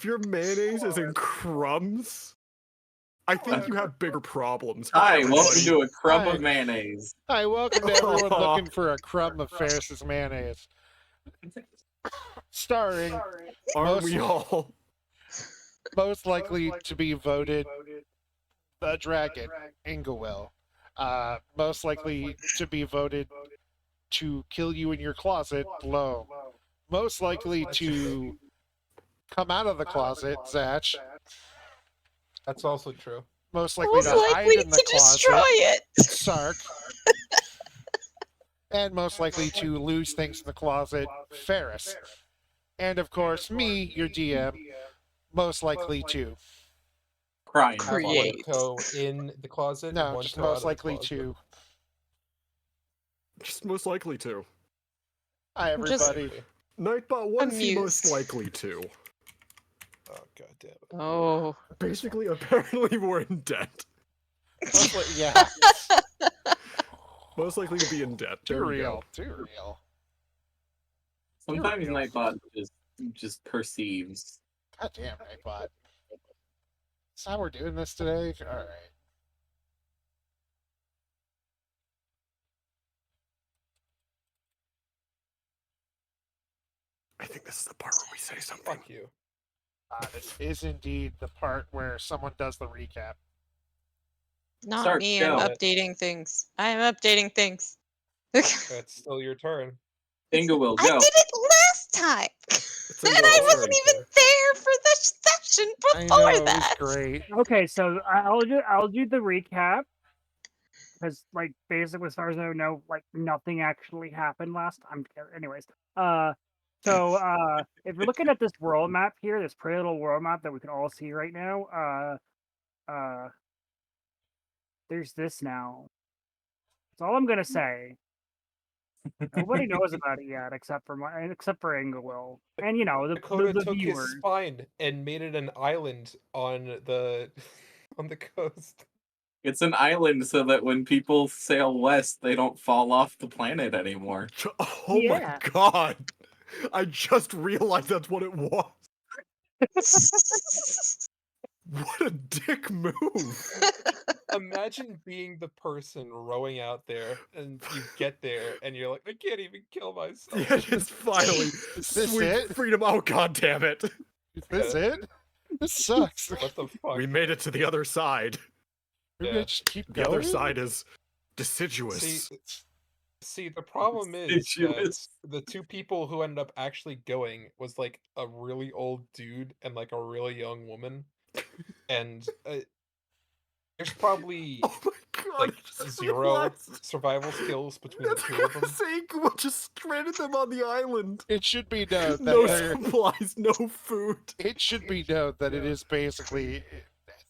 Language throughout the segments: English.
if your mayonnaise is in crumbs, I think you have bigger problems. Hi, welcome everybody. to a crumb Hi. of mayonnaise. Hi, welcome to everyone looking for a crumb of Ferris's mayonnaise. Starring Aren't we all? most likely to be voted the dragon, Inglewill. Most likely to be voted to kill you in your closet, Blow. Most likely to come out of the closet, Zatch. That's also true. Most likely Most to hide likely in the to closet, destroy it. Sark. And most likely to lose things in the closet, Ferris. And of course, me, your DM, most likely to. Crying. Have one Create. toe in the closet. No, one just toe out most of the likely closet. to. Just most likely to. Hi, Just- everybody. Nightbot, what is he most Amused. likely to? Oh god damn it! Oh. Basically, apparently we're in debt. Yeah, Most likely to be in debt. too There we real, go. too real. Sometimes Nightbot just perceives. God damn, Nightbot. That's how we're doing this today? Alright. I think this is the part where we say something. Fuck you. This is indeed the part where someone does the recap. Not Start me, show. I'm updating things. I'm updating things. I did It's still your turn. Inga will go. it last time! And I Ingal's wasn't turn. even there for the session I before know, it was that! great. Okay, so I'll do the recap because like basically as far as I know, like nothing actually happened last time. Anyways, so if you're looking at this world map here, this pretty little world map that we can all see right now, there's this now. That's all I'm gonna say. Nobody knows about it yet, except for Inglewill, and you know the Dakota took viewers. his spine and made it an island on the on the coast. It's an island so that when people sail west, they don't fall off the planet anymore. Oh Yeah. my god! I just realized that's what it was. What a dick move! Imagine being the person rowing out there, and you get there, and you're like, I can't even kill myself. Yeah, just finally. Is this Sweet it? freedom. Oh god damn it! Is this it? This sucks. What the fuck? We made it to the other side. Maybe Yeah. I just keep The going? other side is deciduous. See, the problem is Deciduous. that the two people who ended up actually going was like a really old dude and like a really young woman, and there's probably Oh my god! like I just zero realized. survival skills between the That's two of them. saying we'll just stranded them on the island. It should be known that No there- supplies, no food. it should be known that it is basically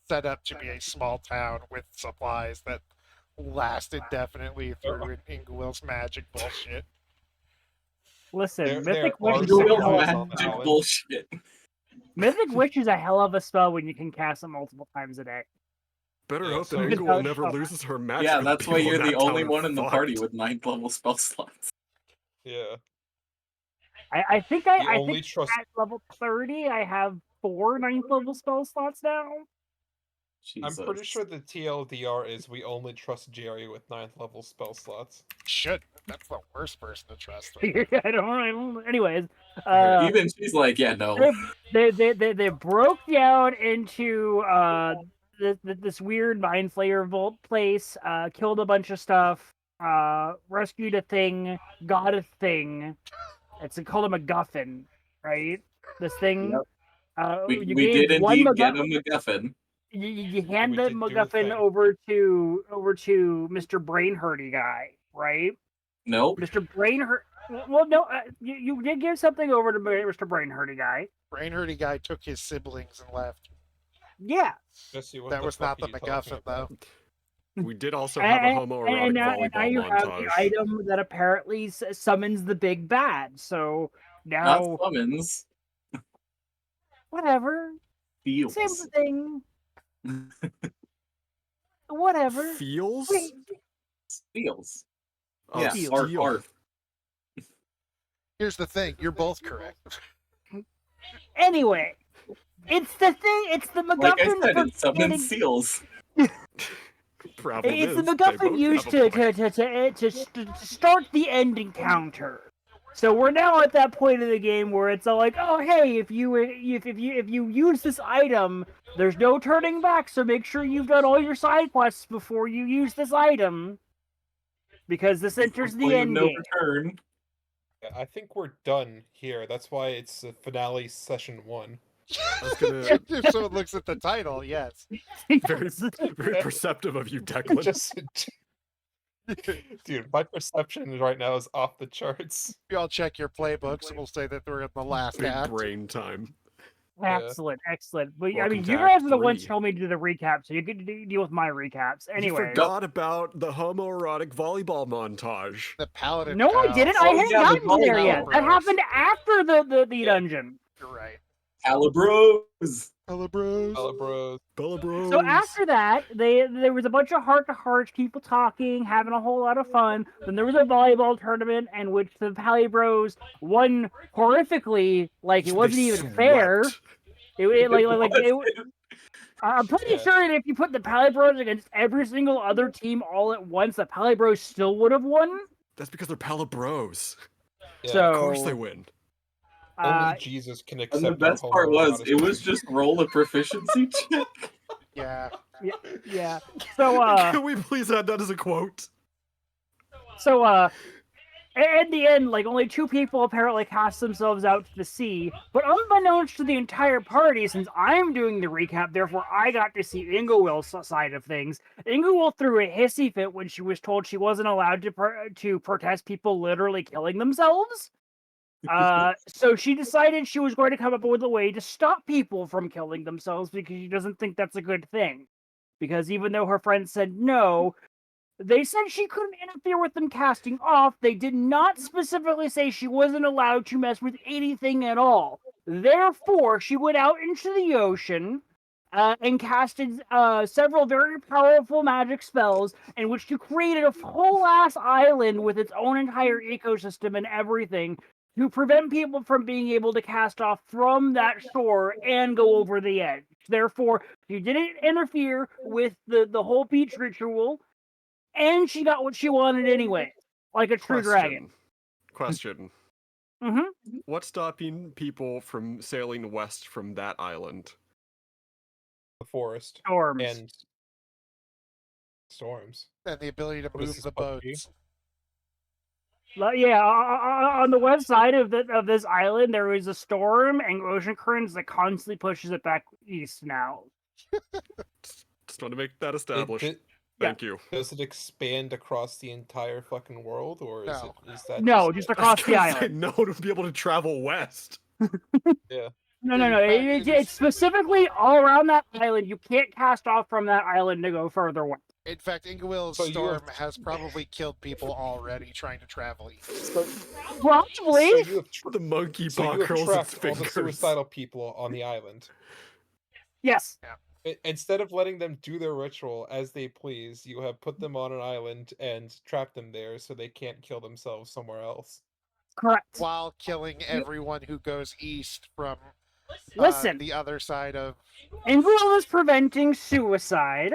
set up to be a small town with supplies that last indefinitely through Inglewill's magic bullshit. Listen, There Mythic are Witch is a supplies hell of on a the Magic island. bullshit. Mythic Witch is a hell of a spell when you can cast it multiple times a day. Better Yeah, hope so- that Because Ingle that- never loses her magic. Yeah, and that's why people you're in the that town only are one in the fucked. party with 9th level spell slots. Yeah, I think you I only think trust. at level 30 I have 4 9th level spell slots now. I'm Jesus. pretty sure the TLDR is we only trust Jerry with 9th level spell slots. Should. That's the worst person to trust. I don't. Anyways, Even she's like, yeah, no. they broke down into this weird mind flayer vault place, killed a bunch of stuff, rescued a thing, got a thing. It's called a MacGuffin, right? This thing. Yep. We You did gave one indeed get a MacGuffin. MacGuffin. You hand we the did do a MacGuffin thing. over to Mr. Brainhurty guy, right? Nope. Mr. Brainhurt. Well, no, you did give something over to Mr. Brainhurty guy. Brainhurty guy took his siblings and left. Yeah. Jesse, what That the was fuck not the are you talking MacGuffin, about? though. We did also have a homoerotic now volleyball you have the montage. item that apparently summons the big bad. So now, Not summons. whatever. Feels. Same thing. Whatever. Feels? Wait, Feels. Oh, Yeah, Feels. arf, steel. arf. Here's the thing. You're both correct. anyway, It's the thing. It's the Like I MacGuffin said, for it summons getting. seals. Problem It's the is, they MacGuffin both used have a point. to start the end encounter. So we're now at that point of the game where it's all like, oh hey, if you use this item, there's no turning back. So make sure you've done all your side quests before you use this item, because this enters the Point of end no game. return. Yeah, I think we're done here. That's why it's the finale session 1. I was gonna If someone looks at the title, yes. very perceptive of you, Declan. Just, dude, my perception right now is off the charts. You all check your playbooks, and we'll say that we're in the last Big act. brain time. Excellent, excellent. But I Welcome mean, to you guys Act are the ones who 3. told me to do the recap, so you can deal with my recaps. You Anyway, forgot about the homoerotic volleyball montage. The Paladin. no, I pals. didn't. I Oh, hadn't yeah, the gotten there volleyball yet. That bros. happened after the Yeah. dungeon. You're right. Calibros. Hello, bros. Hello, bros. Bella Bros. So after that, there was a bunch of heart-to-hearts, people talking, having a whole lot of fun. Then there was a volleyball tournament in which the Pally Bros won horrifically, like it They wasn't even fair. swept. I'm pretty Yeah. sure that if you put the Pally Bros against every single other team all at once, the Pally Bros still would have won. That's because they're Pala Bros. Yeah. So Of course they win. Only Jesus can accept And the our best part was, homoerotic it was just roll a proficiency check. Yeah. yeah. So Can we please add that as a quote? at the end, like, only 2 people apparently cast themselves out to the sea, but unbeknownst to the entire party, since I'm doing the recap, therefore I got to see Ingowill's side of things. Ingowill threw a hissy fit when she was told she wasn't allowed to protest people literally killing themselves. So she decided she was going to come up with a way to stop people from killing themselves because she doesn't think that's a good thing. Because even though her friends said no, they said she couldn't interfere with them casting off. They did not specifically say she wasn't allowed to mess with anything at all. Therefore, she went out into the ocean and casted several very powerful magic spells in which she created a whole-ass island with its own entire ecosystem and everything to prevent people from being able to cast off from that shore and go over the edge. Therefore, she didn't interfere with the whole beach ritual, and she got what she wanted anyway, like a true dragon. Question. Mm-hmm. What's stopping people from sailing west from that island? the forest Storms. and storms. And the ability to What is move this the puppy? boats. Yeah, on the west side of this island, there is a storm and ocean currents that constantly pushes it back east now. Just want to make that established. Thank you. Does it expand across the entire fucking world, or is No. it is that No, just just I was across the gonna say island. no to be able to travel west. yeah? No. In fact, It's specifically all around that island. You can't cast off from that island to go further west. In fact, Ingowill's So you storm have- has probably killed people already trying to travel east. So, Probably. so you have The monkey so paw you have curls its trapped all the fingers. suicidal people on the island. Yes. Instead of letting them do their ritual as they please, you have put them on an island and trapped them there so they can't kill themselves somewhere else. Correct. While killing everyone who goes east from Listen. the other side of... Ingrid is preventing suicide.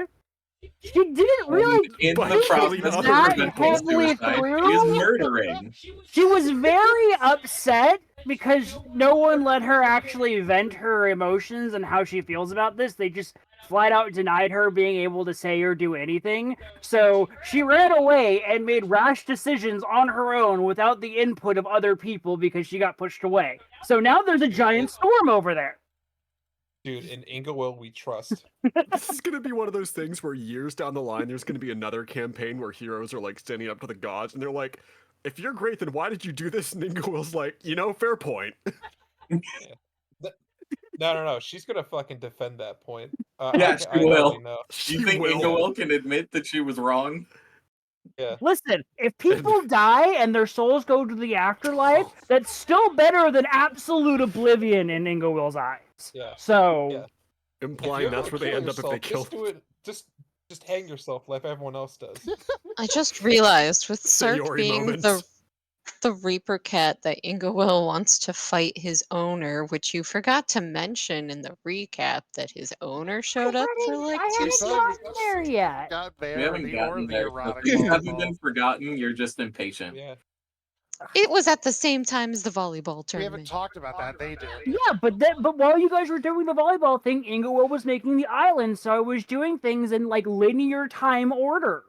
She didn't really In By the killing process of others. preventing Heavily suicide, she through? is murdering. She was very upset because no one let her actually vent her emotions and how she feels about this. They just flat out denied her being able to say or do anything. So she ran away and made rash decisions on her own without the input of other people because she got pushed away. So now there's a giant storm over there. Dude, in Ingowill we trust. This is gonna be one of those things where years down the line, there's gonna be another campaign where heroes are like standing up to the gods, and they're like, "If you're great, then why did you do this?" And Ingowill's like, fair point. No. She's gonna fucking defend that point. Yeah, I she will. already know. She You think will. Ingowill can admit that she was wrong? Listen, if people die and their souls go to the afterlife, that's still better than absolute oblivion in Ingowill's eyes. Yeah. So, Yeah. If Implying you that's ever where they kill end up if they yourself, kill. Just do it. Just hang yourself like everyone else does. I just realized with Sayori Cirque being moments. the the Reaper cat that Ingowell wants to fight his owner, which you forgot to mention in the recap that his owner showed up for like I 2 haven't seconds. gotten there yet. Got We there, haven't the gotten the there. So erotic things haven't volleyball. been forgotten. You're just impatient. Yeah. It was at the same time as the volleyball We haven't tournament. talked about that. They did. Yeah, but while you guys were doing the volleyball thing, Ingowell was making the island, so I was doing things in like linear time order.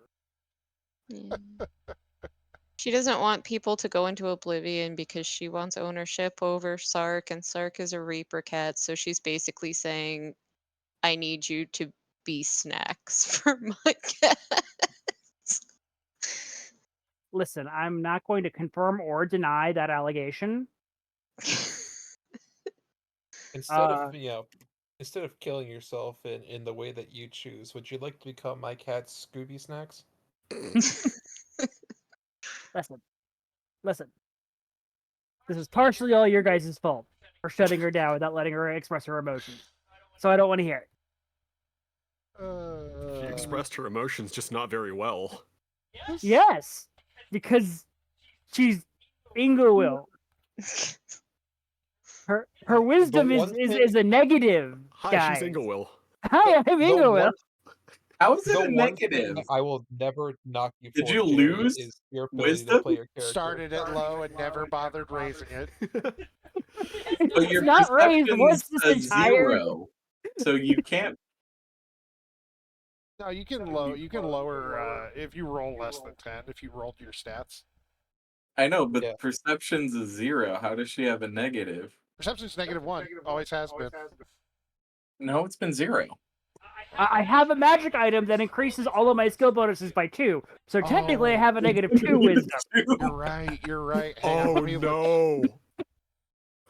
Yeah. She doesn't want people to go into oblivion because she wants ownership over Sark, and Sark is a Reaper cat, so she's basically saying, I need you to be snacks for my cats. Listen, I'm not going to confirm or deny that allegation. Instead of instead of killing yourself in the way that you choose, would you like to become my cat's Scooby Snacks? Listen. This is partially all your guys' fault for shutting her down without letting her express her emotions. So I don't want to hear it. She expressed her emotions, just not very well. Yes, because she's Ingowil. Her wisdom is a negative. Hi, guys. she's Ingowil. Hi, I'm Ingowil. How is it The a one negative? thing I will never knock you for, Did you Gary, lose is your ability wisdom? to play your character. Started it low and never bothered raising it. But your It's not raised once perception's this a entire. 0, so you can't. No, you can lower if you roll less than 10. If you rolled your stats, I know, but Yeah. perception's a 0. How does she have a negative? perception's -1. Always has been. No, it's been 0. I have a magic item that increases all of my skill bonuses by 2. So technically, I have a -2 wisdom. You're right. You're right. Hang on, Oh let me look. no!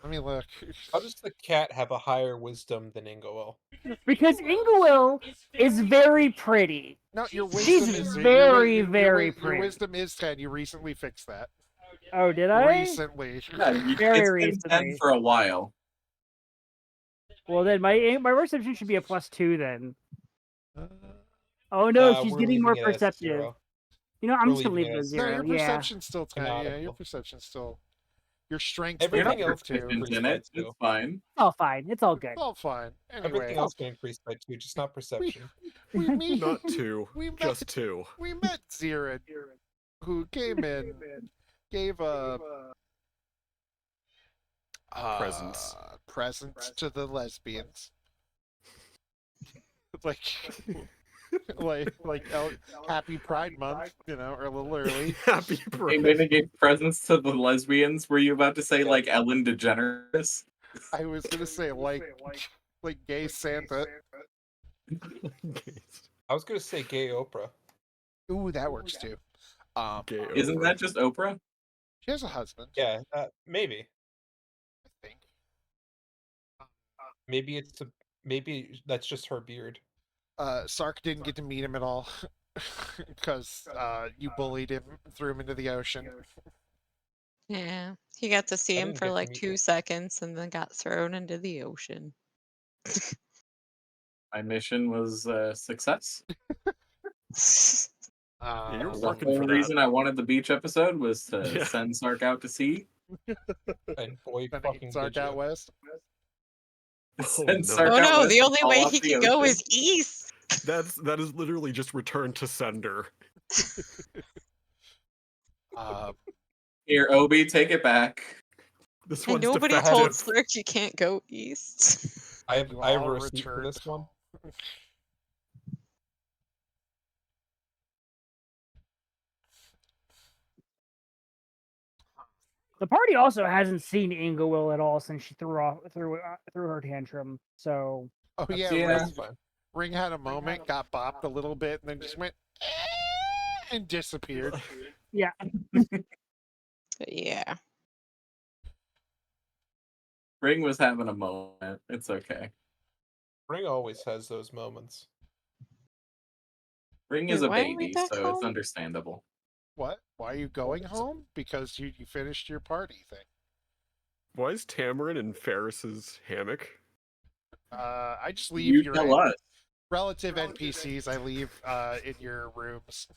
Let me look. How does the cat have a higher wisdom than Ingowell? Because Ingowil is very pretty. No, your wisdom She's is very, very Your pretty. wisdom is 10. You recently fixed that. Oh, did I? Recently. Yeah, Very it's been 10 recently. for a while. Well, then my perception should be a +2 then. Oh no, she's We're getting leaving more it as a perceptive. 0. You know, I'm We're just gonna leaving leave it it at as No, 0. your Yeah. perception's still 10. Yeah, your Canonical. perception's still. Your strength's You're Everything not else -2. proficient increased in by it. 2. It's fine. It's all fine. It's all good. It's all fine. Anyway, Everything else can increase by 2, just not perception. we meet. Not 2, We met. just 2. We met Zirin, who came in, gave a Presents. presents to the lesbians. like Happy Pride Month, or a little early. Happy Hey, Pride. maybe gave presents to the lesbians. Were you about to say like Ellen DeGeneres? I was gonna say like gay Santa. I was gonna say gay Oprah. Ooh, that works too. Gay Isn't Oprah. that just Oprah? She has a husband. Yeah, maybe. I think. Maybe that's just her beard. Sark didn't get to meet him at all because you bullied him, threw him into the ocean. Yeah, he got to see I him didn't for get to like meet 2 him. seconds and then got thrown into the ocean. My mission was a success. Yeah, you're The working whole for that. reason I wanted the beach episode was to Yeah. send Sark out to sea. And boy, Sending fucking Sark did out you. west. Send no. Sark Oh out no, west the to only fall way off he the can go ocean. is east. That is literally just return to sender. Here, Obi, take it back. This And one's nobody defective. told Slurk you can't go east. I have You a all receipt for returned this one. home. The party also hasn't seen Ingowil at all since she threw her tantrum. So Oh yeah, Yeah. Ring, That's fine. Ring had a moment, got bopped a little bit, and then just went and disappeared. yeah, But yeah. Ring was having a moment. It's okay. Ring always has those moments. Ring Wait, is a why are we baby, back so it's home? understandable. What? Why are you going home? Because you finished your party thing. Why is Tamarin in Ferris's hammock? I just leave You your tell us. relative NPCs. I leave in your rooms.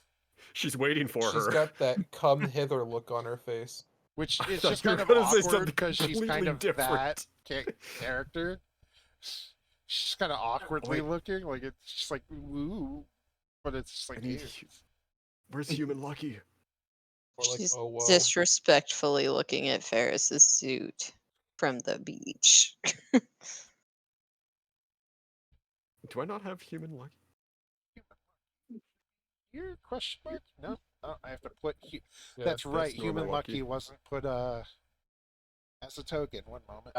She's waiting for She's her. got that come hither look on her face. which I is thought just you were kind of gonna say awkward something because she's kind completely of different. that character. She's kind of awkwardly wait. looking, like it's just like ooh, but it's just I like need. ew. Where's Human Lucky? Or like, She's oh whoa. disrespectfully looking at Ferris's suit from the beach. Do I not have Human Lucky? Your question mark? No, oh, I have to put. Yeah. That's right. that's normal Human Lucky. Lucky wasn't put as a token. One moment.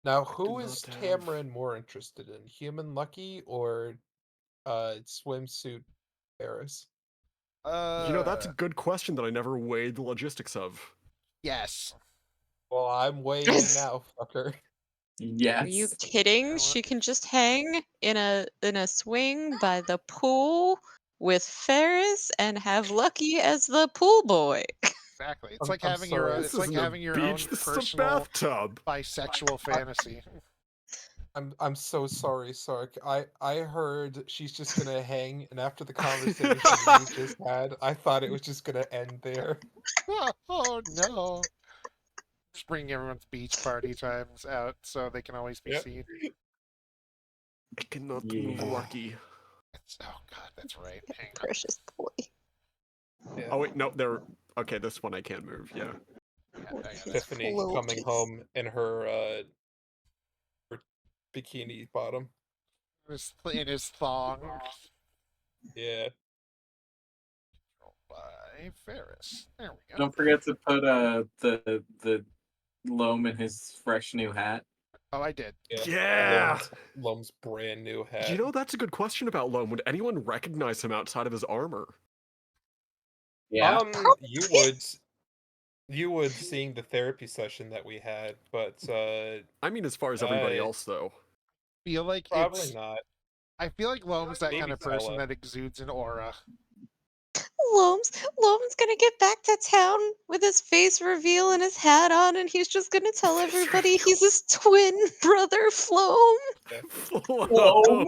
Now, do who is not have- Cameron more interested in? Human Lucky or swimsuit Ferris? That's a good question that I never weighed the logistics of. Yes. Well, I'm weighing it now, fucker. Are you Yes. kidding? know what? She can just hang in a swing by the pool with Ferris and have Lucky as the pool boy. Exactly. It's I'm- like I'm having your sorry. own. This It's like isn't having a your beach. own This is a personal bathtub. bisexual fantasy. I'm so sorry, Sark. I heard she's just gonna hang, and after the conversation we just had, I thought it was just gonna end there. Oh no! Just bring everyone's beach party times out so they can always be Yep. seen. I cannot move Yeah. Lucky. Oh god, that's right. Hang on. Precious boy. Yeah. Oh wait, no, there. Okay, this one I can't move. Yeah. Yeah, With hang on. his Tiffany little coming face. home in her bikini bottom. In his thong. Yeah. By Ferris. There we go. Don't forget to put the loam in his fresh new hat. Oh, I did. Yeah! Lom's brand new hat. You know, that's a good question about Loam. Would anyone recognize him outside of his armor? Yeah. You would seeing the therapy session that we had, but I mean, as far as everybody Uh, else, though. Feel like probably it's. not. I feel like Loam's that Maybe kind of person Stella. that exudes an aura. Loam's gonna get back to town with his face reveal and his hat on, and he's just gonna tell Face everybody reveal. he's his twin brother, Floam. Loam. Floam.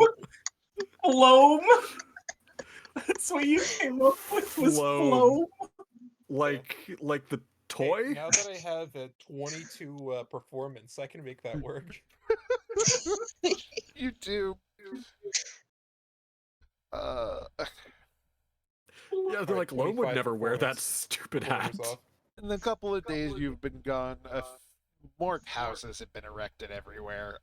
Loam. That's what you came up with was Floam. floam. Like the Hey, toy? now that I have a 22 performance, I can make that work. You do. Yeah, they're Alright, like, Loam would 25 never wear that performance. stupid Blinders hat. off. In the couple of days you've been gone, more houses have been erected everywhere.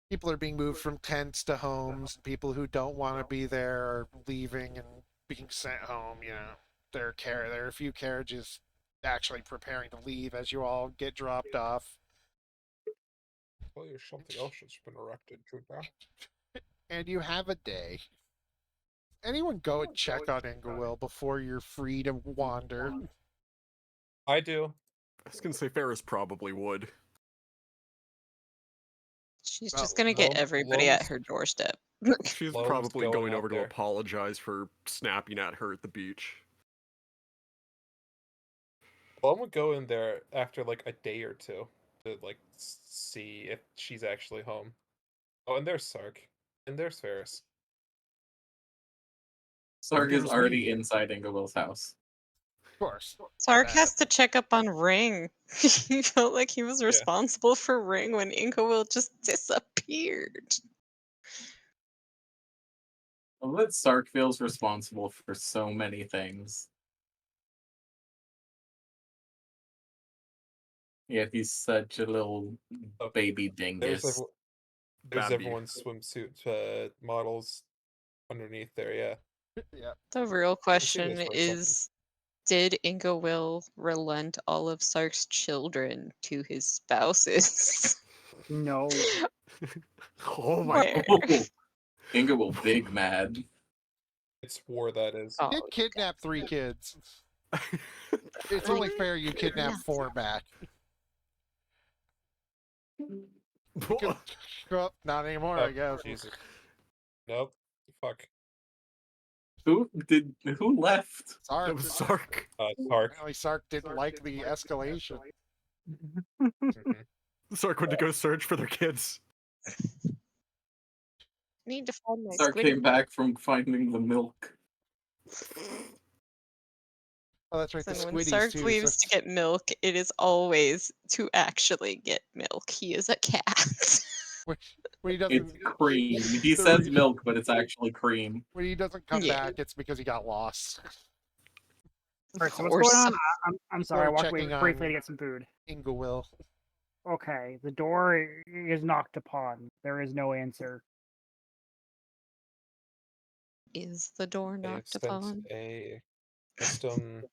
People are being moved from tents to homes. People who don't want to be there are leaving and being sent home. You know, there are a few carriages actually preparing to leave as you all get dropped off. Well, there's something else that's been erected too now. And you have a day. Anyone go and check on Inglewill before you're free to wander? I do. I was gonna say Ferris probably would. She's Well, just gonna get everybody at Loam's- her doorstep. She's Loam's probably going going out over to there. apologize for snapping at her at the beach. Well, I'm gonna go in there after like a day or two to like see if she's actually home. Oh, and there's Sark. And there's Ferris. Sark is There's already me. inside Inglewood's house. Of course. Sark has to check up on Ring. He felt like he was Yeah. responsible for Ring when Inkwell just disappeared. Well, that Sark feels responsible for so many things. Yeah, he's such a little Oh, baby There's dingus. there's Babby. everyone's swimsuit models underneath there. Yeah. Yeah. The real question this for a second. is, did Inkwell relent all of Sark's children to his spouses? No. Oh my Where? Oh, Inglewood big mad. It's war that is. Oh, Did kidnap 3 kids. god. It's only fair you kidnap 4 back. Oh, not anymore, I guess. Jesus. Nope. Fuck. Who left? Sark. That was Sark. Sark. Apparently Sark didn't like the escalation. Mhm. Sark went to go search for their kids. need to find my Sark squid. came back from finding the milk. Oh, that's right. The And when squiddies Sark too. leaves to get milk, it is always to actually get milk. He is a cat. when, when he It's doesn't cream. He the says re- milk, but it's actually cream. when he doesn't come Yeah. back, it's because he got lost. All right, Of so what's going course. on? I'm sorry, I Started walked away checking briefly on to get some food. Ingewill. Okay, the door is knocked upon. There is no answer. Is the door They've knocked sent upon? a custom.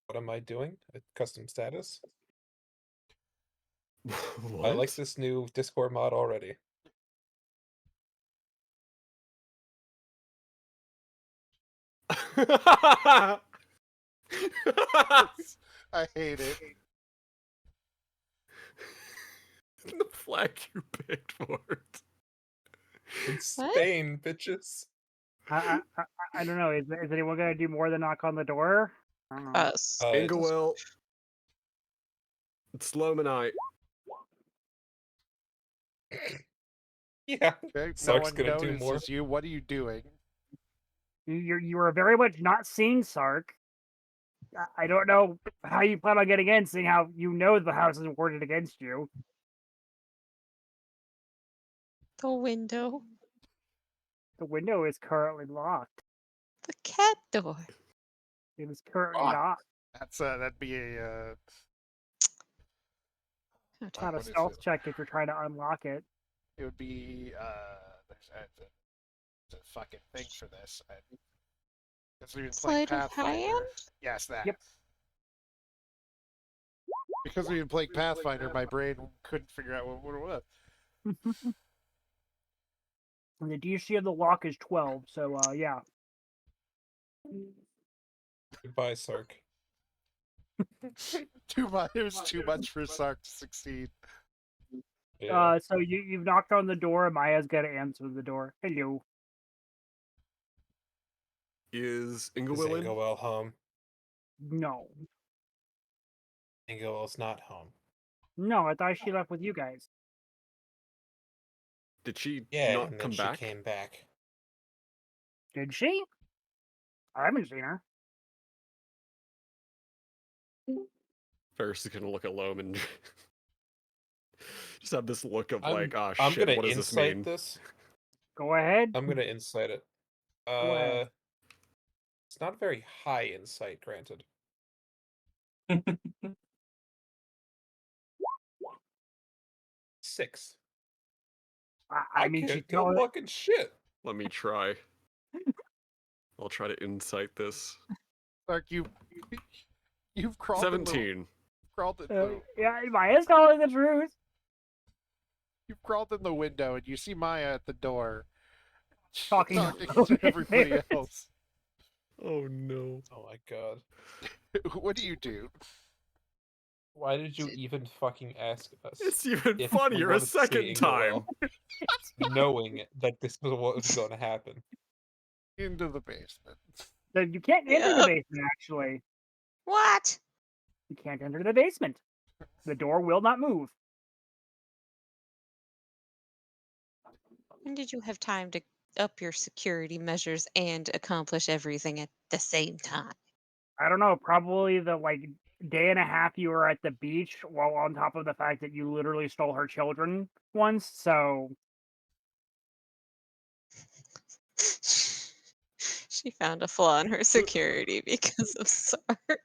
What am I doing? A custom status. What? I like this new Discord mod already. I hate it. The flag you picked for it. It's What? Spain, bitches. I don't know. Is anyone gonna do more than knock on the door? I don't know. Us. Inglewill. It's Slomanite. Yeah. Okay, no Sark's one gonna do notices more. you. What are you doing? You are very much not seeing Sark. I don't know how you plan on getting in, seeing how you know the house is warded against you. The window. The window is currently locked. The cat door. It is currently Locked. locked. That'd be a How It's not a what is stealth it? check if you're trying to unlock it. It would be there's a fucking thing for this. Because we've been playing Sleight of Pathfinder. hand? Yes, that. Yep. Because we've been playing Pathfinder, my brain couldn't figure out what it was. And the DC of the lock is 12, so yeah. Goodbye, Sark. Too much. It was too much for Sark to succeed. Yeah. So you've knocked on the door. Maya's got to answer the door. Hello. Is Is Inglewill in? Inglewill home? No. Ingwill's not home. No, I thought she left with you guys. Did she Yeah, not and then come she back? came back. Did she? I haven't seen her. Ferris is gonna look at Loam and just have this look of I'm- like, ah, I'm shit, gonna what does this insight mean? this. Go ahead. I'm gonna insight it. Go ahead. It's not very high insight, granted. 6. I mean, she's can't tell telling fucking shit. Let me try. I'll try to insight this. Sark, you've crawled in the 17. crawled in the yeah, Maya's telling the truth. you've crawled in the window and you see Maya at the door Talking to everybody else. Oh no. Oh my god. What do you do? Why did you even fucking ask us? It's even if we funnier a wanted to see second time. Inglewill, knowing that this was what was going to happen. Into the basement. So you can't enter the Yep. basement, actually. What? You can't enter the basement. The door will not move. When did you have time to up your security measures and accomplish everything at the same time? I don't know, probably the day and a half you were at the beach, while on top of the fact that you literally stole her children once, so She found a flaw in her security because of Sark.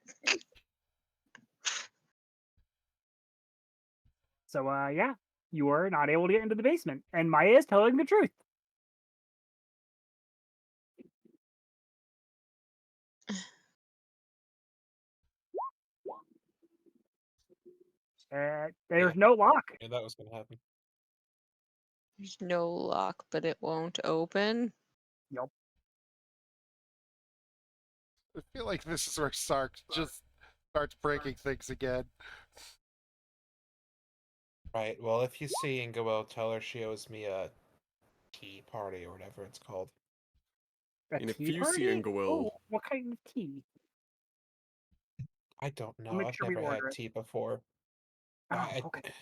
yeah, you are not able to get into the basement. And Maya is telling the truth. There's no lock. Yeah, that was going to happen. There's no lock, but it won't open. Yep. I feel like this is where Sark just starts breaking things again. Right, well, if you see Inglewill, tell her she owes me a tea party or whatever it's called. A And if tea you see party? Inglewill- Oh, what kind of tea? I don't know. make I've sure we never had order it. tea before. Oh, okay.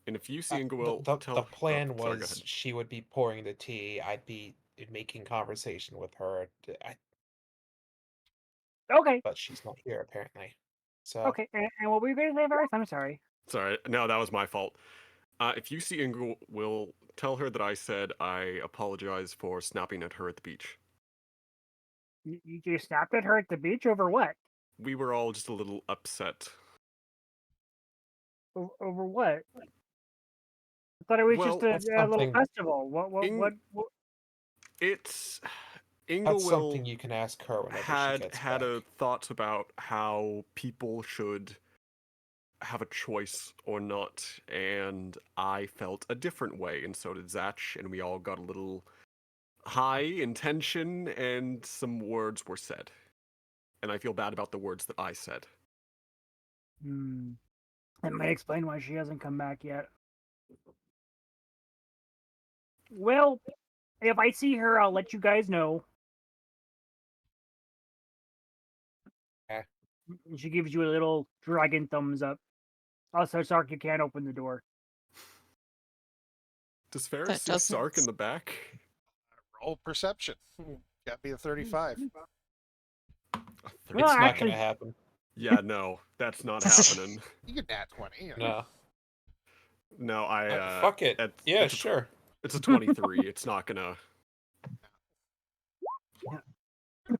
And if you see The, Inglewill, the tell plan sorry, go was ahead. she would be pouring the tea. I'd be making conversation with her. Okay. but she's not here apparently. So Okay. And what were you going to say, Varys? I'm sorry. Sorry, no, that was my fault. If you see Ingle, will tell her that I said I apologize for snapping at her at the beach. You snapped at her at the beach over what? We were all just a little upset. Over what? I thought it was just Well, a that's little something. festival. What? It's That's something Ingle you can ask her whenever she had gets had back. a thought about how people should have a choice or not, and I felt a different way, and so did Zach, and we all got a little high in tension, and some words were said. And I feel bad about the words that I said. That may explain why she hasn't come back yet. Well, if I see her, I'll let you guys know. Eh. She gives you a little dragon thumbs up. Also, Sark, you can't open the door. Does Ferris That see doesn't Sark in the back? Roll perception. Got me a 35. A Well, It's not actually, gonna happen. Yeah, no, that's not happening. You get nat 20. You know. No. No, Fuck it. Yeah, it's sure. It's a 23. It's not gonna.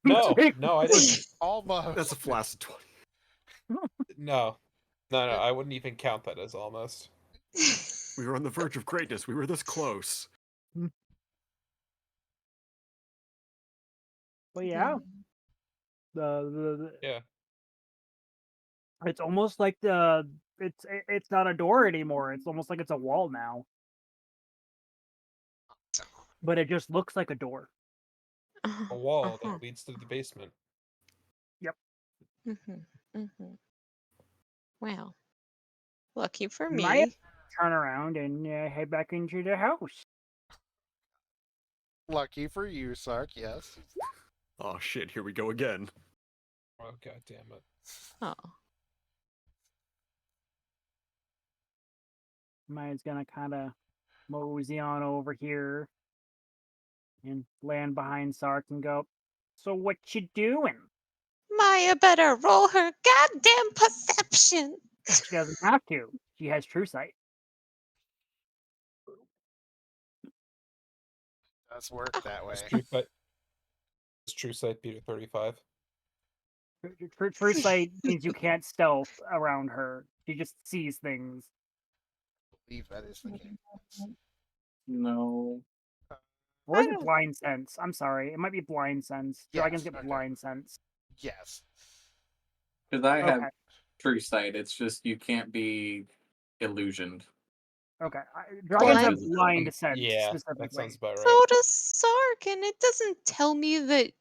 No, no, I didn't. Almost. That's a flaccid 20. No, I wouldn't even count that as almost. We were on the verge of greatness. We were this close. But yeah, the Yeah. it's almost like it's not a door anymore. It's almost like it's a wall now. But it just looks like a door. A wall Uh-huh. that leads to the basement. Wow. Lucky for You might have me. to turn around and head back into the house. Lucky for you, Sark, yes. Oh shit, here we go again. Oh god damn it. Oh. Maya's gonna kind of mosey on over here and land behind Sark and go, "So what you doing?" Maya better roll her goddamn perception. She doesn't have to. She has true sight. Does work that way. Is true sight beat a 35? True sight means you can't stealth around her. She just sees things. I believe that is the case. No. Or is it blind sense? I'm sorry. It might be blind sense. Dragons Yes, get okay. blind sense. Yes. Because I have Okay. true sight. It's just you can't be illusioned. Okay. Dragons have Blind- blind sense Yeah, that specifically. sounds about right. So does Sark, and it doesn't tell me that.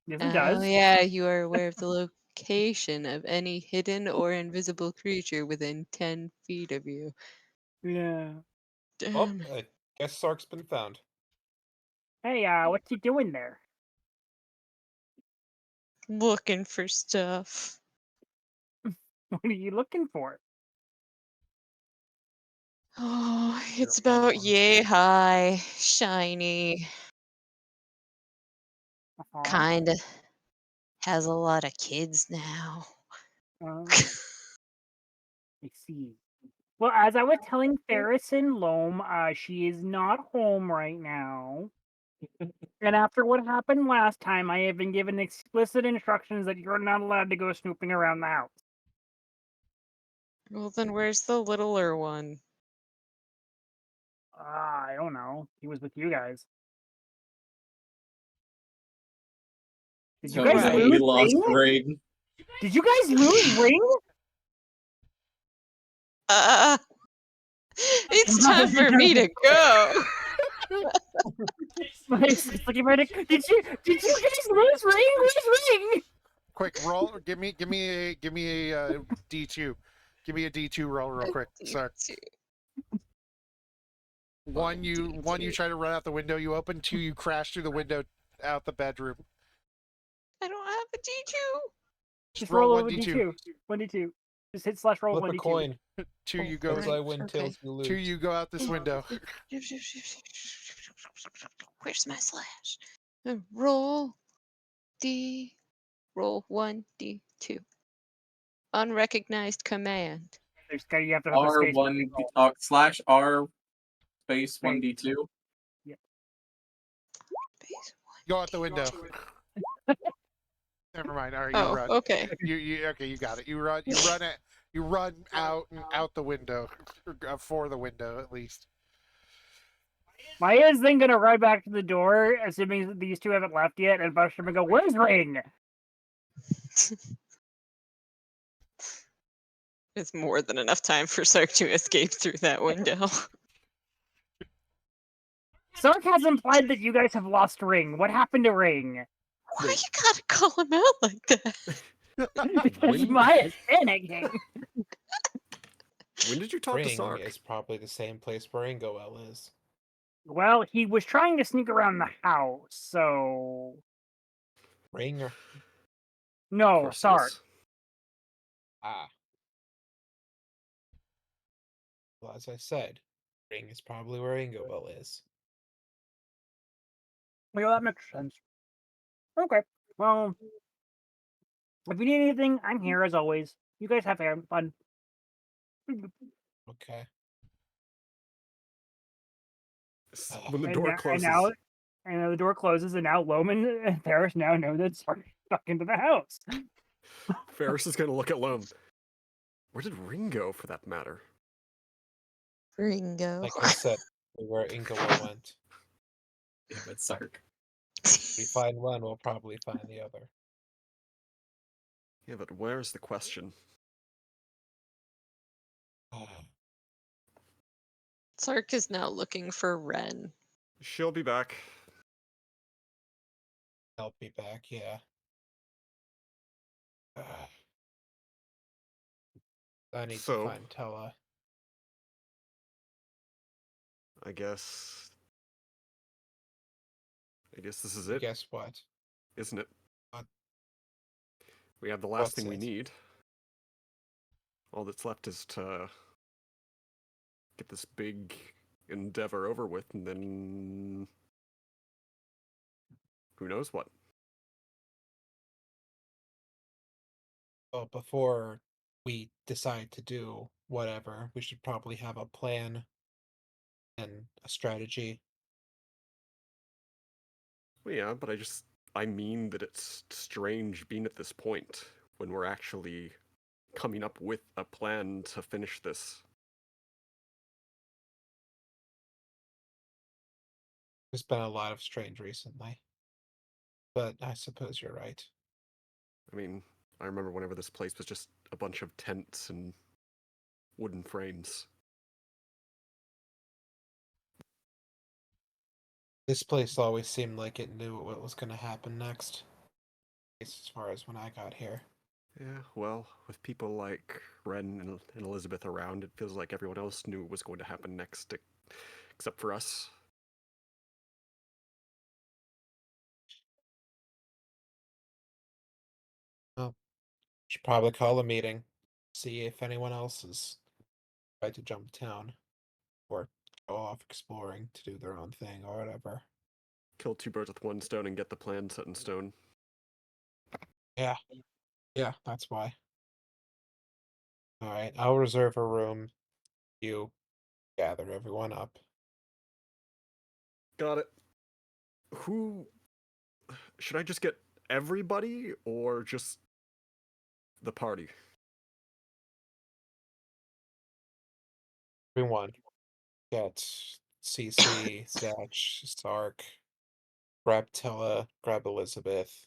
Yes, it Oh does. yeah, you are aware of the location of any hidden or invisible creature within 10 feet of you. Yeah. Oh, Damn it. I guess Sark's been found. Hey, what you doing there? Looking for stuff. What are you looking for? Oh, it's about yay high, shiny, Uh-huh. kinda has a lot of kids now. I see. Well, as I was telling Ferris and Loam, she is not home right now. And after what happened last time, I have been given explicit instructions that you're not allowed to go snooping around the house. Well, then where's the littler one? I don't know. He was with you guys. Did you So guys yeah, Right. he lose lost Ring? Ring. Did you guys lose Ring? It's time for me to go. My sister's looking right at- Did you guys lose Ring? Where's Ring? Quick, roll. Give me a D2. Give me a D2 roll real quick, Sark. One, you try to run out the window you open. Two, you crash through the window out the bedroom. I don't have a D2. Just roll roll 1d2. 1d2. Just hit /roll Flip 1d2. a coin. Two, you go. Heads I win, Okay. tails you lose. Two, you go out this window. Where's my slash? Roll D. Roll 1d2. Unrecognized command. You have to have the space. R1 slash R space 1d2. Base Go out the window. Never mind. All right, you Oh, run. okay. You okay? You got it. You run. You run out and out the window, for the window at least. Maya's then gonna run back to the door, assuming that these two haven't left yet, and bust them and go, "Where's Ring?" It's more than enough time for Sark to escape through that window. Sark has implied that you guys have lost Ring. What happened to Ring? Why Wait. you gotta call him out like that? Because When- Maya's panicking. When did you talk to Ring Sark? is probably the same place where Ingoel is. Well, he was trying to sneak around the house, so Ring or Of no, course he Sark. is. well, as I said, Ring is probably where Ingoel is. Well, that makes sense. Okay. Well, if you need anything, I'm here as always. You guys have fun. Okay. When the And door now- closes, and now the door closes, and now Loman and Ferris now know that Sark stuck into the house. Ferris is gonna look at Loam. Where did Ring go, for that matter? Ringo. Like I said, where Ingoel went. Damn it, Sark. We find one, we'll probably find the other. Yeah, but where's the question? Sark is now looking for Ren. She'll be back. I'll be back, yeah. I need So- to find Tella. I guess this is it, Guess what? isn't it? What? We have the last What's thing we it? need. All that's left is to get this big endeavor over with, and then who knows what. Well, before we decide to do whatever, we should probably have a plan and a strategy. Well, yeah, but I mean that it's strange being at this point when we're actually coming up with a plan to finish this. There's been a lot of strange recently. But I suppose you're right. I mean, I remember whenever this place was just a bunch of tents and wooden frames. This place always seemed like it knew what was going to happen next. At least as far as when I got here. Yeah, well, with people like Ren and Elizabeth around, it feels like everyone else knew what was going to happen next, except for us. Should probably call a meeting. See if anyone else is tried to jump town. Or go off exploring to do their own thing or whatever. Kill two birds with one stone and get the plan set in stone. Yeah. Yeah, that's why. Alright, I'll reserve a room. You gather everyone up. Got it. Who... Should I just get everybody, or just the party? Everyone. Get CC, Zatch, Stark, grab Tella, grab Elizabeth,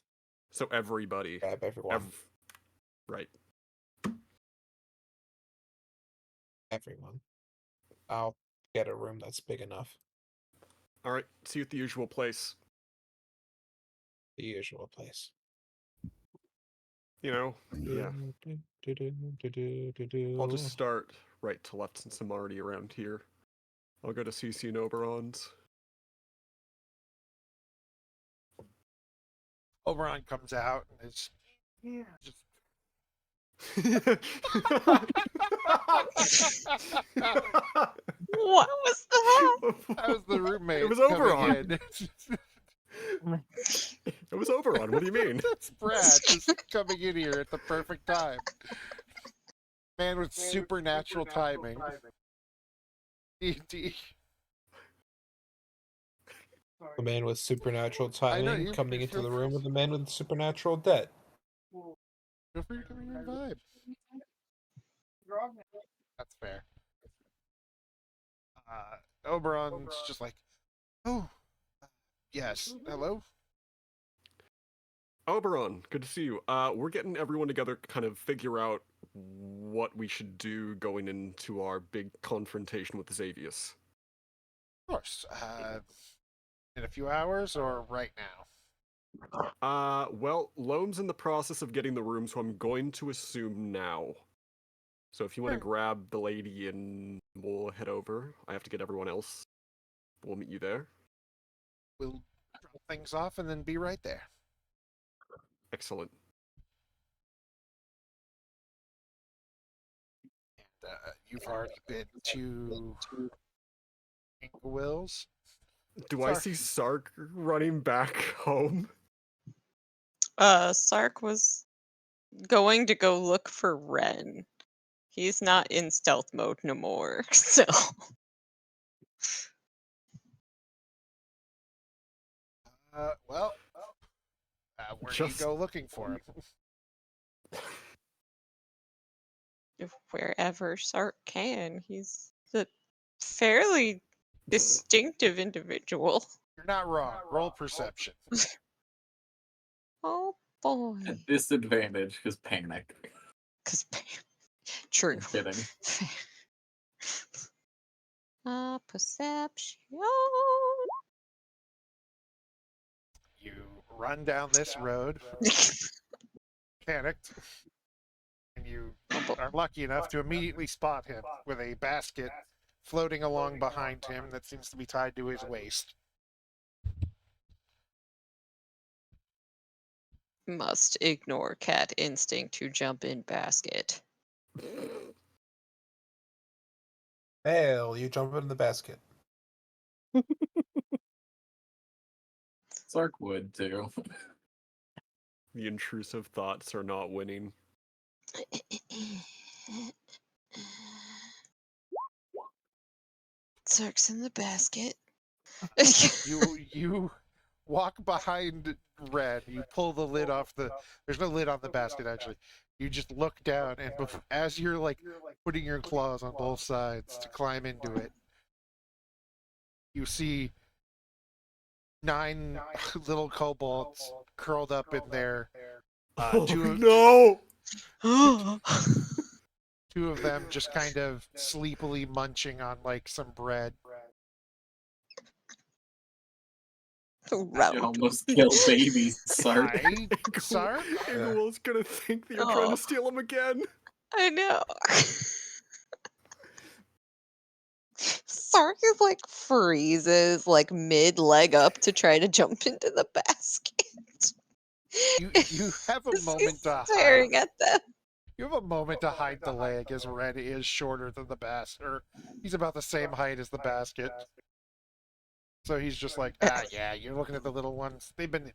So everybody. grab everyone. Right. Everyone. I'll get a room that's big enough. Alright, see you at the usual place. The usual place. You know, yeah. I'll just start right to left since I'm already around here. I'll go to CC and Oberon's. Oberon comes out and is just What was that? that was the roommate. It was coming Oberon. in. It was Oberon. What do you mean? That's Brad just coming in here at the perfect time. Man with supernatural timing. D&D. The man with supernatural I know, timing you coming into feel the free- room with the man with supernatural debt. Feel free to come in your vibe. That's fair. Oberon's just like, oh, yes, hello? Oberon, good to see you. We're getting everyone together, kind of figure out what we should do going into our big confrontation with Xavius. Of course. In a few hours or right now? Well, Loam's in the process of getting the room, so I'm going to assume now. So if you want to Sure. grab the lady and we'll head over. I have to get everyone else. We'll meet you there. We'll drop things off and then be right there. Excellent. And you've already been to Will's? Do I see Sark running back home? Sark was going to go look for Ren. He's not in stealth mode no more, so. Well, where do you go looking for him? Wherever Sark can. He's a fairly distinctive individual. You're not wrong. Roll perception. Oh boy. Disadvantage because panic. Cause true. I'm kidding. Perception. You run down this road, panicked, and you are lucky enough to immediately spot him with a basket floating along behind him that seems to be tied to his waist. Must ignore cat instinct to jump in basket. Hell, you jump in the basket. Sark would too. The intrusive thoughts are not winning. Sark's in the basket. You walk behind Red. You pull the lid off the. There's no lid on the basket actually. You just look down, and as you're like putting your claws on both sides to climb into it, you see 9 little kobolds curled up in there. No! Two of them just kind of sleepily munching on like some bread. You Round. almost killed babies, Sark. Sark? Ingwell's gonna think that you're trying Oh. to steal him again. I know. Sark is like freezes like mid leg up to try to jump into the basket. You have a He's moment to hide. staring at them. You have a moment to hide the leg as Red is shorter than the basket. Or he's about the same height as the basket. So he's just like, yeah, you're looking at the little ones. They've been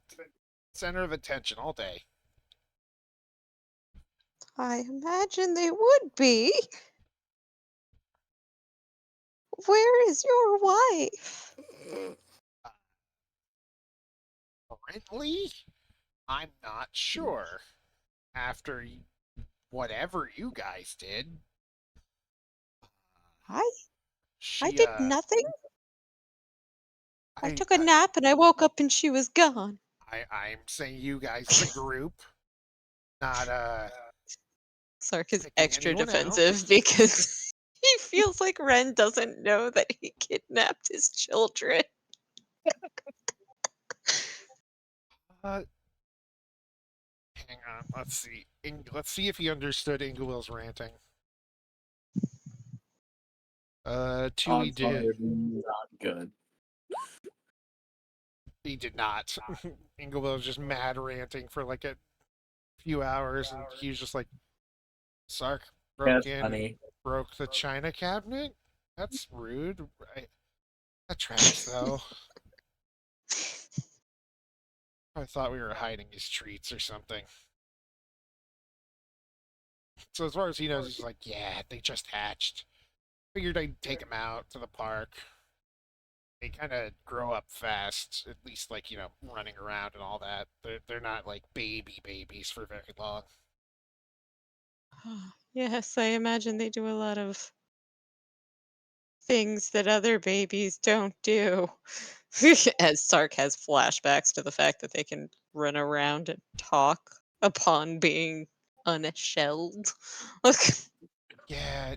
center of attention all day. I imagine they would be. Where is your wife? Currently, I'm not sure. After whatever you guys did. I She, did nothing. I took a nap and I woke up and she was gone. I'm saying you guys as a group, not Sark is picking extra anyone out. defensive because he feels like Ren doesn't know that he kidnapped his children. Hang on, let's see. Let's see if he understood Ingwill's ranting. 2 he did. Not good. He did not. Inglewill was just mad ranting for like a few hours, and he was just like, Sark broke in, Funny. broke the china cabinet? That's rude. That tracks, though. I thought we were hiding his treats or something. So as far as he knows, he's like, yeah, they just hatched. Figured I'd take him out to the park. They kind of grow up fast, at least like, running around and all that. They're not like babies for very long. Yes, I imagine they do a lot of things that other babies don't do. As Sark has flashbacks to the fact that they can run around and talk upon being unshelled. Yeah,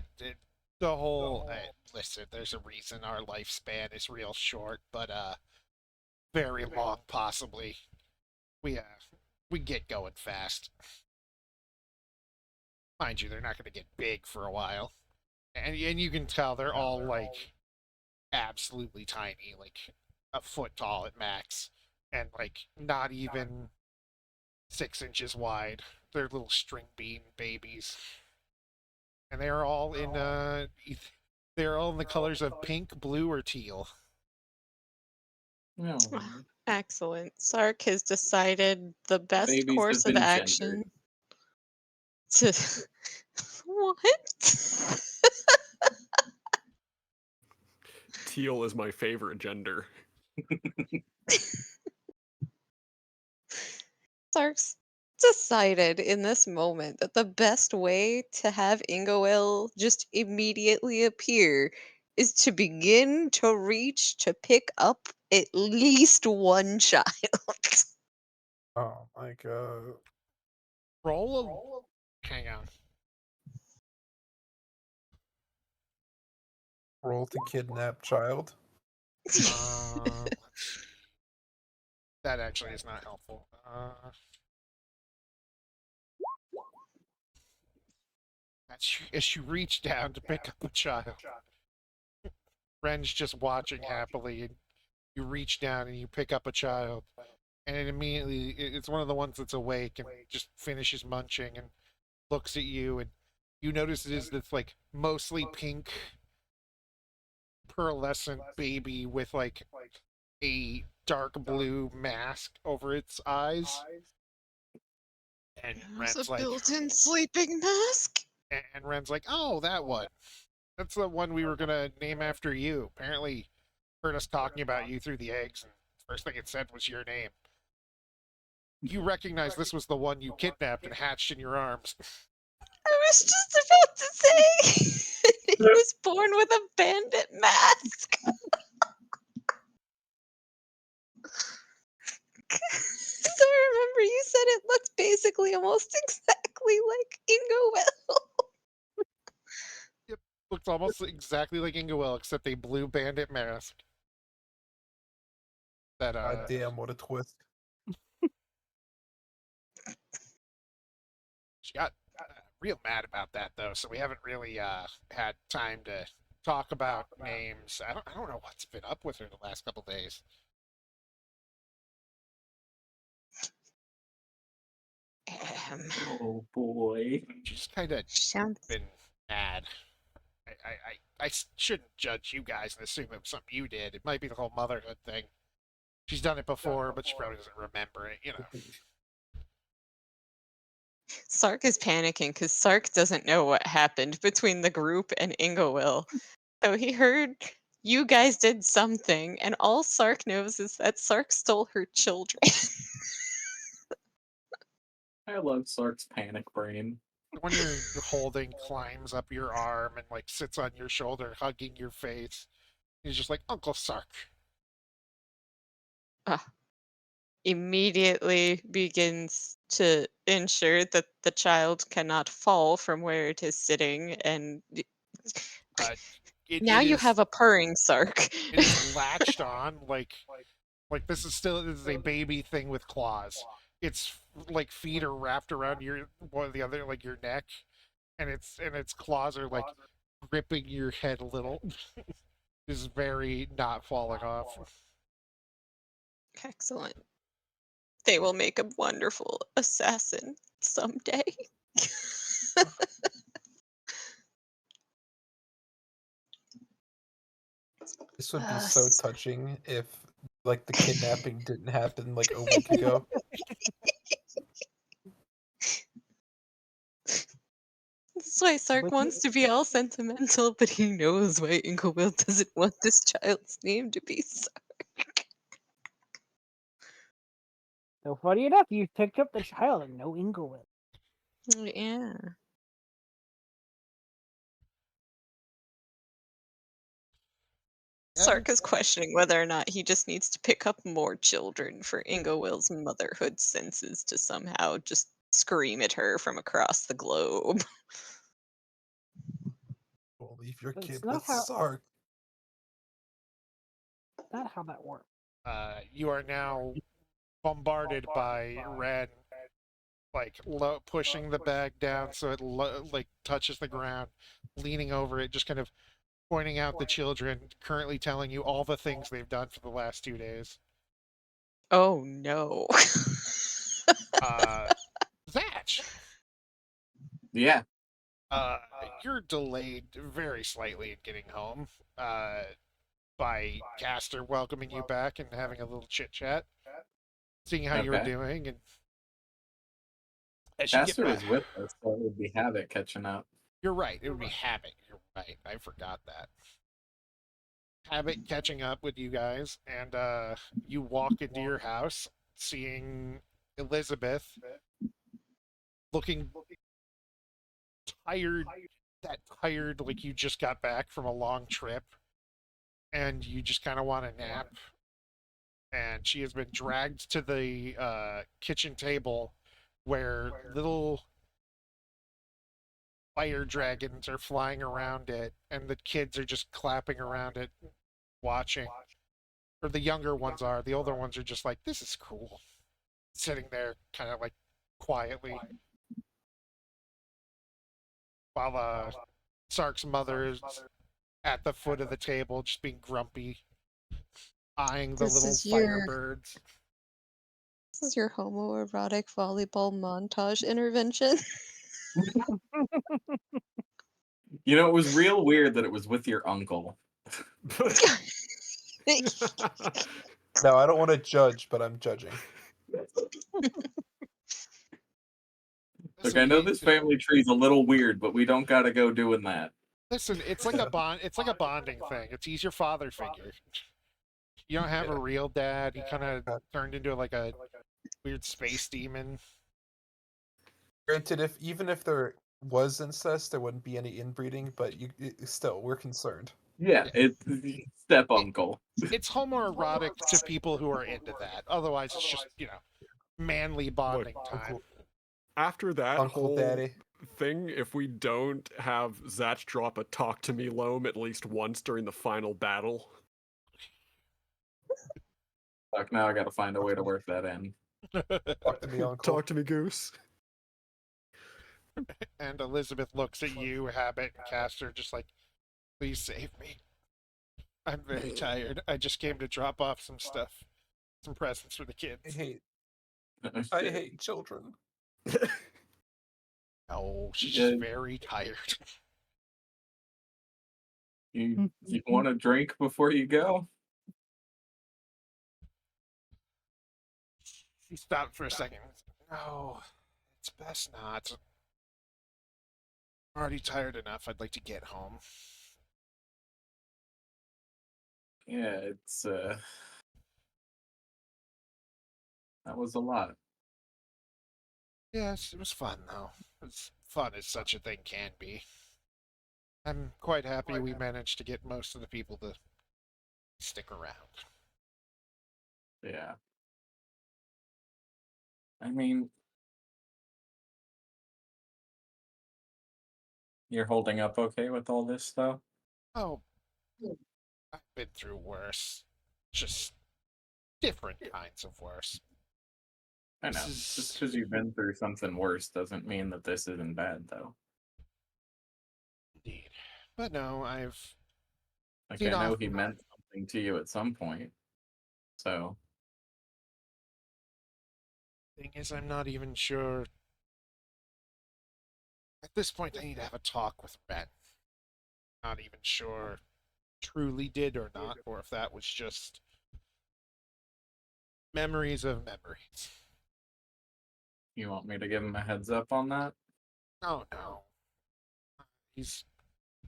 the whole listen. There's a reason our lifespan is real short, but very long possibly. We uh, we get going fast. Mind you, they're not going to get big for a while, and you can tell they're all like absolutely tiny, like a foot tall at max, and like not even 6 inches wide. They're little string bean babies, and they're all in they're all in the colors of pink, blue, or teal. No. Excellent. Sark has decided the best Babies have course of been action gendered. to what? Teal is my favorite gender. Sark's decided in this moment that the best way to have Ingoel just immediately appear is to begin to reach to pick up at least one child. Oh my god. Roll a. Hang on. Roll to kidnap child. Let's see. That actually is not helpful. As you reach down to pick up a child, Ren's just watching happily, and you reach down and you pick up a child, and it immediately it's one of the ones that's awake and just finishes munching and looks at you, and you notice it is this like mostly pink pearlescent baby with like a dark blue mask over its eyes. And There's a Ren's like, built-in sleeping mask. oh, that one. That's the one we were gonna name after you. Apparently, heard us talking about you through the eggs, and first thing it said was your name. You recognize this was the one you kidnapped and hatched in your arms. I was just about to say he was born with a bandit mask. So remember you said it looks basically almost exactly like Ingo Yep, looks almost exactly like Ingoel, except a blue bandit mask. That God damn, what a twist. she got real mad about that though, so we haven't really had time to talk about names. I don't know what's been up with her the last couple days. Oh boy. She's kind of Sounds been mad. I shouldn't judge you guys and assume it was something you did. It might be the whole motherhood thing. She's done it before, but she probably doesn't remember it. Sark is panicking because Sark doesn't know what happened between the group and Ingowil. So he heard you guys did something, and all Sark knows is that Sark stole her children. I love Sark's panic brain. When you're holding climbs up your arm and like sits on your shoulder, hugging your face, he's just like Uncle Sark. Immediately begins to ensure that the child cannot fall from where it is sitting, and now you have a purring Sark. It is latched on like this is a baby thing with claws. Its like feet are wrapped around one of the other like your neck, and its claws are like gripping your head a little. Is very not falling off. Excellent. They will make a wonderful assassin someday. This would be so touching if Like the kidnapping didn't happen like a week ago. That's why Sark But wants to be all sentimental, but he knows why Inglewill doesn't want this child's name to be Sark. so funny enough, you picked up the child and no Inglewood. Yeah. Sark is questioning whether or not he just needs to pick up more children for Ingowill's motherhood senses to somehow just scream at her from across the globe. Well, leave your But it's kid not with how Sark. not how that works. You are now bombarded by Ren, like pushing the bag down so it like touches the ground, leaning over it, just kind of pointing out the children, currently telling you all the things they've done for the last 2 days. Oh no. Zatch, Yeah. uh, you're delayed very slightly in getting home. By Caster welcoming you back and having a little chit chat, seeing how you were Okay. doing, and as you get Caster back, was with us, so it would be Havoc catching up. you're right. It would be Havoc. You're right. I forgot that. Havoc catching up with you guys, and you walk into your house, seeing Elizabeth looking tired. That tired, like you just got back from a long trip, and you just kind of want a nap. And she has been dragged to the kitchen table where little fire dragons are flying around it, and the kids are just clapping around it, watching. Or the younger ones are. The older ones are just like, this is cool. Sitting there, kind of like quietly, while Sark's mother is at the foot of the table, just being grumpy, eyeing the This little is your firebirds. this is your homoerotic volleyball montage intervention. You know, it was real weird that it was with your uncle. No, I don't want to judge, but I'm judging. Look, I know this family tree's a little weird, but we don't gotta go doing that. Listen, it's like a bond. It's like a bonding thing. He's your father figure. You don't have a real dad. He kind of turned into like a weird space demon. Granted, even if there was incest, there wouldn't be any inbreeding, but still, we're concerned. Yeah, it's step uncle. It's homoerotic to people who are into that. Otherwise, it's just manly bonding time. Uncle, After that Uncle whole Daddy. thing, if we don't have Zatch drop a talk to me loam at least once during the final battle. Fuck, now I gotta find a way to work that in. Talk to me, Uncle. Talk to me, Goose. And Elizabeth looks at you, Habit, and Caster, just like, please save me. I'm very tired. I just came to drop off some stuff, some presents for the kids. I hate children. No, she's just very tired. You want a drink before you go? She stopped for a second. No, it's best not. I'm already tired enough. I'd like to get home. Yeah, it's that was a lot. Yes, it was fun though. As fun as such a thing can be. I'm quite happy we managed to get most of the people to stick around. Yeah. I mean, you're holding up okay with all this, though? Oh, I've been through worse. Just different kinds of worse. I know. Just because you've been through something worse doesn't mean that this isn't bad, though. Indeed. But no, I've... Like, I know he meant something to you at some point, so... Thing is, I'm not even sure... At this point, I need to have a talk with Ren. Not even sure truly did or not, or if that was just Memories of memories. You want me to give him a heads up on that? Oh no. He's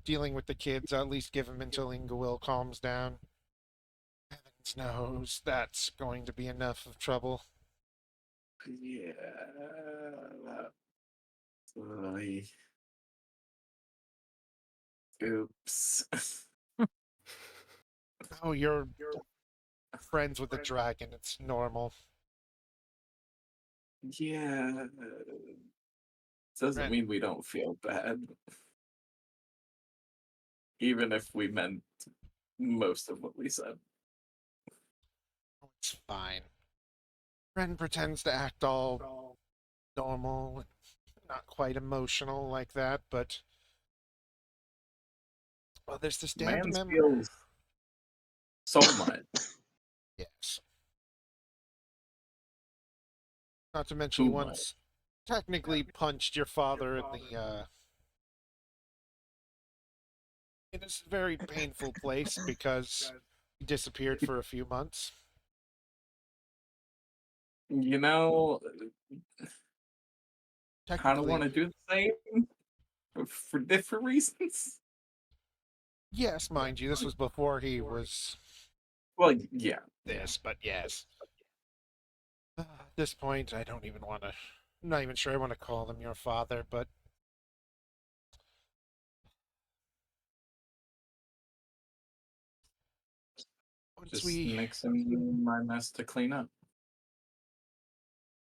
dealing with the kids. I'll at least give him until Ingewill calms down. Heavens knows that's going to be enough of trouble. Yeah. Oy. Oops. Oh, you're friends with the dragon. It's normal. Yeah. Doesn't Right. mean we don't feel bad. Even if we meant most of what we said. It's fine. Ren pretends to act all normal and not quite emotional like that, but well, there's this damned Man memory. feels so much. Yes. Not to mention, he Too much. once technically punched your father in the in a very painful place because he disappeared for a few months. You know, kind of want Technically, to do the same for different reasons. yes, mind you, this was before he was Well, yeah. this, but yes. At this point, I don't even want to. I'm not even sure I want to call him your father, but once Just we, mixing my mess to clean up.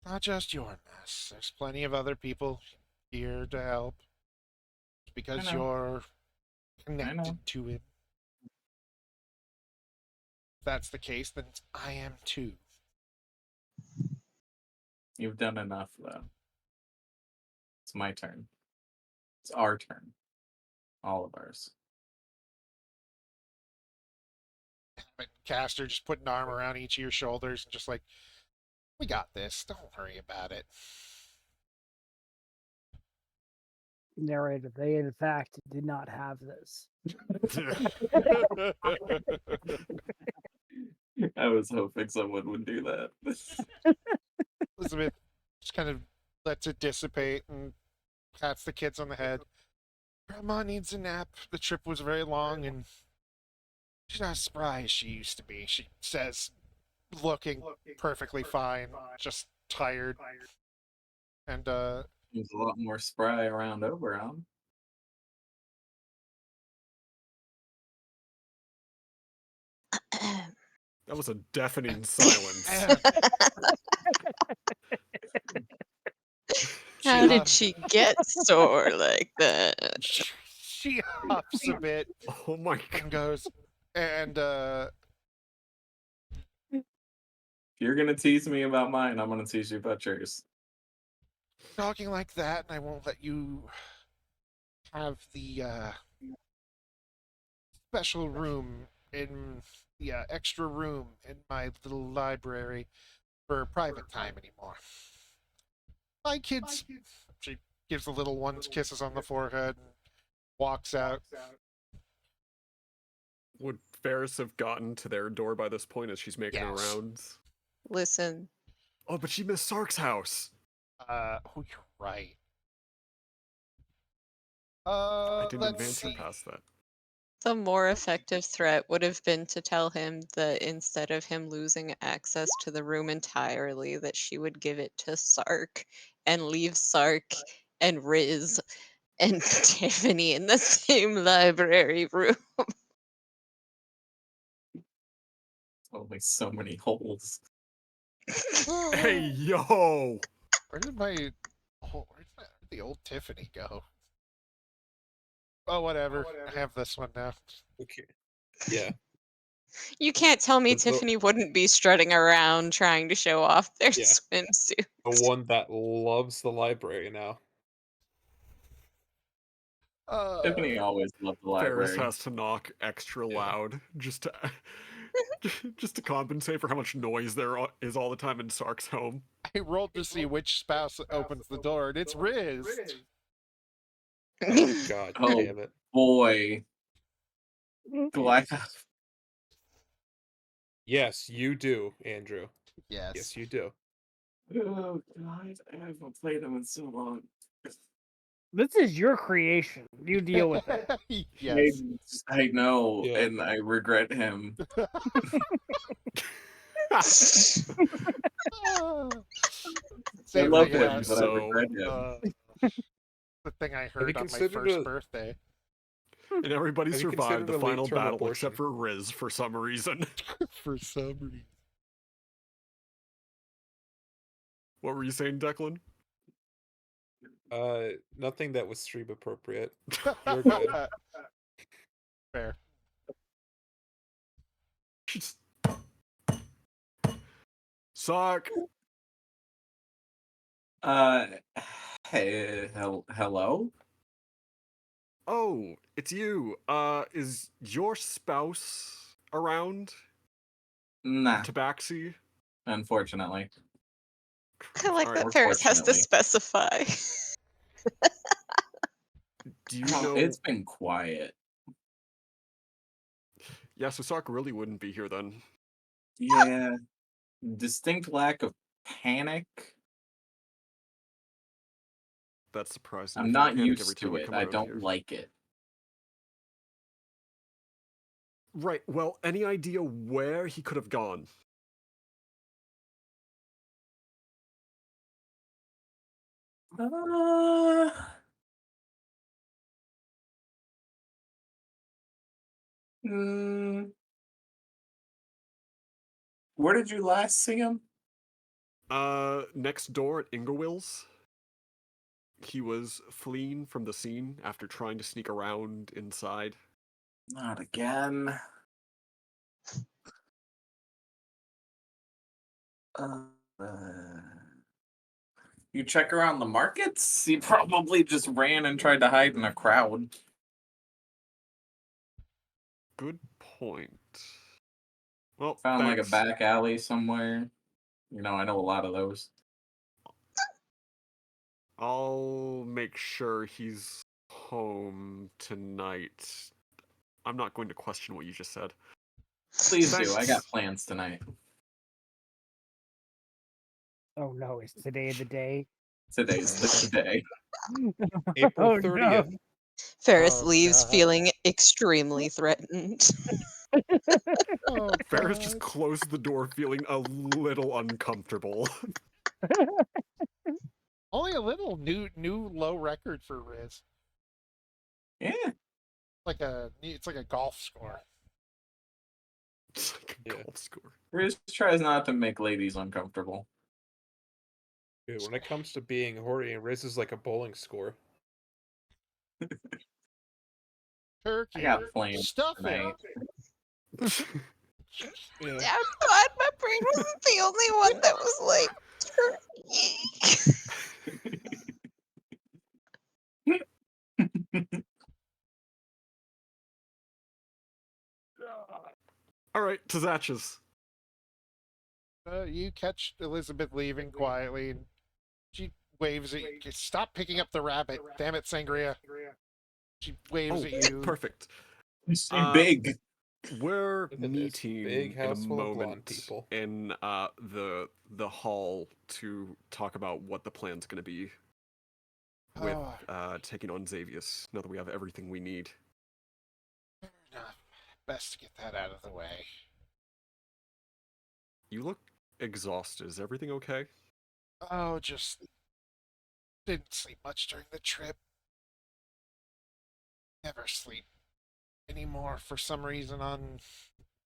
not just your mess, there's plenty of other people here to help because know. you're know. connected to him. If that's the case, then I am too. You've done enough, though. It's my turn. It's our turn. All of ours. But Caster just put an arm around each of your shoulders and just like, we got this. Don't worry about it. Narrator, they in fact did not have this. I was hoping someone would do that. Elizabeth just kind of lets it dissipate and pats the kids on the head. Grandma needs a nap. The trip was very long and she's not as spry as she used to be. She says, looking perfectly fine, just tired. And There's a lot more spry around Oberon. That was a deafening silence. How did she get sore like that? she hops a bit Oh my and god. goes, and If you're gonna tease me about mine, I'm gonna tease you about yours. talking like that, and I won't let you have the special room in the extra room in my little library for private time anymore. Bye, kids. She gives the little ones kisses on the forehead and walks out. Would Ferris have gotten to their door by this point as she's making her Yes. rounds? Listen, Oh, but she missed Sark's house. Oh, you're right. I didn't Let's advance her see. past that. the more effective threat would have been to tell him that instead of him losing access to the room entirely, that she would give it to Sark and leave Sark and Riz and Tiffany in the same library room. Only so many holes. Hey, yo! Where did my where'd the old Tiffany go? Oh, whatever. I have this one now. Okay. Yeah. You can't tell me The- Tiffany wouldn't be strutting around trying to show off their Yeah. swimsuit. The one that loves the library now. Tiffany always loved the Ferris library. has to knock extra Yeah. loud just to just to compensate for how much noise there is all the time in Sark's home. I rolled to see which spouse opens the door, and it's Riz. Oh god Oh. damn it. Boy. Do I have Yes, you do, Andrew. Yes. Yes, you do. Oh God, I haven't played them in so long. This is your creation. You deal with it. Yes. I know, Yeah. and I regret him. Same love thing. him, but I so. regret him. The thing I Have heard you on my considered first a- birthday. And everybody Have you survived considered the a final late-term battle abortion? except for Riz for some reason. For some reason. What were you saying, Declan? Nothing that was stream appropriate. You're good. Fair. Just... Suck. Hey, hello? Oh, it's you. Is your spouse around? Nah, Tabaxi? unfortunately. I like Alright, that Ferris has to Unfortunately. specify. do you Well, know... it's been quiet. Yeah, so Sark really wouldn't be here then. Yeah, distinct lack of panic. That's surprising. I'm If you not panic every used time to we it. come I around don't here. like it. Right, well, any idea where he could have gone? Uh, mm, where did you last see him? Next door at Ingowill's. He was fleeing from the scene after trying to sneak around inside. Not again. Uh, you check around the markets? He probably just ran and tried to hide in a crowd. Good point. Well, Found like a thanks. back alley somewhere. You know, I know a lot of those. I'll make sure he's home tonight. I'm not going to question what you just said. Please do. I Thanks. got plans tonight. Oh no, is today the day? Today's the day. April Oh, 30th. no. Ferris Oh, leaves God. feeling extremely threatened. Oh, Ferris just God. closed the door feeling a little uncomfortable. Only a little new low record for Riz. Yeah. It's like a golf score. It's like a Yeah. gold score. Riz tries not to make ladies uncomfortable. Dude, when it comes to being horny, Riz is like a bowling score. Turkey. I got plans Stuff tonight. it. Yeah. I'm glad my brain wasn't the only one that was like, Alright, Tazatches. You catch Elizabeth leaving quietly, and she waves at you. Stop picking up the rabbit. Damn it, Sangria. She waves Oh, at you. perfect. Big. We're Look at this meeting big in a house full of blonde moment people. in the hall to talk about what the plan's going to be with Oh, taking on Xavius. Now that we have everything we need. fair enough. Best to get that out of the way. You look exhausted. Is everything okay? Oh, just didn't sleep much during the trip. Never sleep anymore for some reason on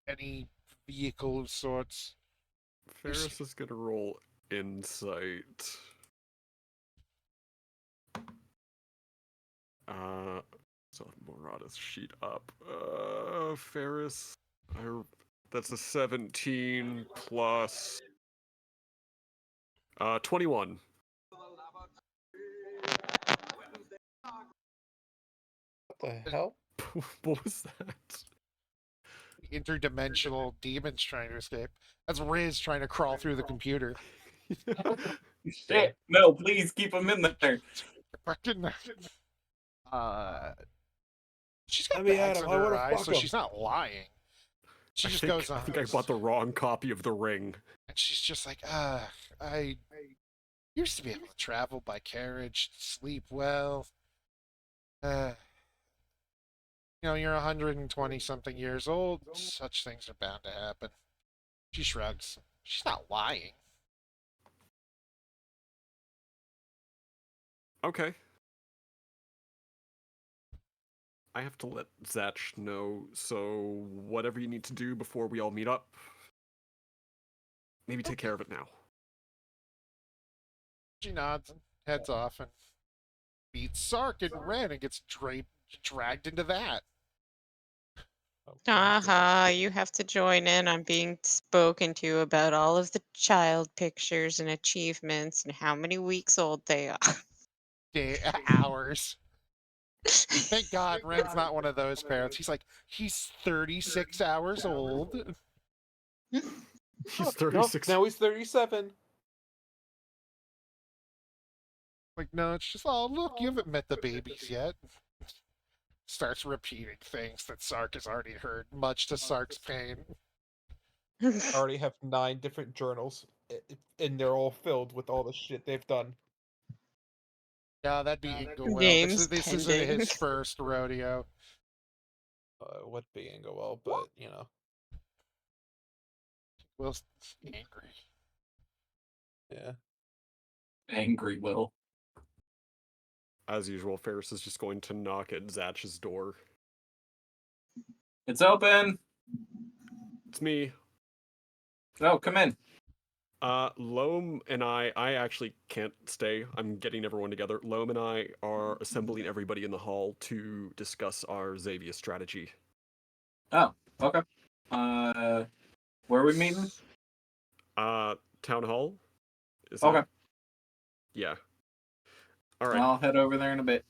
any vehicle of sorts. Ferris is going to roll insight. So Morada's sheet up. Ferris, that's a 17 plus 21. What the hell? What was that? Interdimensional demons trying to escape. That's Riz trying to crawl through the computer. Shit. No, please keep him in there. Fucking. She's got Let me bags at him. under I her wanna eyes, fuck so him. she's not lying. She I just think goes I on. think I bought the wrong copy of The Ring. And she's just like, I used to be able to travel by carriage, sleep well. You're 120 something years old. Such things are bound to happen. She shrugs. She's not lying. Okay. I have to let Zach know, so whatever you need to do before we all meet up, maybe take care of it now. She nods and heads off and beats Sark and Ren and gets dragged into that. Aha, you have to join in on being spoken to about all of the child pictures and achievements and how many weeks old they are. Hours. Thank God Ren's not one of those parents. He's 36 hours old. He's Oh, no, 36. now he's 37. Like, no, it's just, oh, look, you haven't met the babies yet. Starts repeating things that Sark has already heard, much to Sark's pain. I already have 9 different journals, and they're all filled with all the shit they've done. Yeah, that'd be Ingowell. Games This isn't pending. his first rodeo. Would be Ingowell, but, you know. Will's angry. Yeah. Angry Will. As usual, Ferris is just going to knock at Zach's door. It's open. It's me. Oh, come in. Loam and I actually can't stay. I'm getting everyone together. Loam and I are assembling everybody in the hall to discuss our Xavier strategy. Oh, okay. Where are we meeting? Town hall? Is Okay. that... Yeah. Alright. I'll head over there in a bit.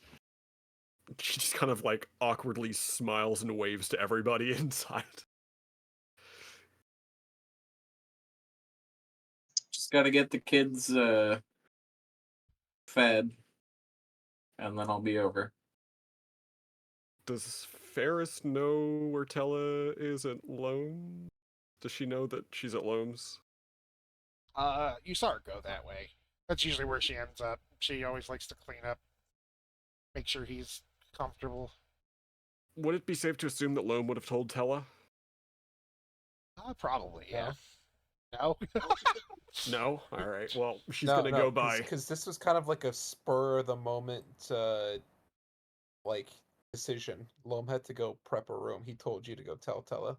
She just kind of like awkwardly smiles and waves to everybody inside. Just gotta get the kids fed, and then I'll be over. Does Ferris know where Tella is at Loam? Does she know that she's at Loam's? You saw her go that way. That's usually where she ends up. She always likes to clean up, make sure he's comfortable. Would it be safe to assume that Loam would have told Tella? Probably, yeah. No? No? Alright, well, she's No, gonna go by. Because this was kind of like a spur of the moment, decision. Loam had to go prep a room. He told you to go tell Tella.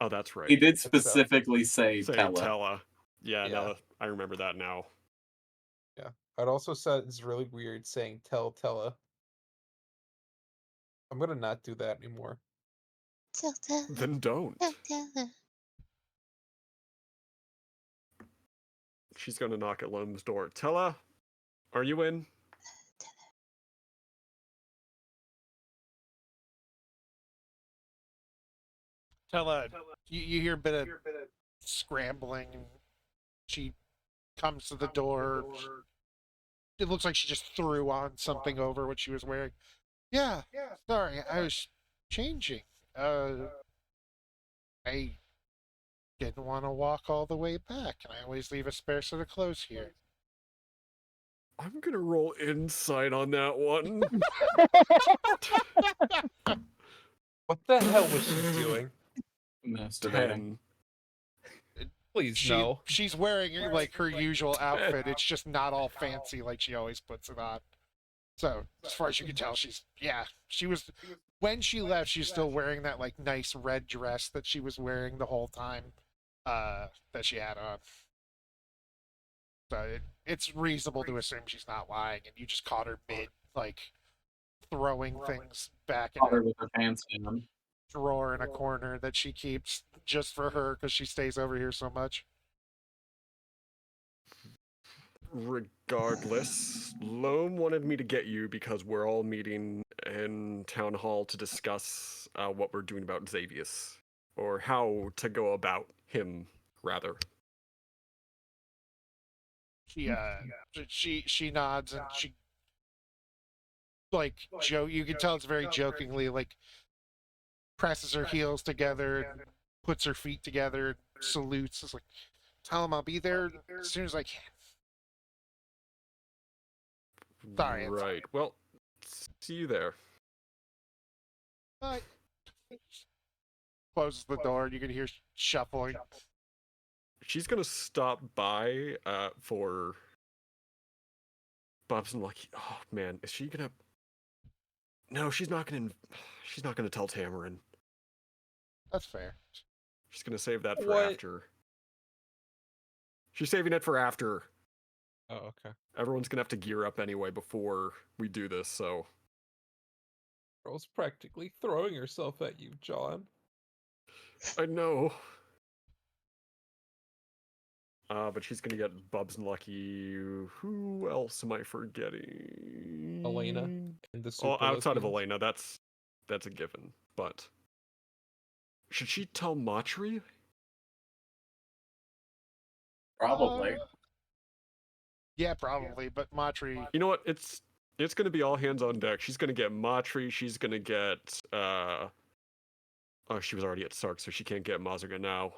Oh, that's right. He did so. specifically say Say Tella. Tella. Yeah, Yeah. now I remember that now. Yeah. I'd also said it's really weird saying tell Tella. I'm gonna not do that anymore. Tell Tella. Then don't. Tell Tella. She's gonna knock at Loam's door. Tella, are you in? Tella, you hear a bit of scrambling, and she comes to the door. It looks like she just threw on something over what she was wearing. Yeah, sorry, I was changing. I didn't want to walk all the way back, and I always leave a spare set of clothes here. I'm gonna roll insight on that one. What the hell was she doing? Masturbating. 10. Please no. She's wearing like her usual outfit. It's just not all fancy like she always puts it on. So as far as you can tell, she was when she left. She's still wearing that like nice red dress that she was wearing the whole time that she had on. So it's reasonable to assume she's not lying, and you just caught her mid like throwing things back in Caught her a with her pants down. drawer in a corner that she keeps just for her because she stays over here so much. Regardless, Loam wanted me to get you because we're all meeting in town hall to discuss what we're doing about Xavius, or how to go about him, rather. She nods and she like you can tell it's very jokingly like presses her heels together and puts her feet together, salutes. It's like, tell him I'll be there as soon as I can. Sorry, Right. Well, see you there. Bye. Closes the door. You can hear shuffling. She's gonna stop by for Bob's and Lucky. Oh man, is she gonna? No, she's not gonna. She's not gonna tell Tamarin. That's fair. She's gonna save that for What? after. She's saving it for after. Oh, okay. Everyone's gonna have to gear up anyway before we do this, so. Girl's practically throwing herself at you, John. I know. But she's gonna get Bubs and Lucky. Who else am I forgetting? Elena and the Oh, super outside of lesbians. Elena, that's a given. But should she tell Matri? Probably. Yeah, probably. But Matri. You know what? It's gonna be all hands on deck. She's gonna get Matri. She's gonna get Oh, she was already at Sark, so she can't get Mazurga now.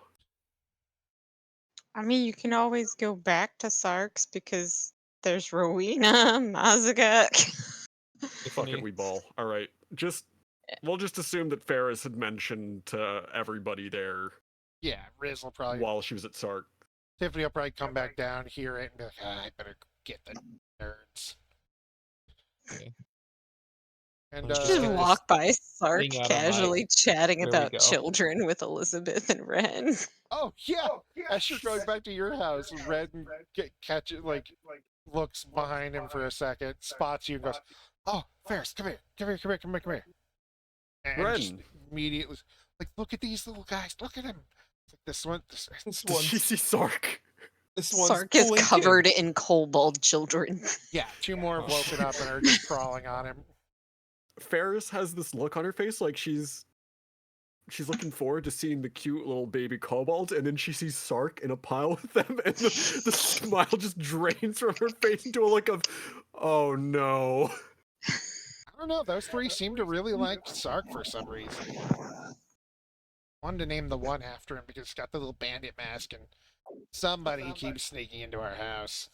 I mean, you can always go back to Sark's because there's Rowena, Mazaga. Fuck it, we ball. All right, we'll just assume that Ferris had mentioned to everybody there Yeah, Riz will probably. while she was at Sark. Tiffany will probably come back down, hear it, and be like, I better get the nerds. Okay. And Just Just get this walk by Sark thing out of my- casually chatting There we about go. children with Elizabeth and Ren. oh yeah, as you're going back to your house, Red catch it, like looks behind him for a second, spots you, and goes, "Oh, Ferris, come here, come here, come here, come here, come here." And just Ren. immediately, like, look at these little guys, look at him. It's like this one, This Did she one's see Sark? this one's Sark is blinking. covered in kobold children. yeah, two more have Oh, woken up and are just crawling on him. Ferris has this look on her face like she's looking forward to seeing the cute little baby kobolds, and then she sees Sark in a pile with them, and the smile just drains from her face into a look of, oh no. I don't know, those three seem to really like Sark for some reason. Wanted to name the one after him because he's got the little bandit mask, and somebody keeps sneaking into our house.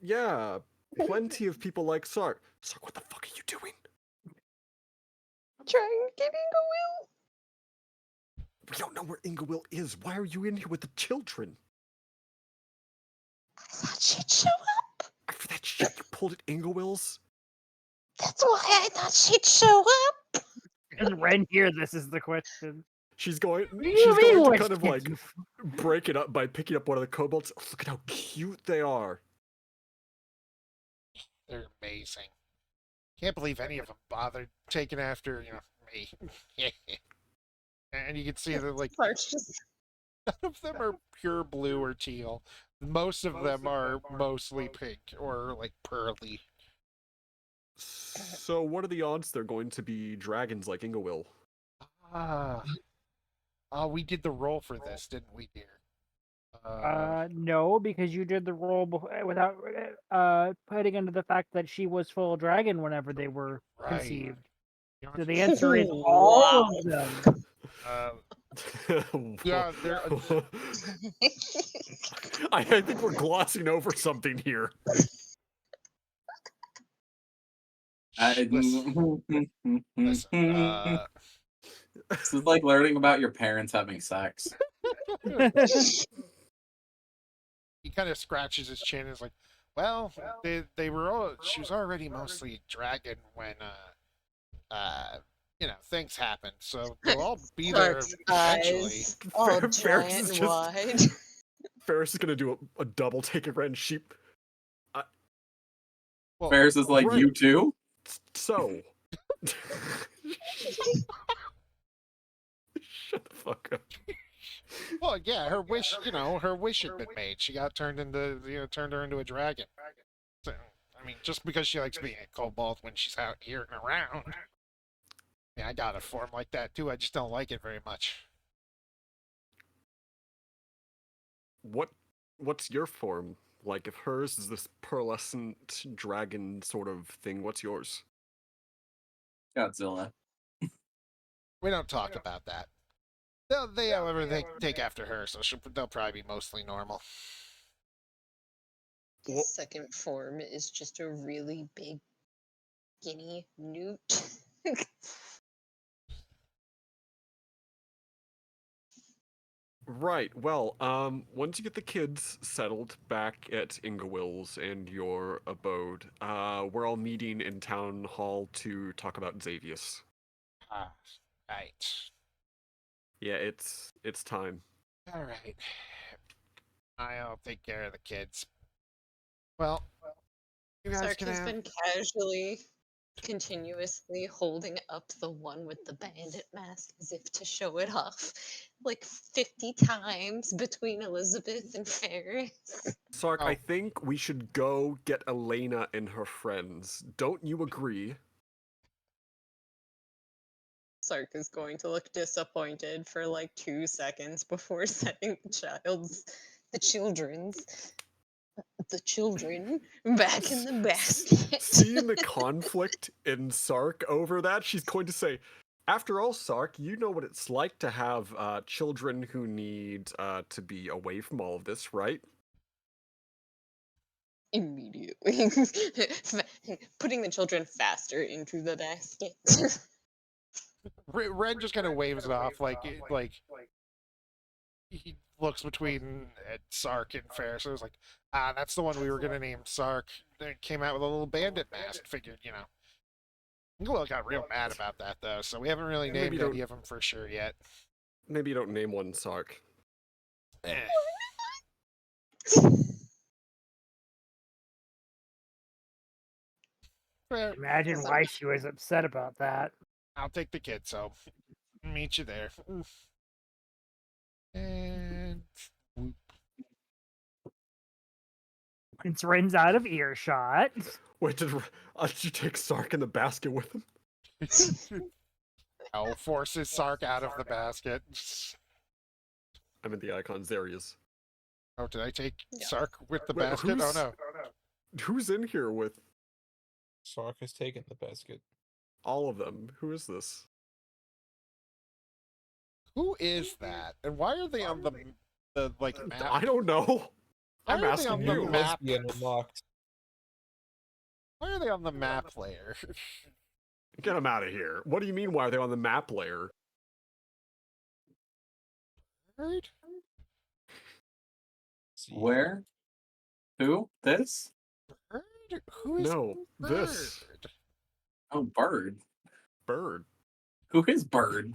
Yeah, plenty of people like Sark. Sark, what the fuck are you doing? Trying to get Ingo We don't know where Ingewill is. Why are you in here with the children? I thought she'd show up. After that shit you pulled at Ingewill's? That's why I thought she'd show up. Does Ren hear this is the question. She's going do you to mean, kind what of did like you- break it up by picking up one of the kobolds. Oh, look at how cute they are. They're amazing. Can't believe any of them bothered taking after, me. And you can see that, like, Sark's just none of them are pure blue or teal. Most of them are mostly pink or, like, pearly. So what are the odds they're going to be dragons like Ingewill? Ah. Oh, we did the roll for this, didn't we, dear? No, because you did the roll without putting into the fact that she was full dragon whenever they were Right. conceived. You know, So the answer is all of them. yeah, they're. I think we're glossing over something here. Listen, This is like learning about your parents having sex. he kind of scratches his chin and is like, well, they were all, she was already mostly dragon when things happened, so they'll all be there Sark's eventually. eyes all Ferris giant is and just- wide. Ferris is gonna do a double take at Ren. Sheep. Well, Ferris is like, Right. you too? So. Shut the fuck up. well, yeah, her wish had been made. She got turned her into a dragon. So, I mean, just because she likes being a kobold when she's out here and around. Yeah, I got a form like that too. I just don't like it very much. What's your form? Like, if hers is this pearlescent dragon sort of thing, what's yours? Godzilla. We don't talk about that. However, they take after her, so they'll probably be mostly normal. His Well, second form is just a really big skinny newt. right. Well, once you get the kids settled back at Ingawill's and your abode, we're all meeting in town hall to talk about Xavius. Ah, right. Yeah, it's time. All right. I'll take care of the kids. Well, you guys Sark can has have. been casually, continuously holding up the one with the bandit mask as if to show it off, like 50 times between Elizabeth and Ferris. Sark, I Oh, think we should go get Elena and her friends. Don't you agree? Sark is going to look disappointed for like 2 seconds before setting the children back in the basket. Seeing the conflict in Sark over that, she's going to say, after all, Sark, you know what it's like to have children who need to be away from all of this, right? Immediately putting the children faster into the basket. Ren just kind of waves it off, like he looks between Sark and Ferris. So it was like, that's the one we were gonna name Sark. Then it came out with a little bandit mask. Figured, Inglewood got real mad about that though, so we haven't really Maybe named don't- any of them for sure yet. Maybe you don't name one Sark. Eh. Fair. Imagine why she was upset about that. I'll take the kids, so meet you there. And whoop. Once Ren's out of earshot. Wait, did you take Sark in the basket with him? Oh, forces Sark out of the basket. I'm in the icons. There he is. Oh, did I take Yeah. Sark with the Wait, basket? Oh no. Who's in here with Sark has taken the basket. all of them? Who is this? Who is that? And why are they on the map? I don't know. Why I'm are they asking on the you. map? Lesbian unlocked. Why are they on the map layer? Get them out of here. What do you mean? Why are they on the map layer? Right? See, Where? Who? This? Bird? Who is No, this Bird? Oh, Bird. bird. Who is Bird?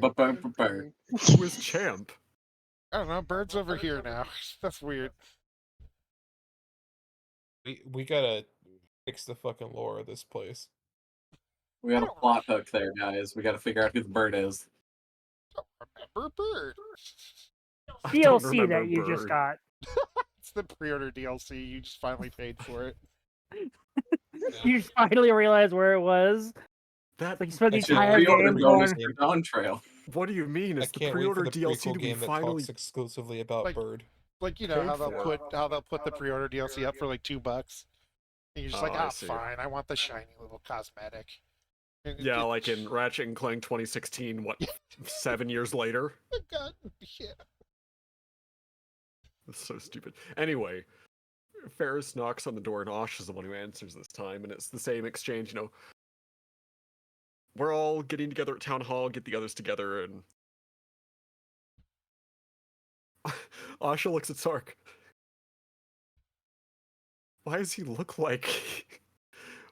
Bird. Who is Champ? I don't know. Bird's over here now. That's weird. we gotta fix the fucking lore of this place. We got I a don't plot hook there, guys. We got to figure out who the bird is. Remember Bird? I don't DLC remember that you just bird. got. It's the pre-order DLC. You just finally paid for it. You just finally realize where it was. That. Like you spent the I should entire Pre-order game bonus going. for Dawn Trail. What do you mean? I It's the can't wait for pre-order the DLC prequel to be game that finally. talks exclusively about Like- Bird. Like how Paid they'll for. put the pre-order DLC up for like $2. And you're just Oh, like, I see. fine. I want the shiny little cosmetic. And Yeah, like in Ratchet and Clank 2016. What? 7 years later. God, yeah. That's so stupid. Anyway, Ferris knocks on the door, and Osh is the one who answers this time, and it's the same exchange. We're all getting together at town hall, get the others together, and Asha looks at Sark. Why does he look like?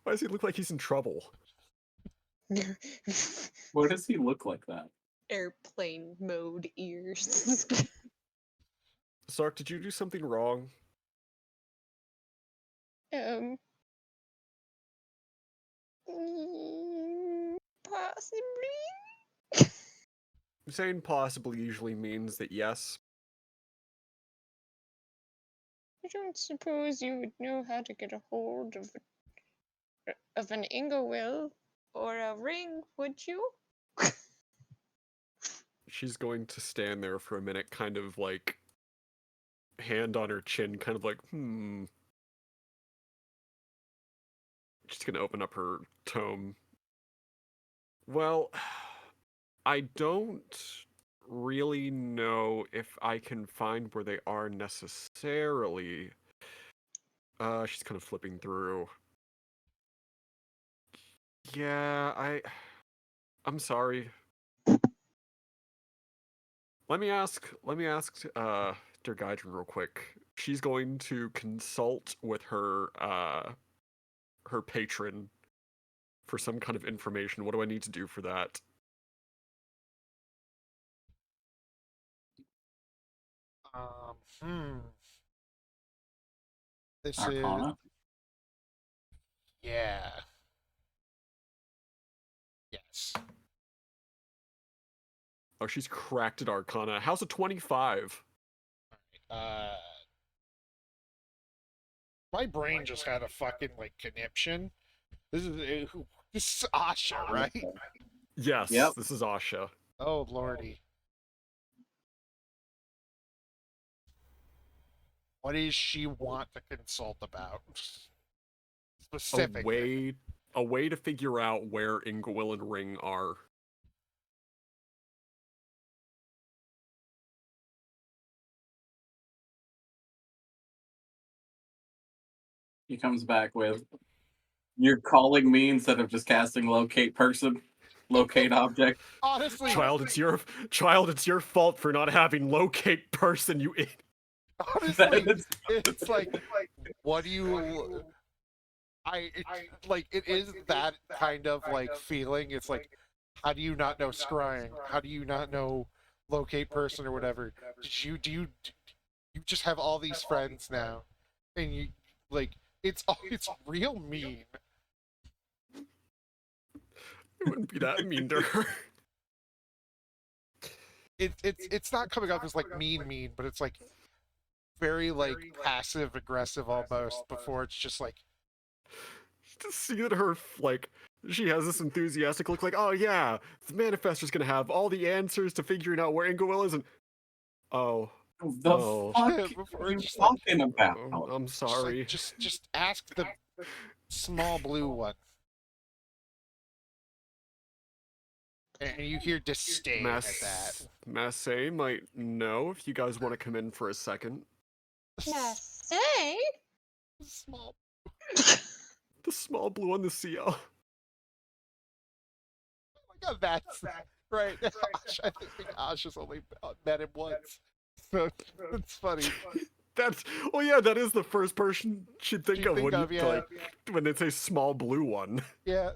Why does he look like he's in trouble? What does he look like that? Airplane mode ears. Sark, did you do something wrong? um. Possibly. Saying possibly usually means that yes. I don't suppose you would know how to get a hold of an Ingowill or a ring, would you? She's going to stand there for a minute, kind of like hand on her chin, kind of like, She's gonna open up her tome. Well, I don't really know if I can find where they are necessarily. She's kind of flipping through. Yeah, I'm sorry. Let me ask Der Gaijin real quick. She's going to consult with her patron for some kind of information. What do I need to do for that? Hmm. This is Arcana. yeah. Yes. Oh, she's cracked at Arcana. How's a 25? Uh, my brain just had a fucking like conniption. This is Asha, right? Yes, Yep. this is Asha. Oh lordy. What does she want to consult about? Specifically. A way to figure out where Ingwill and Ring are. He comes back with, "You're calling me instead of just casting locate person, locate object." Honestly, Child, it's your fault for not having locate person, you idiot. honestly, it's like, what do you? It is that kind of like feeling. It's like, how do you not know scrying? How do you not know locate person or whatever? Do you just have all these friends now, and you like it's real mean. It wouldn't be that mean to her. It's not coming off as like mean, but it's like very like passive aggressive almost. Before it's just like, To see that her, like, she has this enthusiastic look like, oh yeah, the manifestor's gonna have all the answers to figuring out where Ingwill is, and oh, The Oh. fuck before are you it's just like, talking about? I'm sorry. just ask the small blue one. And you hear disdain at that. Massey might know if you guys want to come in for a second. Say? Small. The small blue on the CL. Oh my god, that's right. I think Ash has only met him once, so it's funny. Yeah, that is the first person she'd think She'd of, think wouldn't of, it? yeah. Like, when they say small blue one. Yeah.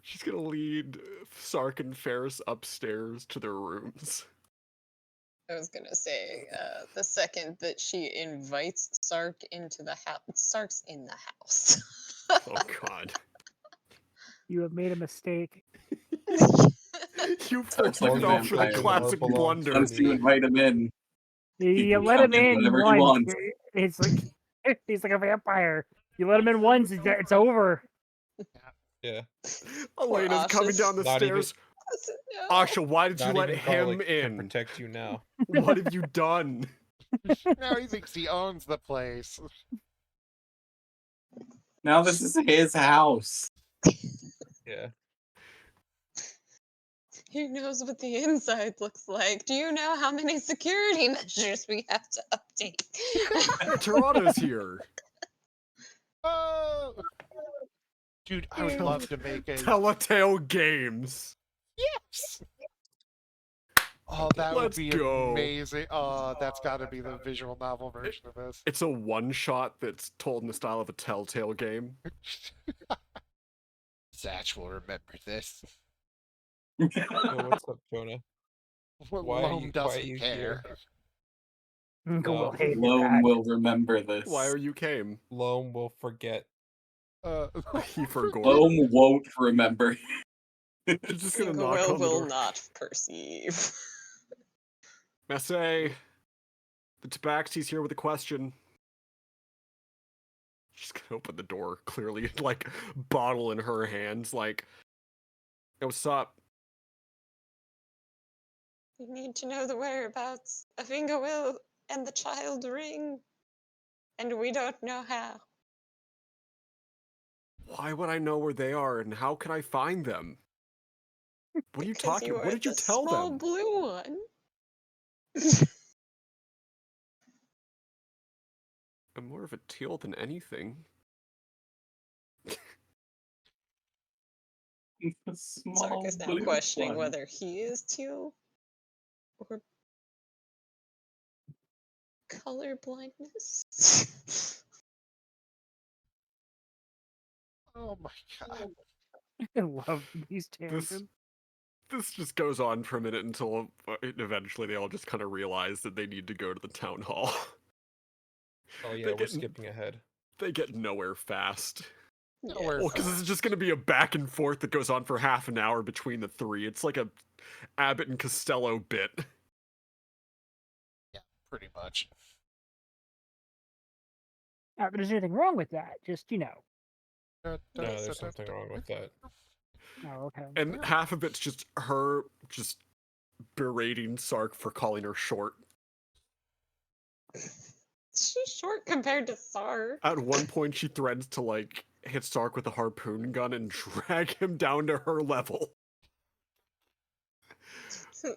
She's gonna lead Sark and Ferris upstairs to their rooms. I was gonna say, the second that she invites Sark into the house, Sark's in the house. Oh god. You have made a mistake. You Starts like a fell for the vampire. classic blunder. Once you invite him in, You can let come him in in whenever he once. wants. It's like he's like a vampire. You let him in once, it's over. Yeah. Elena's coming down the Not even- stairs. Asha, why did you Not let even him Garlic can in? protect you now. What have you done? Now he thinks he owns the place. Now this is his house. Yeah. He knows what the inside looks like. Do you know how many security measures we have to update? Toronto's here. Oh, dude, I would love to make a. Telltale Games. Yes. Oh, that would Let's be go. amazing. Oh, that's got to be the visual novel version of this. It's a one-shot that's told in the style of a Telltale game. Zatch will remember this. So what's up, Jonah? Why are Loam you doesn't care. We'll hate it Loam back. will remember this. Why are you came? Loam will forget. He forgot. Loam won't remember. She's just gonna knock Will on the door. not perceive. Massey, the Tabaxi's here with a question. She's gonna open the door, clearly, like, bottle in her hands, like, hey, what's up? We need to know the whereabouts of Will and the child Ring. And we don't know how. Why would I know where they are, and how can I find them? What are you Because talking? you What are did you the tell small them? blue one. I'm more of a teal than anything. The Sark small is now blue questioning one. whether he is teal or color blindness. Oh my god. I love these This tangents. this just goes on for a minute until eventually they all just kind of realize that they need to go to the town hall. Oh yeah, They we're get skipping ahead. they get nowhere fast. Nowhere Well, because it's just going to be a back and forth that goes on for half an hour between the three. It's like a Abbott and Costello bit. Yeah, pretty much. Not that there's anything wrong with that. Just No, there's something wrong with that. Oh, okay. And half of it's just her just berating Sark for calling her short. She's short compared to Sark. At one point, she threatens to, like, hit Sark with a harpoon gun and drag him down to her level.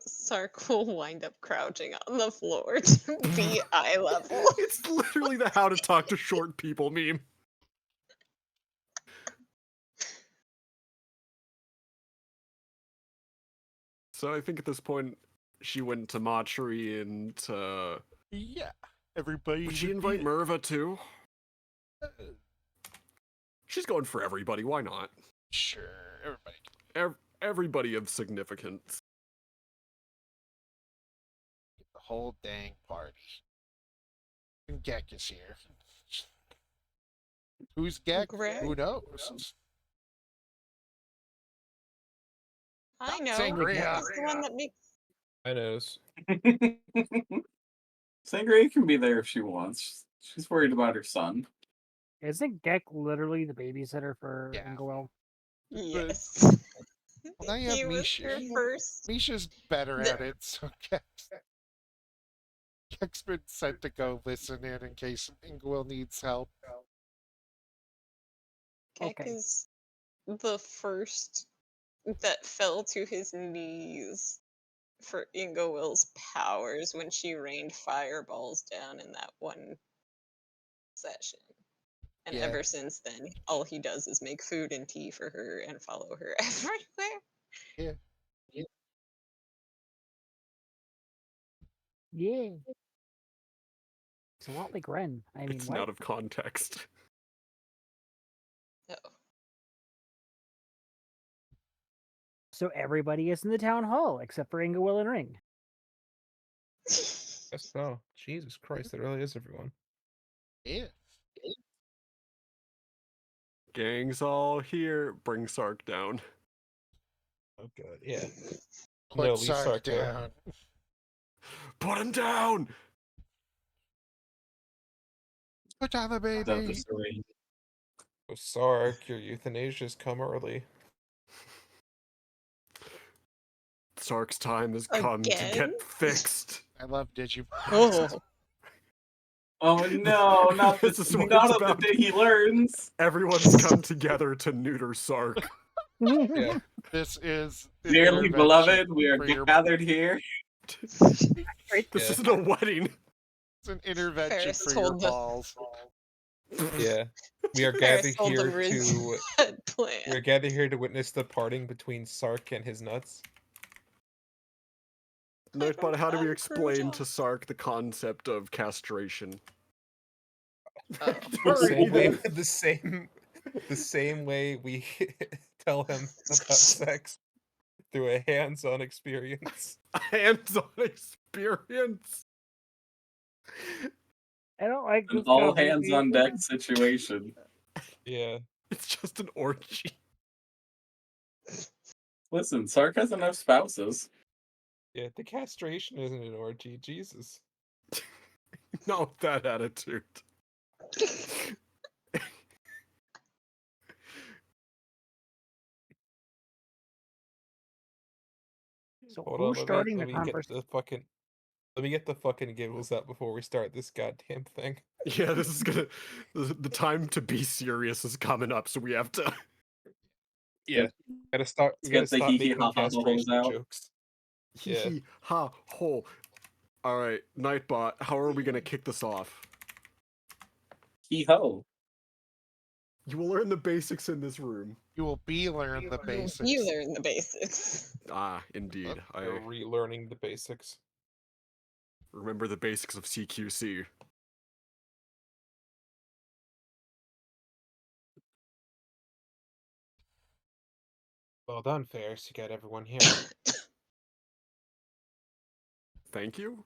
Sark will wind up crouching on the floor to be eye level. It's literally the how to talk to short people meme. So I think at this point, she went to Machri and Yeah. Everybody. would she would be invite it. Merva too? Uh, She's going for everybody, why not? Sure, everybody. Everybody of significance. The whole dang party. And Gek is here. Who's Gek? Greg? Who knows? I know. Sangria. He's the one that makes. I knows. Sangria can be there if she wants. She's worried about her son. Isn't Gek literally the babysitter for Yeah. Ingowell? Yes. Well, now you have He was Misha. her first. Misha's better The- at it, so Gek's been sent to go listen in case Ingwell needs help. Keck Okay. is the first that fell to his knees for Ingo Will's powers when she rained fireballs down in that one session. And Yeah. ever since then, all he does is make food and tea for her and follow her everywhere. Yeah. It's a lot like Ren. I mean, It's what? out of context. Oh. So everybody is in the town hall except for Ingowell and Ring. Guess so. Jesus Christ, it really is everyone. Yeah. Gang's all here. Bring Sark down. Oh god, yeah. Put No, leave Sark Sark there. down. Put him down! Put down the That baby. disarray. Oh, Sark, your euthanasia's come early. Sark's time has come to Again? get fixed. I love Digi. Oh. Oh no, not This is what not it's on the about. day he learns. Everyone's come together to neuter Sark. Yeah. This is an Dearly intervention beloved, we are for your- gathered here. Right? This Yeah. isn't a wedding. It's an intervention Ferris for your told the- balls. Yeah. We are Ferris gathered told here them Riz to had planned. we are gathered here to witness the parting between Sark and his nuts. Note, but how do we have explain crouton. to Sark the concept of castration? Oh. The same way Either. the same way we tell him about sex through a hands-on experience. Hands-on experience. I don't like An this all hands on conversation. deck situation. Yeah. It's just an orgy. Listen, Sark has enough spouses. Yeah, the castration isn't an orgy, Jesus. Not with that attitude. So Hold who's on, starting let the me get conversation? the fucking Let me get the fucking giggles out before we start this goddamn thing. Yeah, this is gonna. The time to be serious is coming up, so we have to. Yeah. Gotta start. Let's We gotta get the stop hee hee making ha ha holes castration out. jokes. Hee Yeah. hee ha ho. All right, Nightbot. How are we gonna kick this off? Hee ho. You will learn the basics in this room. You will be learn the basics. You learn the basics. Ah, indeed. They're I relearning the basics. remember the basics of CQC. Well done, Ferris. You got everyone here. Thank you.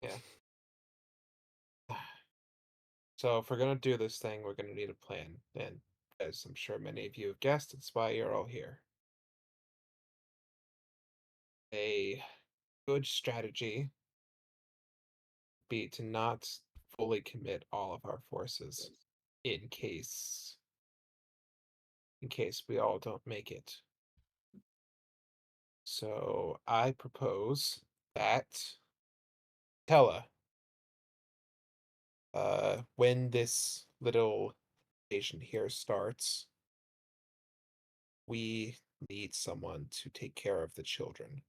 Yeah. So if we're gonna do this thing, we're gonna need a plan. And as I'm sure many of you have guessed, it's why you're all here. A good strategy would be to not fully commit all of our forces in case we all don't make it. So I propose that Tella, when this little station here starts, we need someone to take care of the children,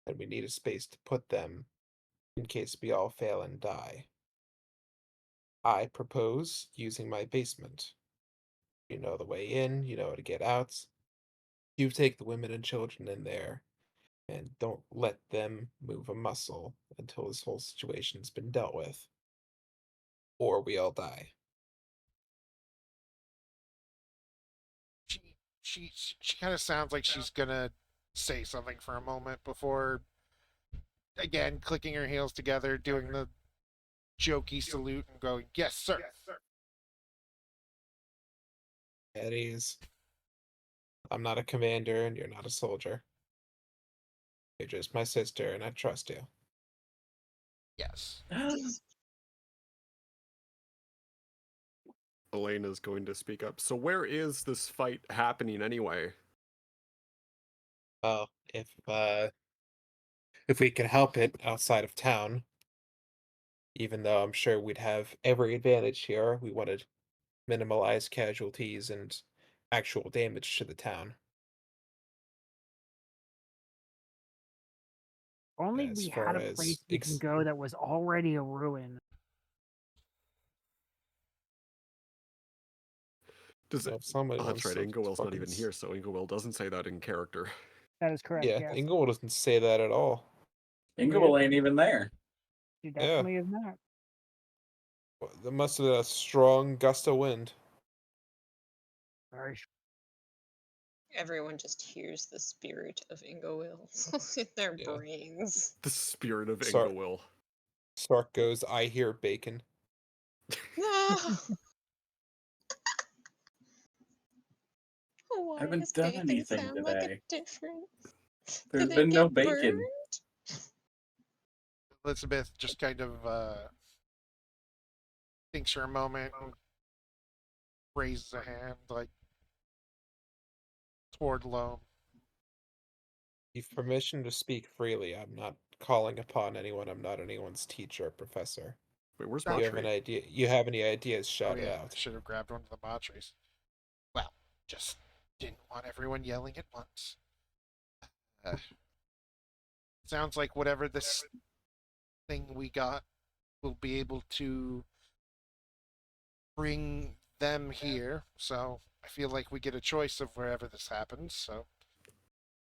and we need a space to put them in case we all fail and die. I propose using my basement. You know the way in, you know how to get out. You take the women and children in there, and don't let them move a muscle until this whole situation's been dealt with, or we all die. She kind of sounds like she's gonna say something for a moment before again clicking her heels together, doing the jokey salute, and going, "Yes, sir." At ease. I'm not a commander, and you're not a soldier. You're just my sister, and I trust you. Yes. Elena's going to speak up. So where is this fight happening anyway? Well, if we can help it outside of town, even though I'm sure we'd have every advantage here, we want to minimize casualties and actual damage to the town. Only As we far had a as place we can go that was already a ruin. Does it? if somebody Oh, that's wants right. to Ingowell's not fucking even here, so Ingowell doesn't say that in character. That is correct. Yeah, Yes, Inglewood doesn't say that at all. Inglewood ain't even there. she Yeah. definitely is not. There must have been a strong gust of wind. Very Everyone just hears the spirit of Ingowill in their Yeah. brains. The spirit of Sorry. Ingowell. Stark goes, I hear bacon. No. Why I haven't does done bacon anything sound like a today. different? There's Did it been no get bacon. burned? Elizabeth just kind of thinks for a moment and raises a hand, like toward Loam. You've permission to speak freely. I'm not calling upon anyone. I'm not anyone's teacher or professor. Wait, where's If You have Matri? an idea? You have any ideas? Oh Shout it yeah, out. should have grabbed one of the Matris. Well, just didn't want everyone yelling at once. Sounds like whatever this thing we got will be able to bring them here. So I feel like we get a choice of wherever this happens. So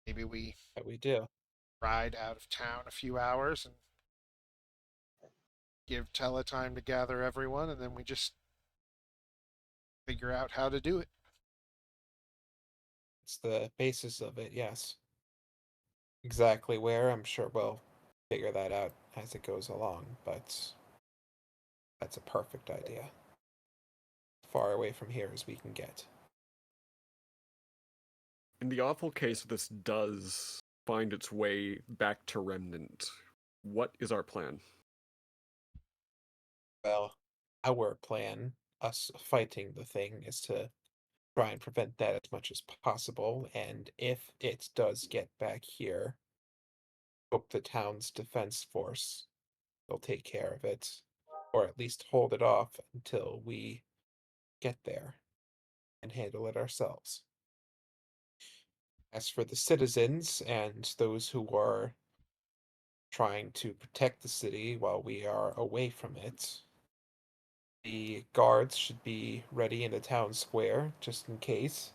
maybe we That we do. ride out of town a few hours and give Tella time to gather everyone, and then we just figure out how to do it. It's the basis of it. Yes. Exactly where? I'm sure we'll figure that out as it goes along. But that's a perfect idea. Far away from here as we can get. In the awful case this does find its way back to Remnant, what is our plan? Well, our plan, us fighting the thing, is to try and prevent that as much as possible. And if it does get back here, hope the town's defense force will take care of it, or at least hold it off until we get there and handle it ourselves. As for the citizens and those who are trying to protect the city while we are away from it, the guards should be ready in the town square just in case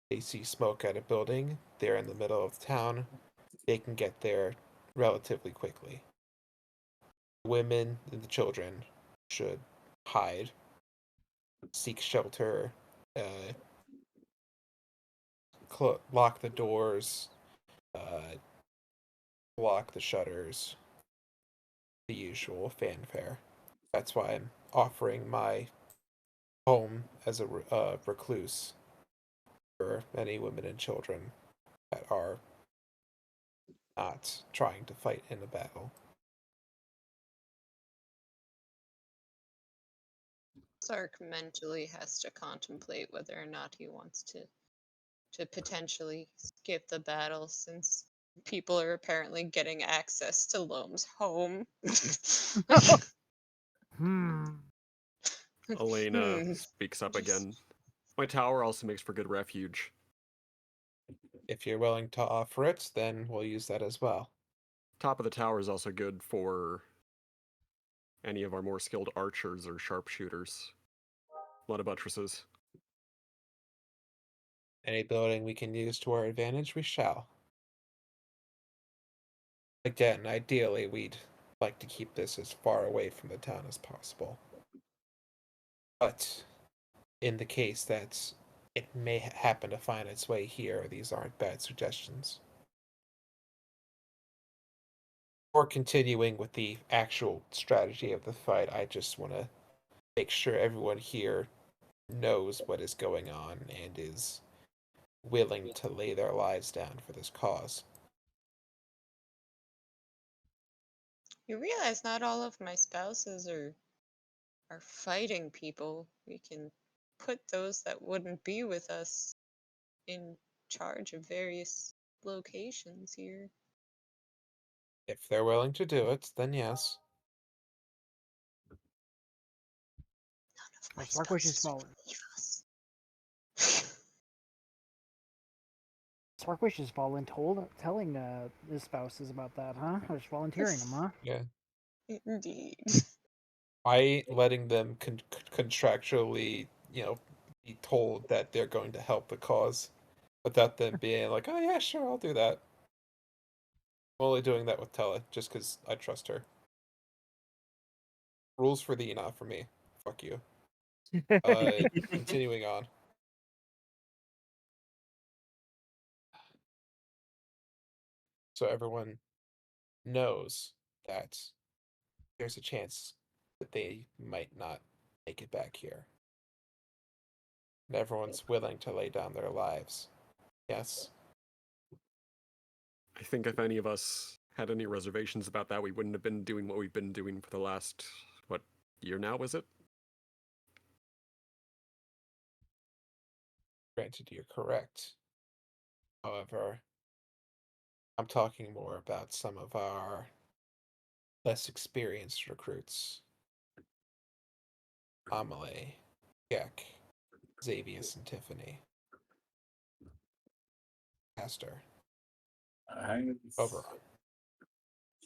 they see smoke at a building. They're in the middle of town. They can get there relatively quickly. The women and the children should hide, seek shelter, uh, lock the doors, uh, block the shutters, the usual fanfare. That's why I'm offering my home as a recluse for any women and children that are not trying to fight in a battle. Sark mentally has to contemplate whether or not he wants to potentially skip the battle, since people are apparently getting access to Loam's home. Elena speaks up again. My tower also makes for good refuge. If you're willing to offer it, then we'll use that as well. Top of the tower is also good for any of our more skilled archers or sharpshooters. A lot of buttresses. Any building we can use to our advantage, we shall. Again, ideally, we'd like to keep this as far away from the town as possible. But in the case that it may happen to find its way here, these aren't bad suggestions. Before continuing with the actual strategy of the fight, I just want to make sure everyone here knows what is going on and is willing to lay their lives down for this cause. You realize not all of my spouses are fighting people. We can put those that wouldn't be with us in charge of various locations here. If they're willing to do it, then yes. None of my Sark wishes spouses fallen. believe us. Sark wishes fallen telling his spouses about that, huh? Or just volunteering them, huh? Yeah. Indeed. I ain't letting them contractually, be told that they're going to help the cause without them being like, oh yeah, sure, I'll do that. I'm only doing that with Tella, just because I trust her. Rules for thee, not for me. Fuck you. Continuing on. So everyone knows that there's a chance that they might not make it back here. And everyone's willing to lay down their lives. Yes? I think if any of us had any reservations about that, we wouldn't have been doing what we've been doing for the last, what, year now, is it? Granted, you're correct. However, I'm talking more about some of our less experienced recruits. Amelie, Gek, Xavius, and Tiffany. Pastor. I Overall.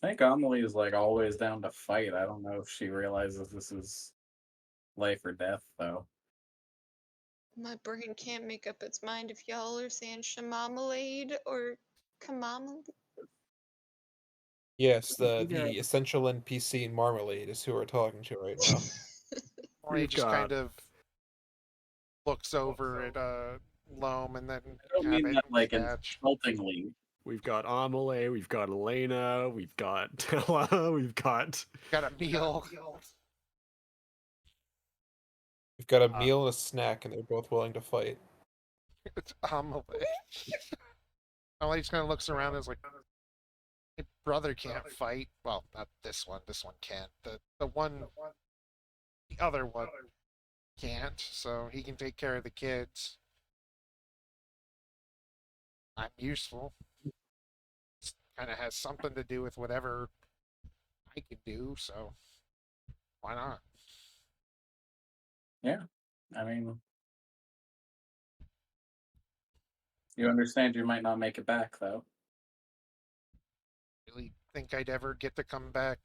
think Amelie is like always down to fight. I don't know if she realizes this is life or death, though. My brain can't make up its mind if y'all are saying Shamamalade or Kamamalade. Yes, the Yeah. essential NPC Marmalade is who we're talking to right now. Or he We've just kind got- of looks over at Loam and then I don't mean Cabot that and like Thatch. insultingly. We've got Amelie, we've got Elena, we've got Tella, we've got... Got a meal. We've got a meal and a snack, and they're both willing to fight. It's Amelie. Amelie just kind of looks around and is like, my brother can't fight. Well, not this one. This one can't. The other one can't. So he can take care of the kids. I'm useful. kind of has something to do with whatever I can do, so why not? Yeah. I mean, you understand you might not make it back, though. Really think I'd ever get to come back?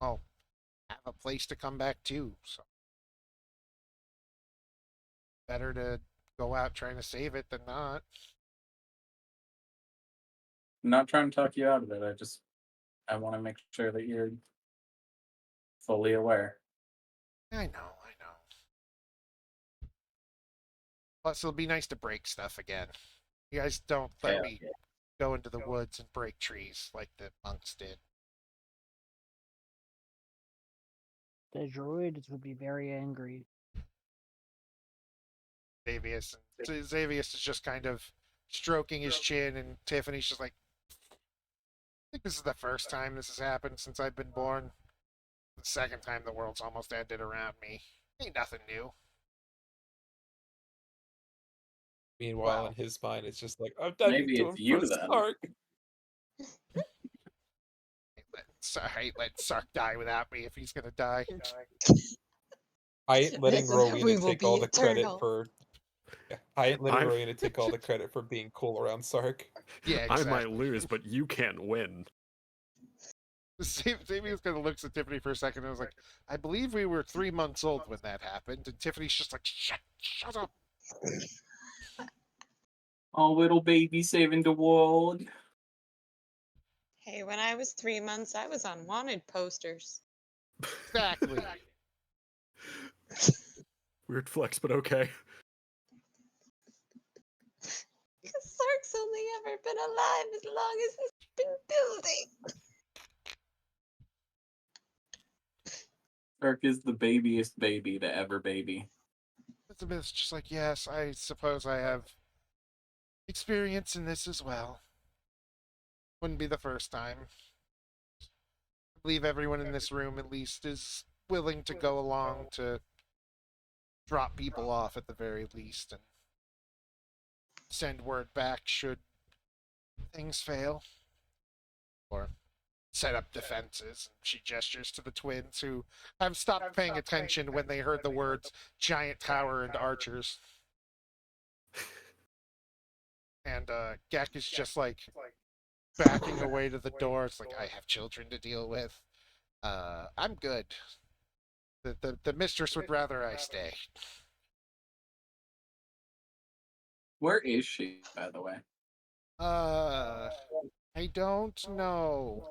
Oh, have a place to come back to, so better to go out trying to save it than not. I'm not trying to talk you out of it. I want to make sure that you're fully aware. I know. Plus, it'll be nice to break stuff again. You guys don't let Yeah. me go into the woods and break trees like the monks did. The druids would be very angry. Xavius is just kind of stroking his chin, and Tiffany's just like, I think this is the first time this has happened since I've been born. The second time the world's almost ended around me. Ain't nothing new. Meanwhile, Wow. in his mind, it's just like, I'm done Maybe to it's him you for then. Sark. I ain't let Sark die without me if he's gonna die. I ain't letting This is how we Rowena will take all be the credit eternal. for. Yeah, I ain't letting I've- Rowena take all the credit for being cool around Sark. Yeah, I exactly. might lose, but you can't win. Xavier kind of looks at Tiffany for a second and was like, I believe we were 3 months old when that happened. And Tiffany's just like, shut up. Oh, little baby saving the world. Hey, when I was 3 months, I was on wanted posters. Exactly. Weird flex, but okay. Because Sark's only ever been alive as long as he's been building. Kirk is the babiest baby to ever baby. Elizabeth's just like, yes, I suppose I have experience in this as well. Wouldn't be the first time. I believe everyone in this room, at least, is willing to go along to drop people off at the very least and send word back should things fail. Or set up defenses. She gestures to the twins who have stopped paying attention when they heard the words giant tower and archers. And Gek is just like backing away to the door. It's like, I have children to deal with. I'm good. The mistress would rather I stay. Where is she, by the way? I don't know.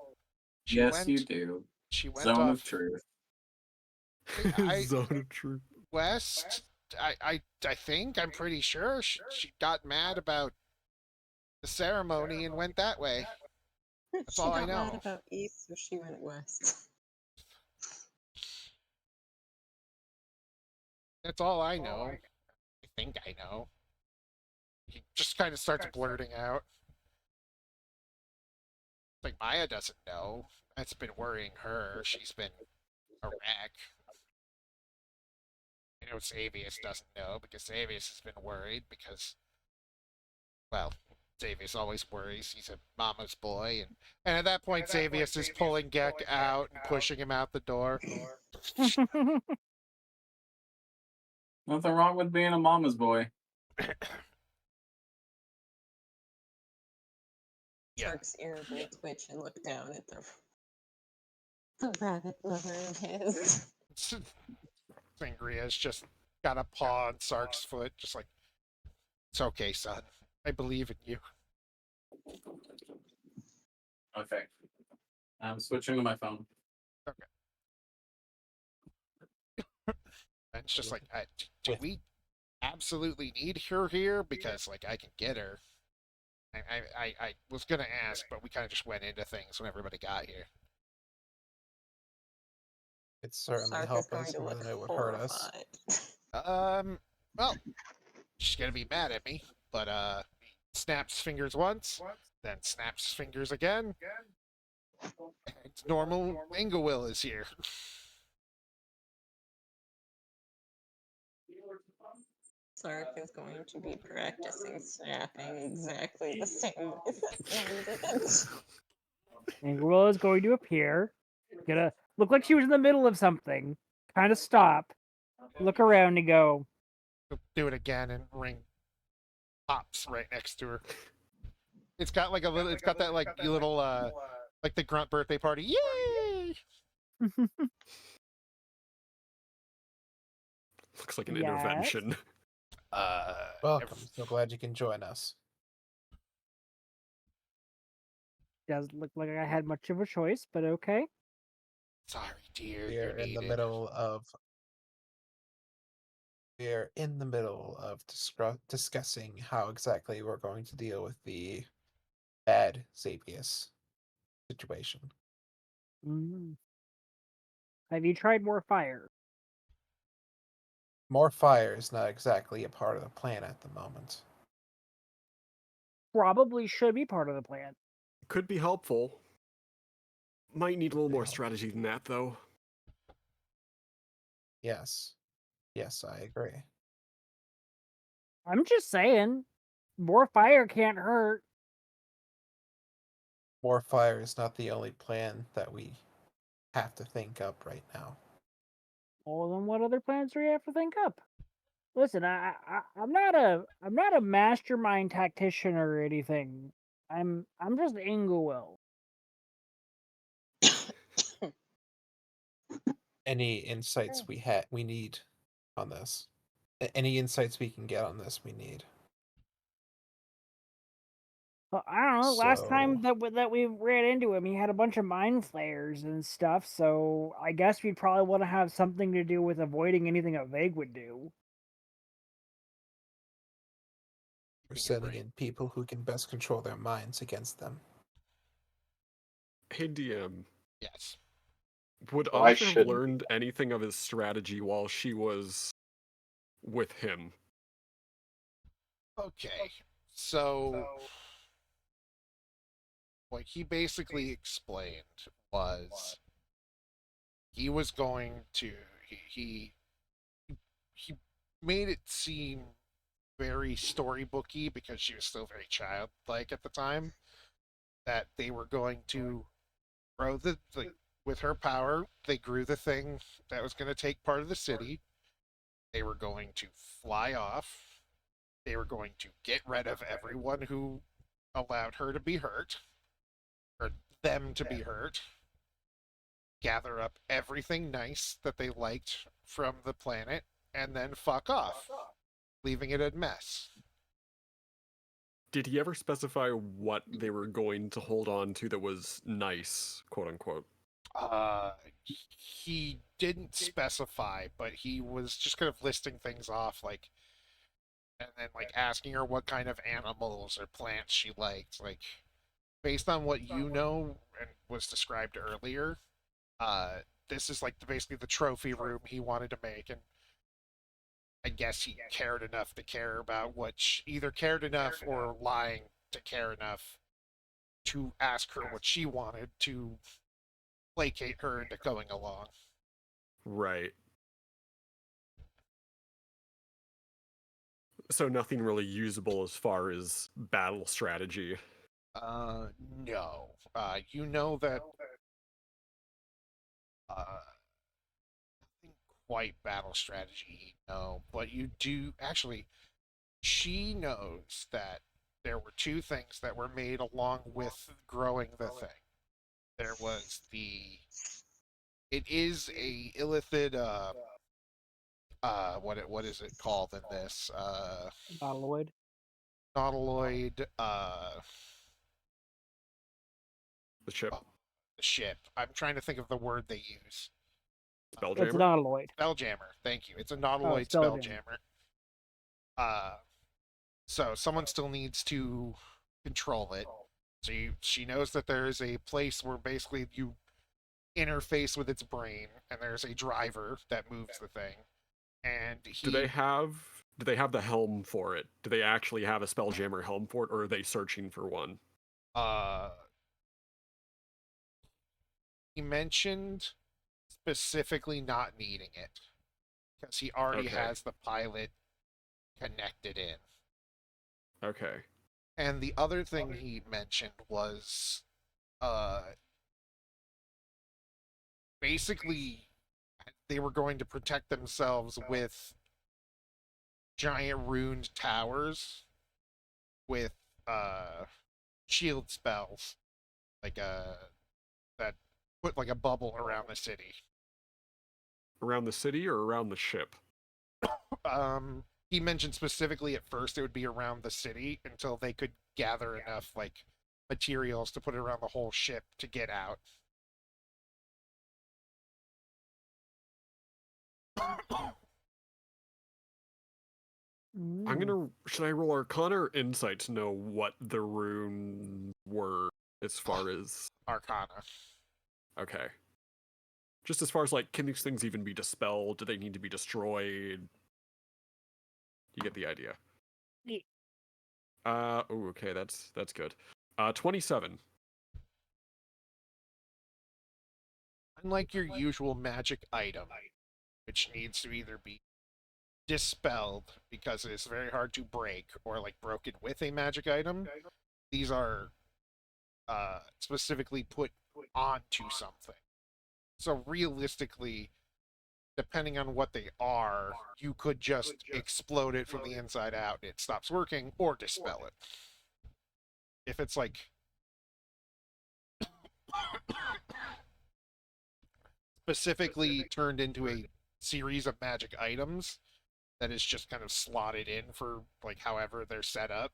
Yes, you do. She went Zone off of truth. Zone of truth. west. I think, I'm pretty sure she got mad about the ceremony and went that way. That's She all I got mad know. about east, so she went west. That's all I know. I think I know. He just kind of starts blurting out. Like, Maya doesn't know. That's been worrying her. She's been a wreck. I know Xavius doesn't know because Xavius has been worried because, well, Xavius always worries. He's a mama's boy. And at that point, Xavius is pulling Gek out and pushing him out the door. Nothing wrong with being a mama's boy. Yeah. Sark's ear will twitch and look down at the rabbit lover of his. Sangria's just got a paw on Sark's foot, just like, it's okay, son. I believe in you. Okay. I'm switching to my phone. Okay. And it's just like, do we absolutely need her here? Because, like, I can get her. I was going to ask, but we kind of just went into things when everybody got here. It's certainly Sark is help going us to more look than it would hurt us. horrified. Well, she's going to be mad at me, but, snaps fingers once, then snaps fingers again. It's normal. Inglewill is here. Sark is going to be practicing snapping exactly the same way that Anne did. Angela is going to appear, gonna look like she was in the middle of something, kind of stop, look around and go, Do it again and ring pops right next to her. It's got like a little. It's got that like little like the grunt birthday party. Yay! Looks like an Yes. intervention. Welcome. So glad you can join us. Doesn't look like I had much of a choice, but okay. Sorry, dear. We're in the middle of discussing how exactly we're going to deal with the bad Xavius situation. Mm. Have you tried more fire? More fire is not exactly a part of the plan at the moment. Probably should be part of the plan. Could be helpful. Might need a little more strategy than that, though. Yes. Yes, I agree. I'm just saying, more fire can't hurt. More fire is not the only plan that we have to think up right now. Well, then what other plans do we have to think up? Listen, I'm not a mastermind tactician or anything. I'm just Inglewill. Any insights we need on this? Any insights we can get on this, we need. Well, I don't know. Last time So- that we ran into him, he had a bunch of mind flayers and stuff. So I guess we'd probably want to have something to do with avoiding anything a Vague would do. We're sending in people who can best control their minds against them. Hey, DM. Yes. Would Well, I Asha have shouldn't. learned anything of his strategy while she was with him? Okay. So what he basically explained was he was going to he made it seem very storybooky because she was still very childlike at the time, that they were going to grow with her power, they grew the thing that was going to take part of the city. They were going to fly off. They were going to get rid of everyone who allowed her to be hurt, or them to be hurt. Gather up everything nice that they liked from the planet, and then fuck off, leaving it a mess. Did he ever specify what they were going to hold on to that was nice, quote unquote? He didn't specify, but he was just kind of listing things off, like, and then like asking her what kind of animals or plants she liked, like based on what you know and was described earlier. This is like basically the trophy room he wanted to make, and I guess he cared enough to care about what either cared enough or lying to care enough to ask her what she wanted to placate her into going along. Right. So nothing really usable as far as battle strategy. No. You know that nothing quite battle strategy, no, but you do actually. She knows that there were two things that were made along with growing the thing. There was it is a illithid what is it called in this Nautiloid. nautiloid The ship. ship. I'm trying to think of the word they use. It's a Spelljammer? Nautiloid. Spelljammer. Thank you. It's a nautiloid Spelljammer. spelljammer. So someone still needs to control it. So she knows that there is a place where basically you interface with its brain, and there's a driver that moves the thing. And Do they have the helm for it? Do they actually have a Spelljammer helm for it, or are they searching for one? He mentioned specifically not needing it because he already Okay. has the pilot connected in. Okay. And the other thing he mentioned was basically they were going to protect themselves with giant ruined towers with shield spells, like that put like a bubble around the city. Around the city or around the ship? He mentioned specifically at first it would be around the city until they could gather enough like materials to put it around the whole ship to get out. I'm gonna. Should I roll Arcana or Insight to know what the runes were as far as Arcana. Okay. Just as far as like, can these things even be dispelled? Do they need to be destroyed? You get the idea. Yeah. Oh, okay, that's good. 27. Unlike your usual magic item, which needs to either be dispelled because it is very hard to break or like broken with a magic item, these are specifically put onto something. So realistically, depending on what they are, you could just explode it from the inside out and it stops working, or dispel it. If it's like specifically turned into a series of magic items that is just kind of slotted in for like however they're set up,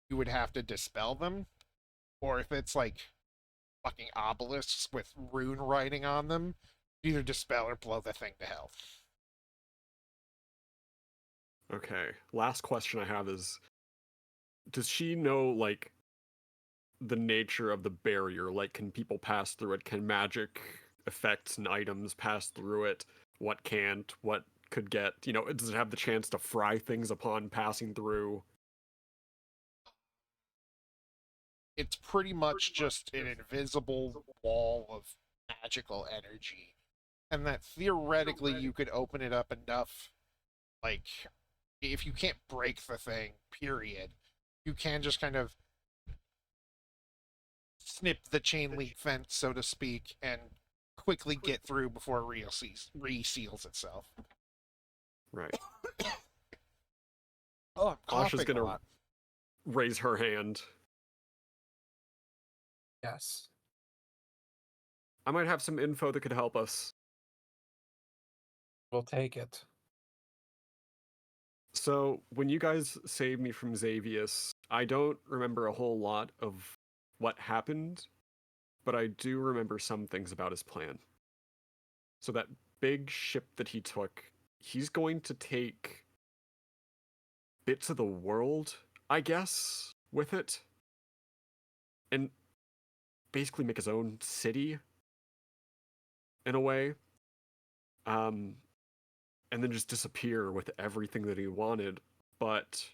you would have to dispel them. Or if it's like fucking obelisks with rune writing on them, either dispel or blow the thing to hell. Okay. Last question I have is, does she know like the nature of the barrier? Like, can people pass through it? Can magic effects and items pass through it? What can't? What could get? Does it have the chance to fry things upon passing through? It's pretty much just an invisible wall of magical energy. And that theoretically you could open it up enough, like, if you can't break the thing, period, you can just kind of snip the chain link fence, so to speak, and quickly get through before it reseals itself. Right. Oh, I'm coughing Asha's gonna a lot. raise her hand. Yes. I might have some info that could help us. We'll take it. So, when you guys saved me from Xavius, I don't remember a whole lot of what happened, but I do remember some things about his plan. So, that big ship that he took, he's going to take bits of the world, I guess, with it, and basically make his own city, in a way. And then just disappear with everything that he wanted, but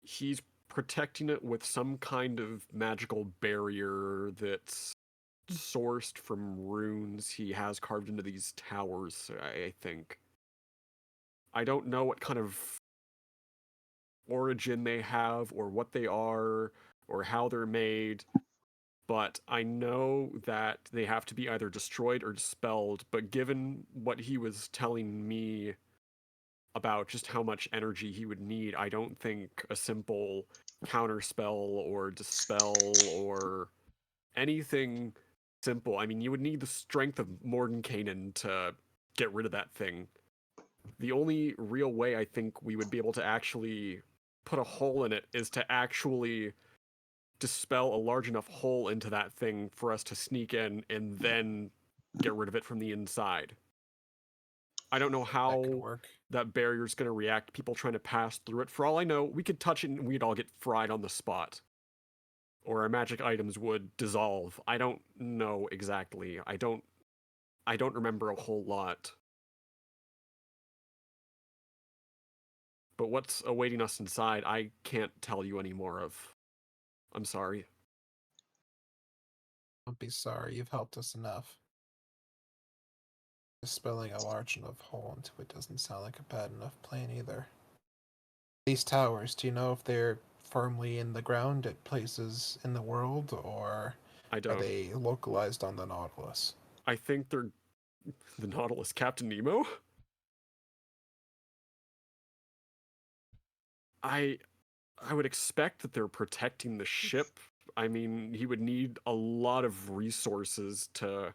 he's protecting it with some kind of magical barrier that's sourced from runes he has carved into these towers, I think. I don't know what kind of origin they have or what they are or how they're made, but I know that they have to be either destroyed or dispelled, but given what he was telling me about just how much energy he would need, I don't think a simple counterspell or dispel or anything simple. I mean, you would need the strength of Mordenkainen to get rid of that thing. The only real way I think we would be able to actually put a hole in it is to actually dispel a large enough hole into that thing for us to sneak in and then get rid of it from the inside. I don't know That could how work. that barrier's going to react, people trying to pass through it. For all I know, we could touch it and we'd all get fried on the spot. Or our magic items would dissolve. I don't know exactly. I don't remember a whole lot. But what's awaiting us inside, I can't tell you any more of. I'm sorry. Don't be sorry, you've helped us enough. Dispelling a large enough hole into it doesn't sound like a bad enough plan either. These towers, do you know if they're firmly in the ground at places in the world, or I are don't. they localized on the Nautilus? I think they're the Nautilus, Captain Nemo. I would expect that they're protecting the ship. I mean, he would need a lot of resources to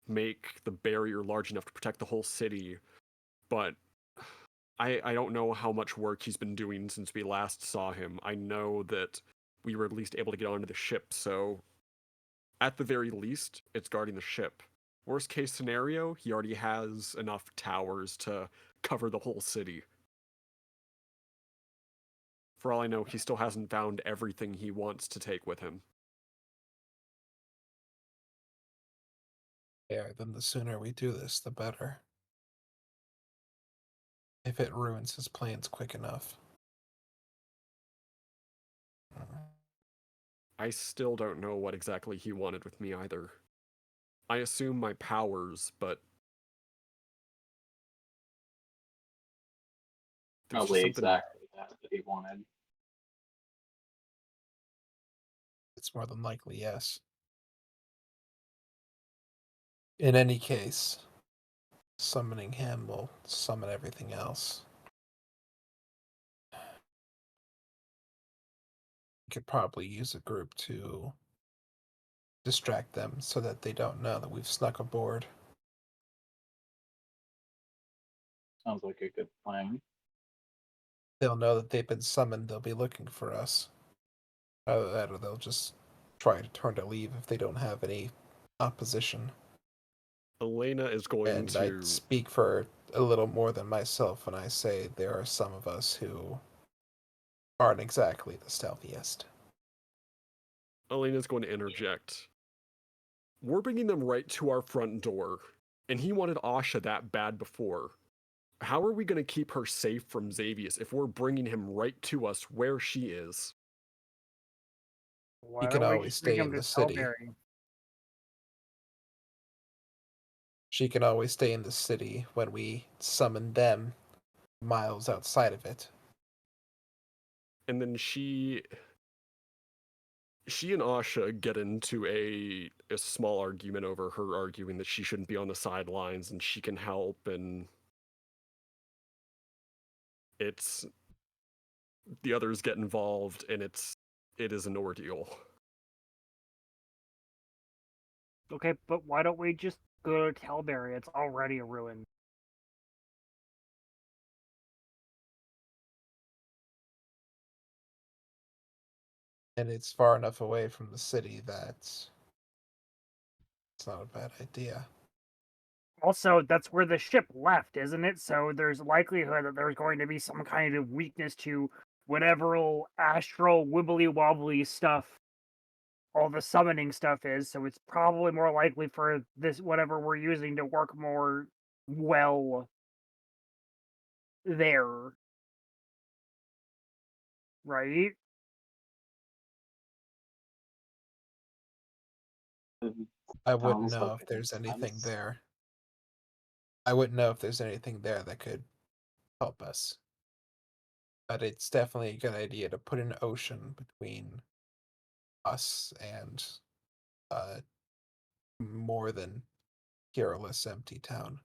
make the barrier large enough to protect the whole city, but I don't know how much work he's been doing since we last saw him. I know that we were at least able to get onto the ship, so at the very least, it's guarding the ship. Worst case scenario, he already has enough towers to cover the whole city. For all I know, he still hasn't found everything he wants to take with him. Yeah, then the sooner we do this, the better. If it ruins his plans quick enough. I still don't know what exactly he wanted with me either. I assume my powers, but there's just Probably something. exactly that he wanted. It's more than likely, yes. In any case, summoning him will summon everything else. We could probably use a group to distract them so that they don't know that we've snuck aboard. Sounds like a good plan. They'll know that they've been summoned, they'll be looking for us. Either that or they'll just try to turn to leave if they don't have any opposition. Elena is going And I to. speak for a little more than myself when I say there are some of us who aren't exactly the stealthiest. Elena's going to interject. We're bringing them right to our front door, and he wanted Asha that bad before. How are we going to keep her safe from Xavius if we're bringing him right to us where she is? Why He can don't we always just bring stay him in to the city. Telberry? She can always stay in the city when we summon them miles outside of it. And then she and Asha get into a small argument over her arguing that she shouldn't be on the sidelines and she can help, and it's the others get involved, and it is an ordeal. Okay, but why don't we just go to Telberry? It's already a ruin. And it's far enough away from the city that it's not a bad idea. Also, that's where the ship left, isn't it? So there's likelihood that there's going to be some kind of weakness to whatever astral wibbly wobbly stuff all the summoning stuff is. So it's probably more likely for this whatever we're using to work more well there. Right? I wouldn't Sounds know like if it there's makes anything sense. there. I wouldn't know if there's anything there that could help us. But it's definitely a good idea to put an ocean between us and a more than careless empty town.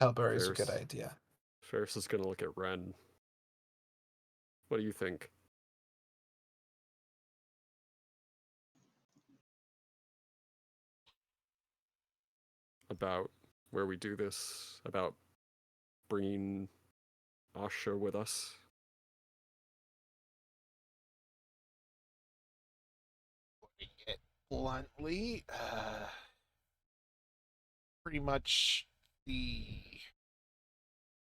Hellberry's a good Ferris, idea. Ferris is going to look at Ren. What do you think? About where we do this? About bringing Asha with us? Putting it bluntly, pretty much the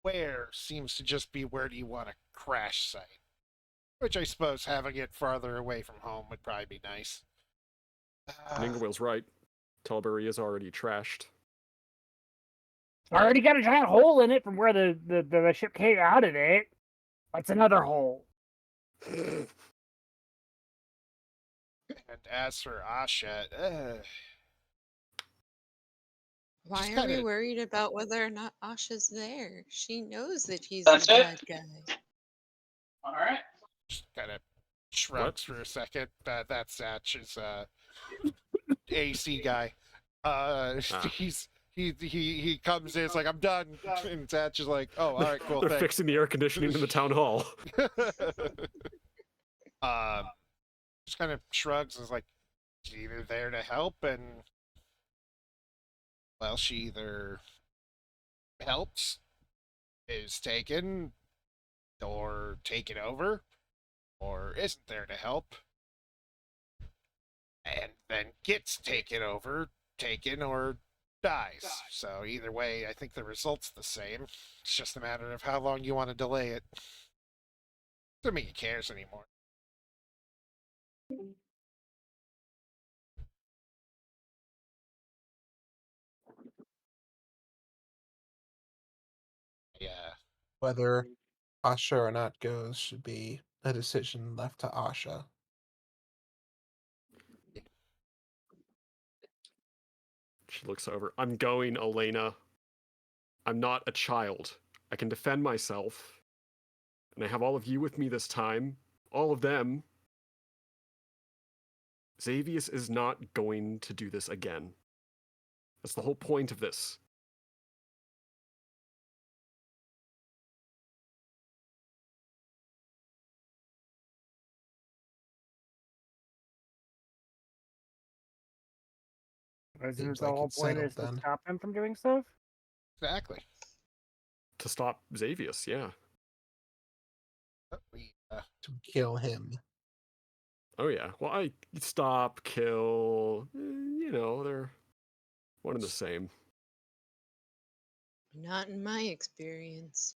where seems to just be where do you want a crash site. Which I suppose having it farther away from home would probably be nice. Ningawill's right. Tilbury is already trashed. Already got a giant hole in it from where the ship came out of it. That's another hole. And as for Asha, Why are we kinda- worried about whether or not Asha's there? She knows that he's That's the it? bad guy. All right. just kind of What? shrugs for a second. That's Satch's AC guy. He comes in. It's like I'm done, and Satch is like, "Oh, all right, cool, They're thanks." fixing the air conditioning in the town hall. Just kind of shrugs and is like, she's either there to help, and well, she either helps, is taken, or taken over, or isn't there to help, and then gets taken over, taken, or dies. So either way, I think the result's the same. It's just a matter of how long you want to delay it. Assuming he cares anymore. Yeah. Whether Asha or not goes should be a decision left to Asha. She looks over. I'm going, Elena. I'm not a child. I can defend myself. And I have all of you with me this time. All of them. Xavius is not going to do this again. That's the whole point of this. Isn't Seems the like whole it's point settled is to then. stop him from doing stuff? Exactly. To stop Xavius, yeah. To kill him. Oh yeah. Well, I stop, kill. They're one and the same. Not in my experience.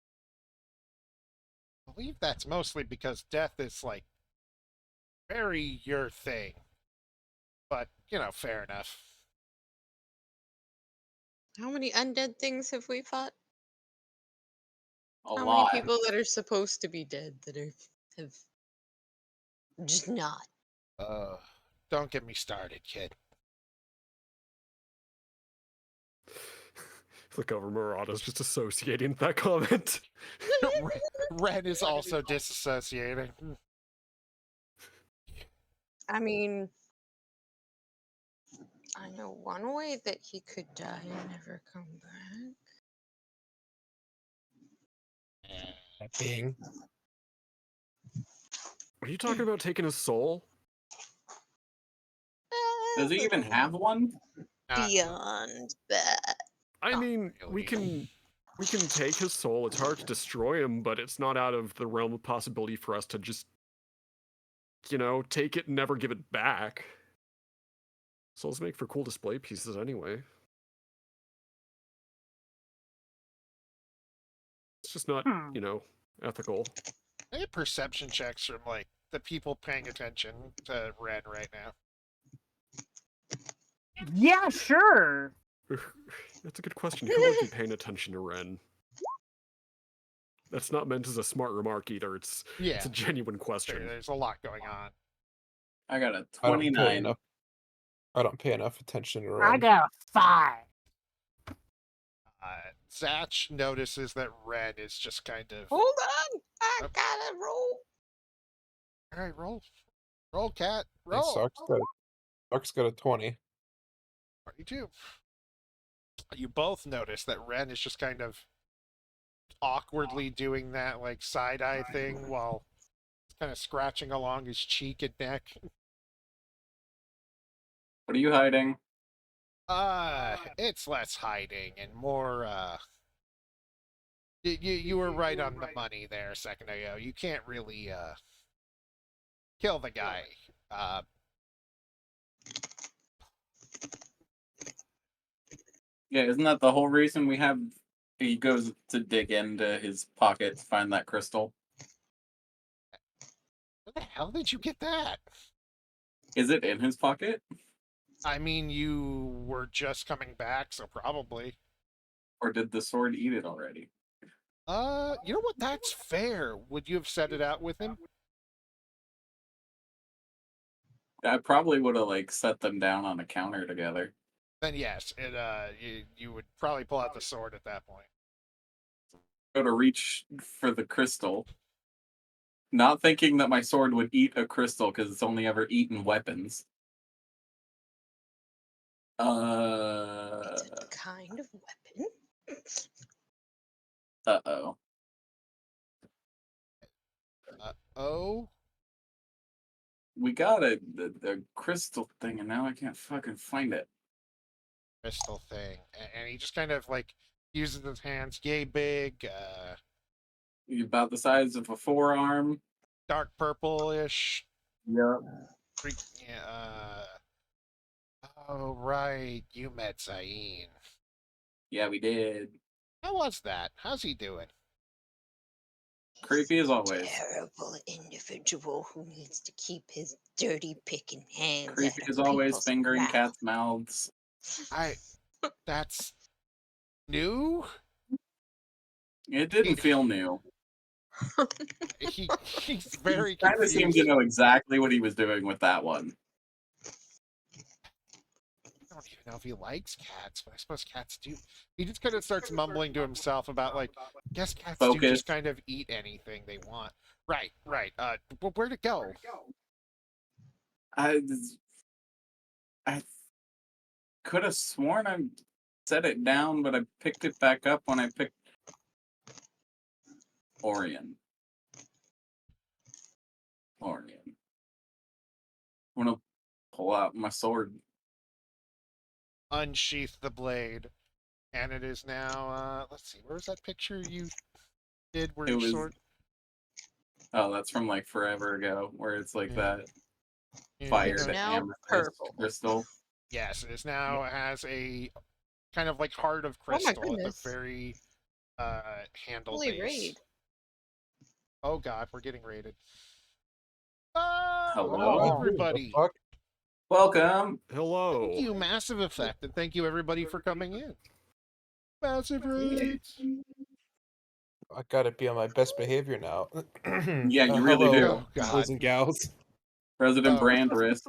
I believe that's mostly because death is like very your thing. But, fair enough. How many undead things have we fought? A How lot. many people that are supposed to be dead that have just not? Don't get me started, kid. Look over, Murata's just associating with that comment. Ren is also disassociating. I mean, I know one way that he could die and never come back. That being Are you talking about taking his soul? Does he even have one? Beyond that? I Not mean, we really. can take his soul. It's hard to destroy him, but it's not out of the realm of possibility for us to just, take it and never give it back. Souls make for cool display pieces anyway. It's just not, ethical. Make perception checks from like the people paying attention to Ren right now. Yeah, sure. That's a good question. Who would be paying attention to Ren? That's not meant as a smart remark either. It's a genuine question. There's a lot going on. I got a I don't pay 29. enough. I don't pay enough attention to I Ren. got a 5. Zatch notices that Ren is just kind of. Hold on, I gotta roll. All right, roll, cat, Hey, roll. Sark's got a 20. 22. You both notice that Ren is just kind of awkwardly doing that like side eye thing while kind of scratching along his cheek and neck. What are you hiding? It's less hiding and more you were right on the money there a second ago. You can't really kill the guy. Yeah, isn't that the whole reason he goes to dig into his pocket to find that crystal? Where the hell did you get that? Is it in his pocket? I mean, you were just coming back, so probably. Or did the sword eat it already? You know what? That's fair. Would you have set it out with him? I probably would have set them down on a counter together. then yes, you would probably pull out the sword at that point. Go to reach for the crystal, not thinking that my sword would eat a crystal because it's only ever eaten weapons. Is it the kind of weapon? Uh-oh. Oh, We got the crystal thing, and now I can't fucking find it. crystal thing, and he just kind of like uses his hands, yay big, About the size of a forearm. dark purple-ish. Yep. Yeah, oh right, you met Zayn. Yeah, we did. How was that? How's he doing? Creepy as always. Terrible individual who needs to keep his dirty picking hands Creepy out as of always, people's fingering mouth. cats' mouths. That's new. It didn't feel new. He's very Kind of seemed to confused. know exactly what he was doing with that one. I don't even know if he likes cats, but I suppose cats do. He just kind of starts mumbling to himself about like, guess cats do Focus. just kind of eat anything they want. Right, right. Where'd it go? I could have sworn I set it down, but I picked it back up when I picked Orion. I'm gonna pull out my sword. Unsheath the blade, and it is now. Let's see, where's that picture you did where It your was- sword? Oh, that's from like forever ago, where it's like Yeah. that Yeah, fired It's now amethyst purple. crystal. Yes, it is now has a kind of like heart of Oh my crystal at the goodness. very handle Holy base. raid. Oh god, we're getting raided. Oh, Hello? everybody. Fuck. Welcome. Hello. Thank you, Massive Effect, and thank you everybody for coming in. Massive raids. I gotta be on my best behavior now. Yeah, you really hello, do. Oh god. boys and gals. President Oh. Brandreth.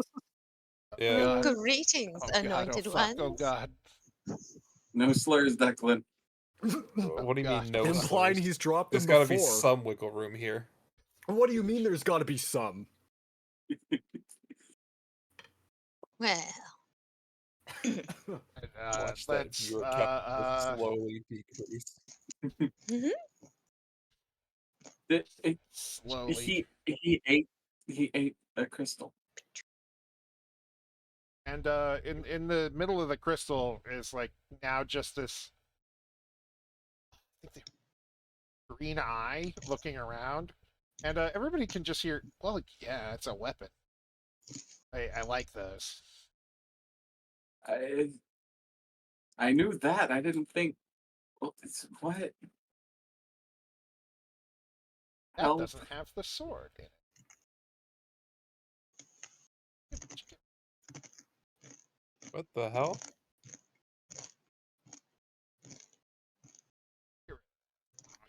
Yeah. God. Greetings, Oh god, anointed oh fuck, oh ones. god. No slurs, Declan. What do you God. mean no Implying slurs? he's dropped them There's gotta before. be some wiggle room here. What do you mean there's gotta be some? Well, Watch that Let's viewer count slowly decrease. slowly. He ate a crystal. And in the middle of the crystal is like now just this I think the green eye looking around. And everybody can just hear, well, yeah, it's a weapon. I like those. I knew that. I didn't think. What? That Health. doesn't have the sword in it. What the hell?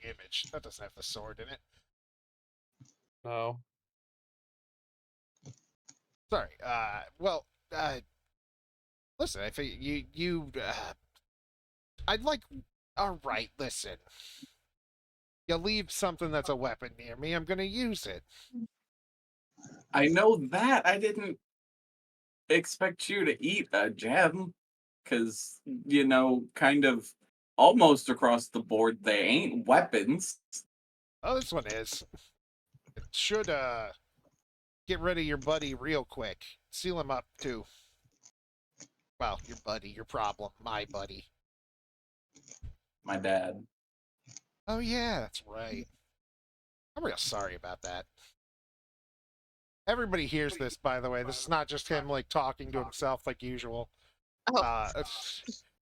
Image. That doesn't have the sword in it. No. Sorry. Listen, I think you I'd like. All right, listen. You leave something that's a weapon near me, I'm gonna use it. I know that. I didn't expect you to eat a gem, because kind of almost across the board, they ain't weapons. Oh, this one is. It should get rid of your buddy real quick. Seal him up too. Well, your buddy, your problem, my buddy. My dad. Oh yeah, that's right. I'm real sorry about that. Everybody hears this, by the way. This is not just him like talking to himself like usual. oh,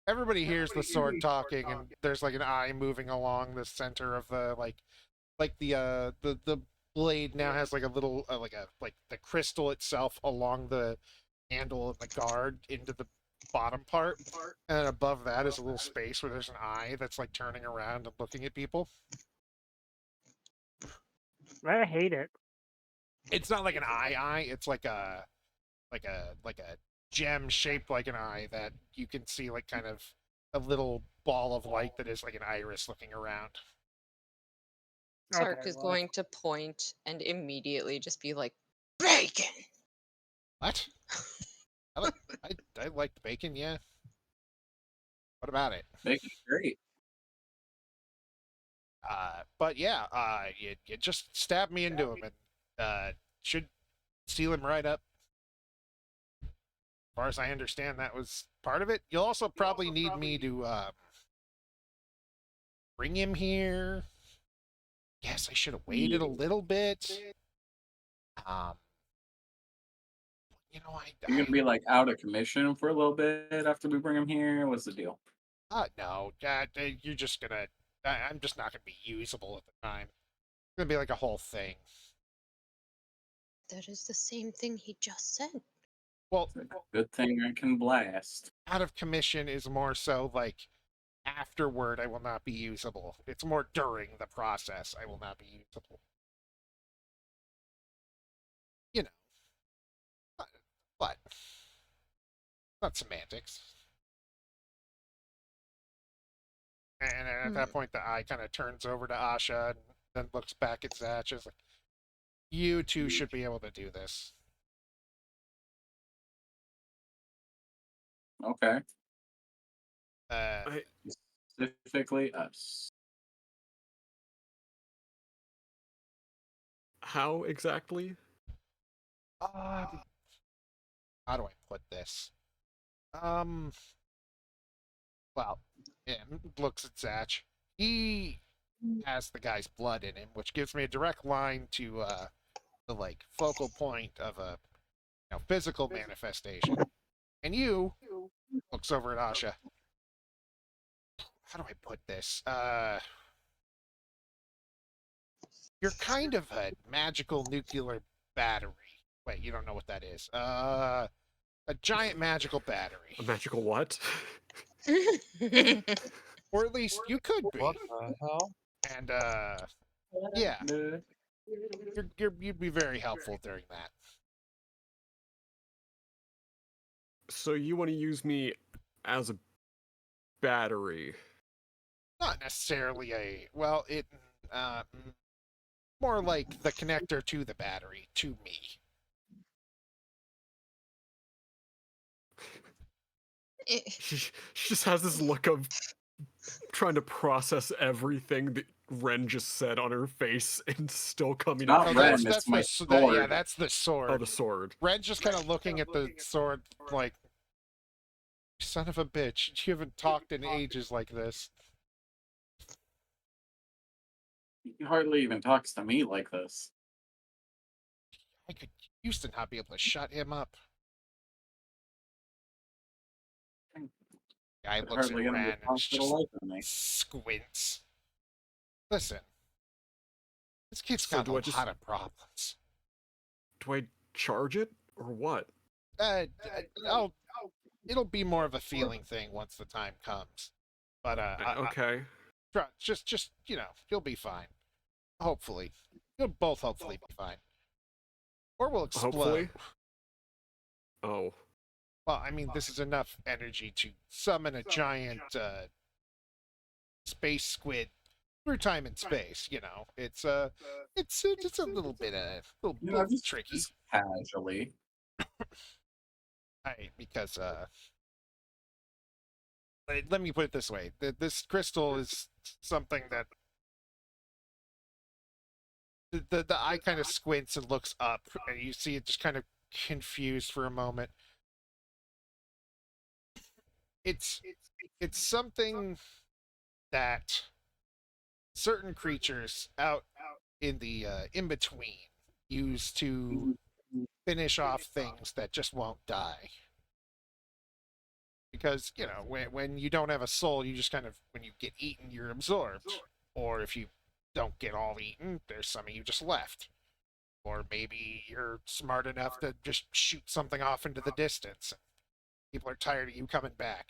Everybody hears the sword talking, and there's like an eye moving along the center of the the blade now has like a little like the crystal itself along the handle of the guard into the bottom part, and then above that is a little space where there's an eye that's like turning around and looking at people. I hate it. It's not like an eye, it's like a gem shaped like an eye that you can see like kind of a little ball of light that is like an iris looking around. Sark Okay, is well, going to point and immediately just be like, bacon! What? I like the bacon, yeah. What about it? Bacon's great. But yeah, you just stab me into him and should seal him right up. As far as I understand, that was part of it. You'll also probably need me to bring him here. Yes, I should have waited a little bit. Um, you know, You're gonna be like out of commission for a little bit after we bring him here. What's the deal? no, you're just gonna. I'm just not gonna be usable at the time. It's gonna be like a whole thing. That is the same thing he just said. Well, It's a good thing I can blast. out of commission is more so like afterward I will not be usable. It's more during the process I will not be usable. You know, but not semantics. And at that point, the eye kind of turns over to Asha and then looks back at Zatch. Is like, you two should be able to do this. Okay. Uh, Specifically us. How exactly? how do I put this? Well, yeah, looks at Zatch. He has the guy's blood in him, which gives me a direct line to the like focal point of a physical manifestation. And you looks over at Asha. How do I put this? You're kind of a magical nuclear battery. Wait, you don't know what that is. A giant magical battery. A magical what? Or at least you could be. What the hell? And yeah, you'd be very helpful during that. So you want to use me as a battery? Not necessarily it more like the connector to the battery to me. She just has this look of trying to process everything that Ren just said on her face and still coming Not up. Ren, that's it's my yeah, sword. that's the sword. Oh, the sword. Ren's just kind of looking at the sword like, son of a bitch, you haven't talked in ages like this. He hardly even talks to me like this. I used to not be able to shut him up. Guy looks at Hardly gonna Ren be and hospital just life on me. squints. Listen, this kid's So got do a I just- lot of problems. Do I charge it or what? It'll be more of a feeling thing once the time comes. But Okay. just you'll be fine. Hopefully, you'll both hopefully be fine. Or we'll explode. Hopefully. Oh. Well, I mean, this is enough energy to summon a giant space squid through time and space. It's a little bit little tricky. Just casually. Because let me put it this way: this crystal is something that the eye kind of squints and looks up, and you see it just kind of confused for a moment. It's something that certain creatures out in the in between use to finish off things that just won't die. Because when you don't have a soul, you just kind of, when you get eaten, you're absorbed. Or if you don't get all eaten, there's some of you just left. Or maybe you're smart enough to just shoot something off into the distance. People are tired of you coming back.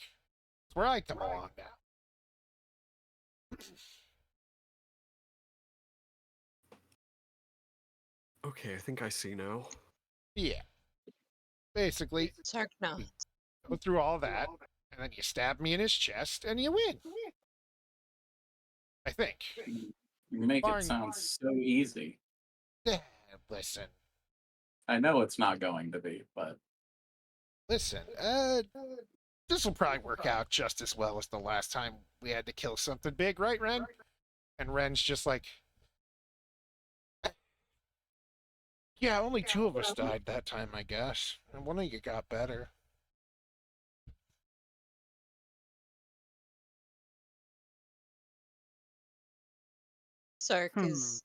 It's where I come along now. Okay, I think I see now. Yeah. Basically, Sark, no. you go through all that, and then you stab me in his chest, and you win. I think. You make it Barring, sound so easy. listen, I know it's not going to be, but listen. This will probably work out just as well as the last time we had to kill something big, right, Ren? And Ren's just like, yeah, only 2 of us died that time, I guess, and one of you got better. Sark Hmm. is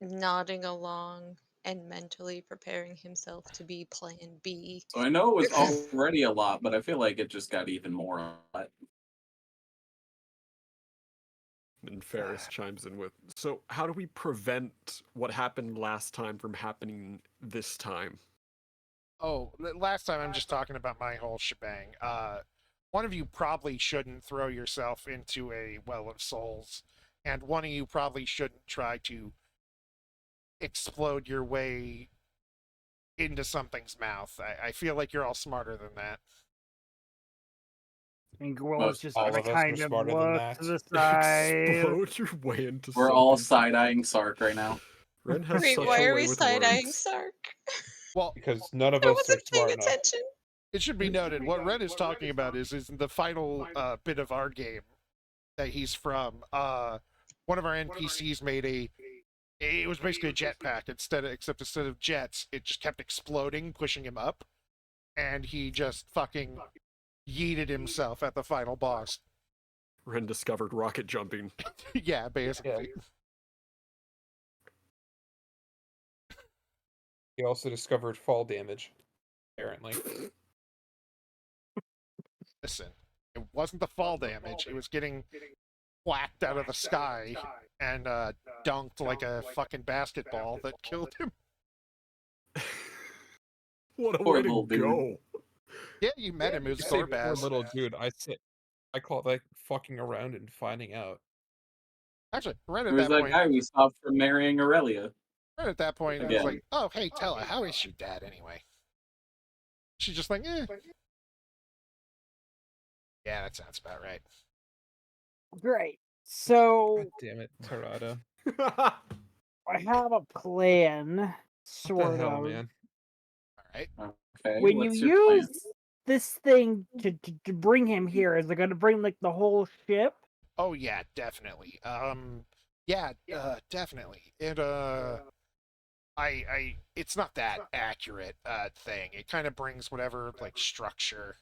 nodding along and mentally preparing himself to be plan B. so I know it was already a lot, but I feel like it just got even more a lot. And Ferris chimes in with, so how do we prevent what happened last time from happening this time? Oh, last time I'm just talking about my whole shebang. One of you probably shouldn't throw yourself into a well of souls, and one of you probably shouldn't try to explode your way into something's mouth. I feel like you're all smarter than that. And Gwill's Most just all gonna of us are kind of smarter than look that. to the side. Explode your way into We're all something. side-eyeing Sark right now. Ren has Wait, such why a are way we with side-eyeing words. Sark? Well, Because none of I us are wasn't paying smart enough. attention. it should be noted what Red is talking about is the final bit of our game that he's from. One of our NPCs made it was basically a jetpack except instead of jets, it just kept exploding, pushing him up, and he just fucking yeeted himself at the final boss. Ren discovered rocket jumping. Yeah, basically. Yeah. He also discovered fall damage, apparently. Listen, it wasn't the fall damage. It was getting whacked out of the sky and dunked like a fucking basketball that killed him. What a Poor way to little dude. go. Yeah, you met him. It was I say poor Gorbaz. little dude. I call it like fucking around and finding out. Actually, right at Where's that that point, guy we stopped from marrying Aurelia? it was Again. like, oh, hey, Tella, how is your dad anyway? She's just like, eh. Yeah, that sounds about right. Great. So God damn it, Tarada. I have a plan, What sort the hell, of. man? All right. Okay, When you what's your plan? use this thing to bring him here, is it going to bring like the whole ship? Oh yeah, definitely. Definitely. It's not that accurate thing. It kind of brings whatever like structure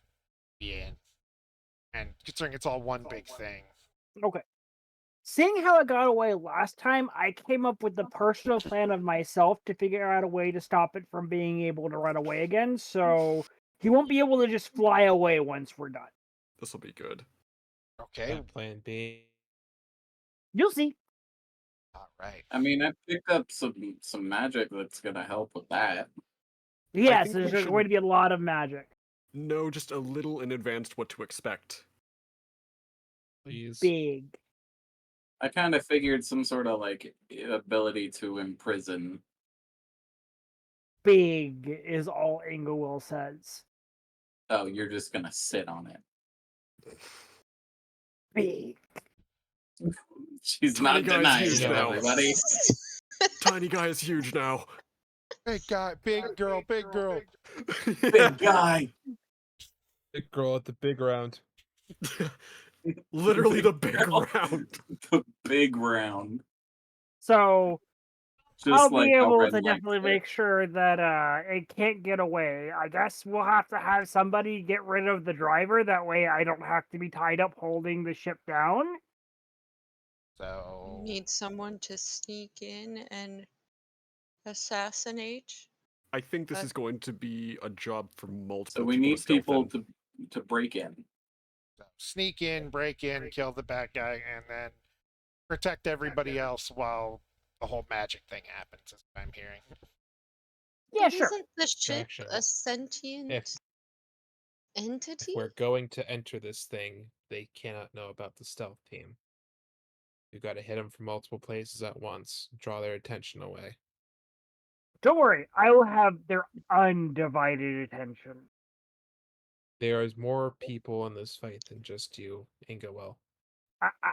in, and considering it's all one big thing. Okay. Seeing how it got away last time, I came up with the personal plan of myself to figure out a way to stop it from being able to run away again. So he won't be able to just fly away once we're done. This will be good. Okay. That plan B. You'll see. All right. I mean, I picked up some magic that's gonna help with that. Yes, think there's we going to be a lot of magic. Know just a little in advance what to expect. Please. Big. I kind of figured some sort of like ability to imprison. Big is all Inglewill says. Oh, you're just gonna sit on it. Big. She's Tiny not guy's denying huge it, now. everybody. Tiny guy is huge now. Big guy, big girl, big girl. Big guy. Big girl at the big round. Literally the big girl. round. The big round. So Just I'll like be how able Red to liked definitely it. make sure that it can't get away. I guess we'll have to have somebody get rid of the driver. That way I don't have to be tied up holding the ship down. So Need someone to sneak in and assassinate. I think this is going to be a job for multiple So we people need to stealth people in. to break in. sneak in, break in, kill the bad guy, and then protect everybody else while the whole magic thing happens, is what I'm hearing. Yeah, But sure. Isn't the ship Action. a sentient If entity? we're going to enter this thing, they cannot know about the stealth team. You got to hit them from multiple places at once. Draw their attention away. Don't worry, I will have their undivided attention. There is more people in this fight than just you, Ingowell.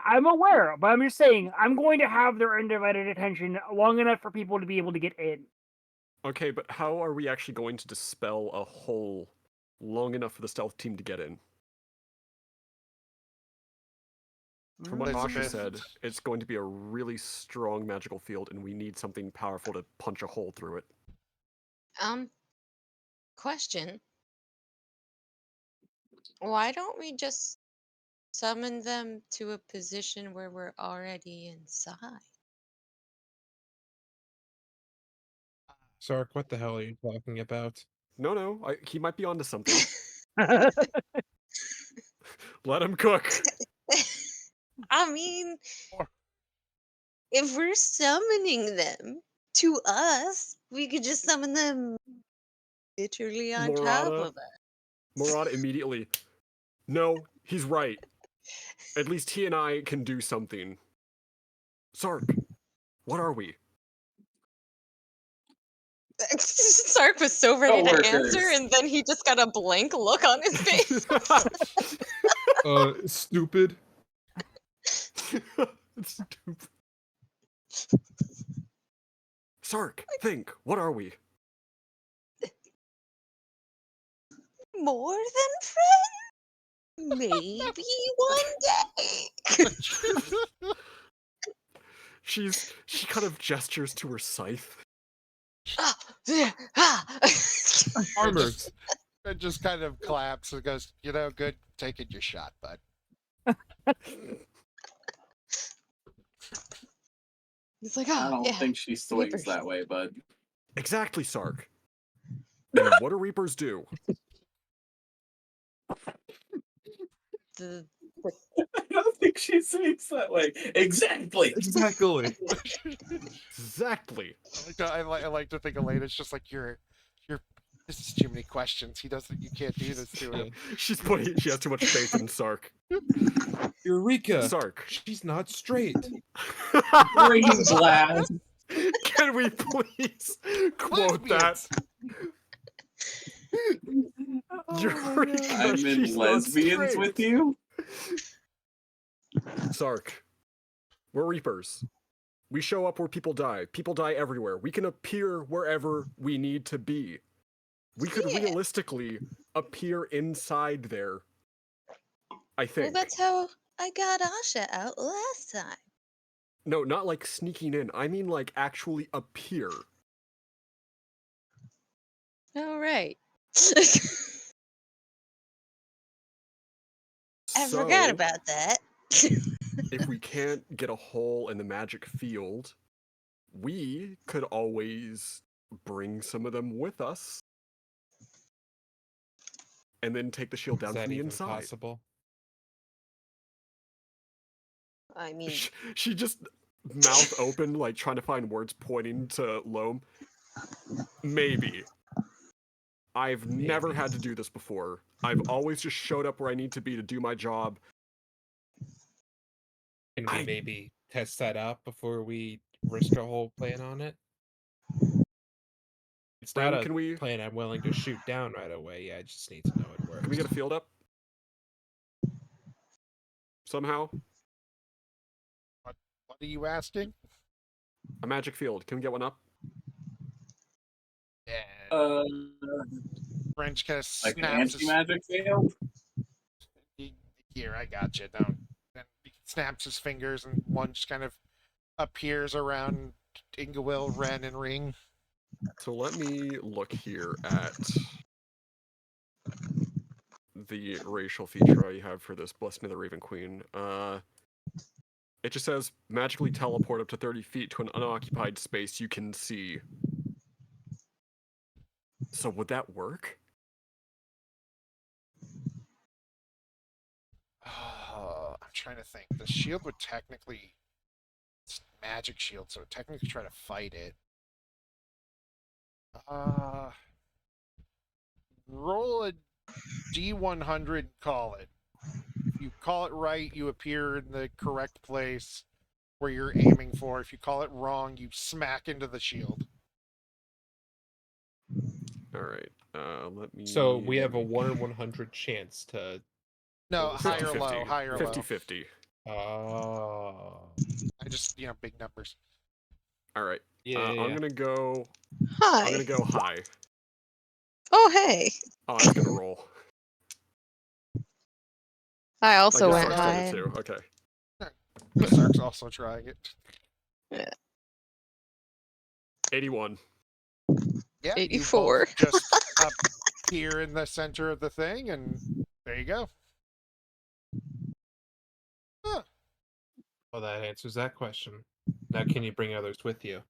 I'm aware, but I'm just saying I'm going to have their undivided attention long enough for people to be able to get in. Okay, but how are we actually going to dispel a hole long enough for the stealth team to get in? From what Asha Elizabeth. said, it's going to be a really strong magical field, and we need something powerful to punch a hole through it. Question. Why don't we just summon them to a position where we're already inside? Sark, what the hell are you talking about? No, he might be onto something. Let him cook. I mean, if we're summoning them to us, we could just summon them literally on top Morada. of us. Morada immediately. No, he's right. At least he and I can do something. Sark, what are we? Sark was so ready to answer, Coworkers. and then he just got a blank look on his face. Stupid. Stupid. Sark, think. What are we? More than friends? Maybe one day. She kind of gestures to her scythe. Farmers. It just kind of claps and goes, good, taking your shot, bud. He's like, I oh, don't yeah. think she swings Reapers. that way, bud. Exactly, Sark. And what do Reapers do? The I don't think she swings that way. Exactly. Exactly. Exactly. I like to think Elena's just like you're. This is too many questions. He doesn't. You can't do this to him. She has too much faith in Sark. Eureka! Sark. She's not straight. Green blast. Can we please quote that? Eureka, I'm in she's not lesbians straight. with you. Sark, we're Reapers. We show up where people die. People die everywhere. We can appear wherever we need to be. We could realistically appear inside there. I think. Well, that's how I got Asha out last time. No, not like sneaking in. I mean like actually appear. All right. I So, forgot about that. if we can't get a hole in the magic field, we could always bring some of them with us and then take the shield down Is that from the even inside. possible? I mean, She just mouth open, like trying to find words pointing to Loam. Maybe. I've never had to do this before. I've always just showed up where I need to be to do my job. Can we maybe test that out before we risk a whole plan on it? It's not Brandon, a plan I'm willing to shoot down right away. Yeah, I just need to know it works. Can we get a field up? Somehow? What are you asking? A magic field. Can we get one up? Yeah. French kind of Like an snaps. anti-magic field. Here, I got you. Don't. And he snaps his fingers, and one just kind of appears around Ingowell, Ren, and Ring. So let me look here at the racial feature I have for this Blessing of the Raven Queen. It just says magically teleport up to 30 feet to an unoccupied space you can see. So would that work? I'm trying to think. The shield would technically. It's magic shield, so it would technically try to fight it. Roll a D100 and call it. If you call it right, you appear in the correct place where you're aiming for. If you call it wrong, you smack into the shield. All right. Let me. So we have a 1 in 100 chance to. No, What was high that? or low, 50-50. high or low. 50-50. Oh. I just, big numbers. All right. Yeah. I'm gonna go. Hi. I'm gonna go high. Oh, hey. Oh, I was gonna roll. I also guess went Sark's doing it high. too. Okay. Sark's also trying it. Yeah. 81. Yeah, you 84. both just appear in the center of the thing, and there you go. Huh. Well, that answers that question. Now, can you bring others with you?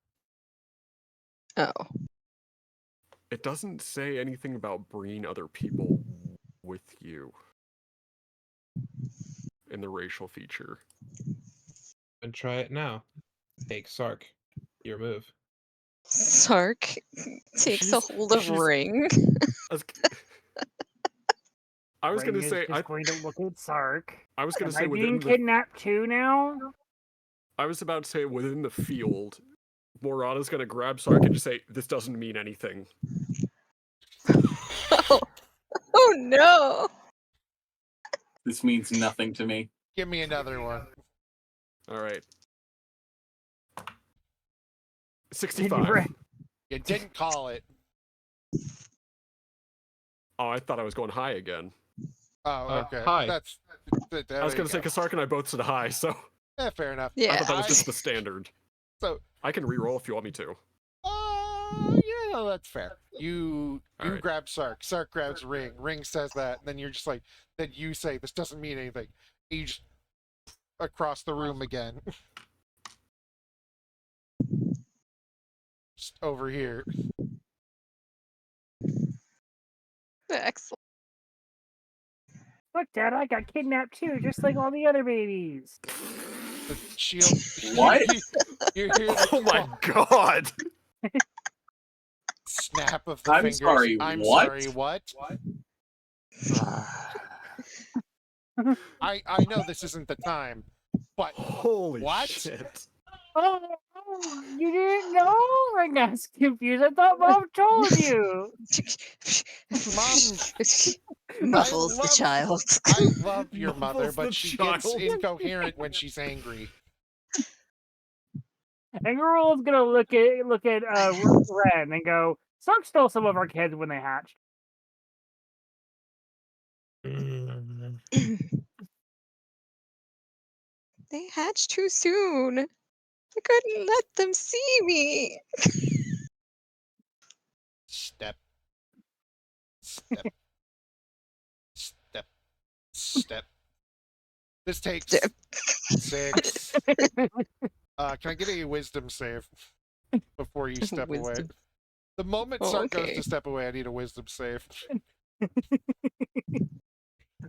Oh. It doesn't say anything about bringing other people with you in the racial feature. And try it now. Take Sark. Your move. Sark takes a hold of Ring. I was Ring gonna is say just going to look at Sark. I was gonna Am say I being within the. kidnapped too now? I was about to say within the field, Morana's gonna grab Sark and just say, "This doesn't mean anything." Oh. Oh no. This means nothing to me. Give me another one. All right. 65. You didn't call it. Oh, I thought I was going high again. Oh, okay. High. That's. I was gonna say because Sark and I both said high, so Fair enough. I Yeah. thought that was just the standard. So. I can re-roll if you want me to. Yeah, no, that's fair. You Alright. grab Sark. Sark grabs Ring. Ring says that, and then you're just like, then you say this doesn't mean anything. You just across the room again. Just over here. Excellent. Look, Dad, I got kidnapped too, just like all the other babies. The shield. What? You hear the Oh my god! snap of the I'm fingers. sorry, I'm what? sorry, what? I know this isn't the time, but Holy what? shit! Oh, you didn't know? Ring gets confused. I thought Mom told you. Mom, Muffles the child. I love your mother, Muffles the but she gets child. incoherent when she's angry. And Girl's gonna look at Ren and go, Sark stole some of our kids when they hatched. They hatched too soon. I couldn't let them see me. Step. Step. Step. Step. This takes Step. 6. Can I get a wisdom save before you step away? Wisdom. The moment Oh, Sark goes okay. to step away, I need a wisdom save.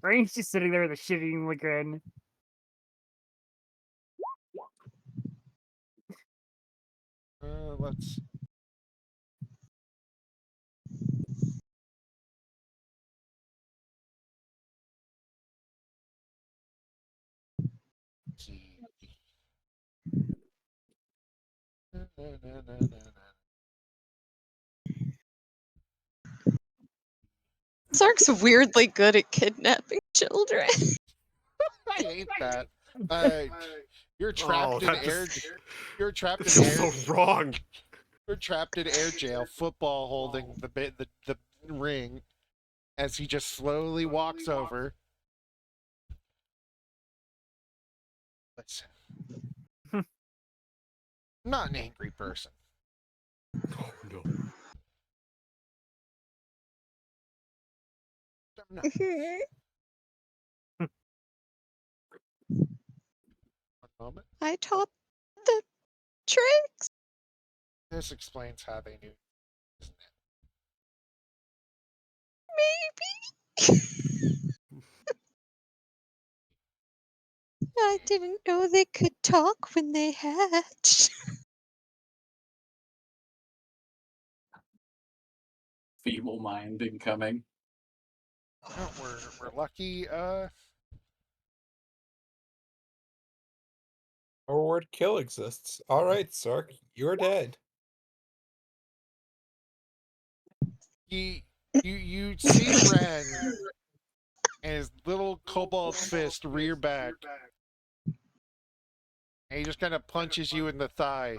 Ring's just sitting there with a shitting grin. Let's. See. Sark's weirdly good at kidnapping children. I hate that. You're trapped in air. You're trapped This in is air. so wrong. You're trapped in air jail. Football holding the ring, as he just slowly walks over. Listen, I'm not an angry person. Oh no. I'm not. One moment. I taught the tricks. This explains how they knew. Isn't Maybe. I didn't know they could talk when they hatched. Feeble mind incoming. Oh, we're lucky. Forward kill exists. All right, Sark, you're dead. You see Ren and his little cobalt fist rear back, and he just kind of punches you in the thigh.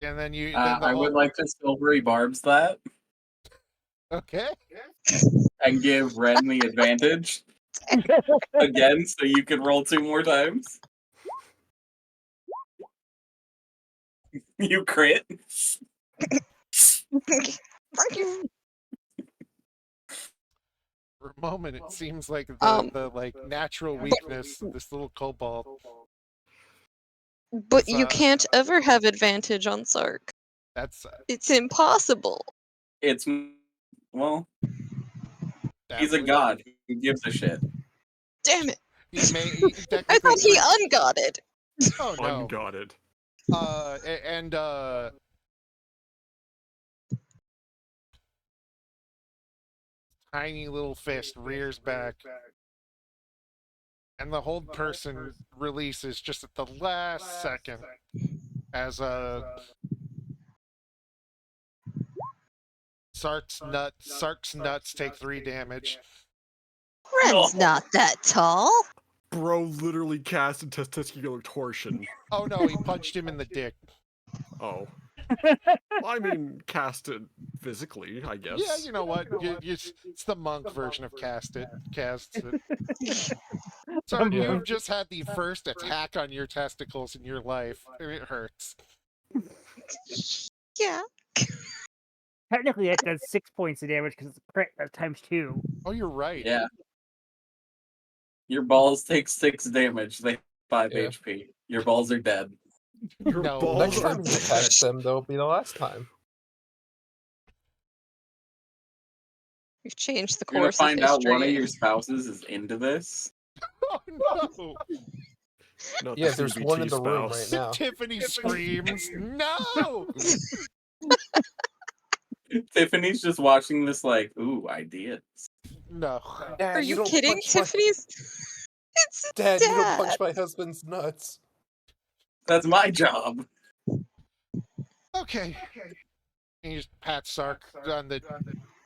And then then the I whole would like to silvery barbs that okay. and give Ren the advantage again, so you can roll 2 more times. You crit. Fuck you. For a moment, it seems like Um, the like natural weakness of this little cobalt. But Is, you can't ever have advantage on Sark. that's It's impossible. It's well, that he's a would god. Who gives a shit? Damn it. he I technically thought he could. ungodded. Oh no. Unguarded. And tiny little fist rears back, and the hold person releases just at the last second as Sark's nuts take 3 damage. Ren's No. not that tall. Bro literally cast a testicular torsion. Oh no, he punched him in the dick. Oh. I mean, cast it physically, I guess. Yeah, you know what? It's the monk version of casts it. Sark, Yeah. you've just had the first attack on your testicles in your life. It hurts. Yeah. Technically, that does 6 points of damage because it's a crit times 2. Oh, you're right. Yeah. Your balls take 6 damage. They 5 Yeah. HP. Your balls are dead. Your No. balls Next are time he dead. attacks them, that'll be the last time. We've changed the You're gonna course of find out one of history. your spouses is into this. Oh no! Not Yeah, the there's CBT one in the room spouse. right now. Tiffany screams, "No!" Tiffany's just watching this like, ooh, ideas. No. Dad, Are you don't kidding, punch my Tiffany's? It's its Dad, you don't dad. punch my husband's nuts. That's my job. Okay. And he just pats Sark on the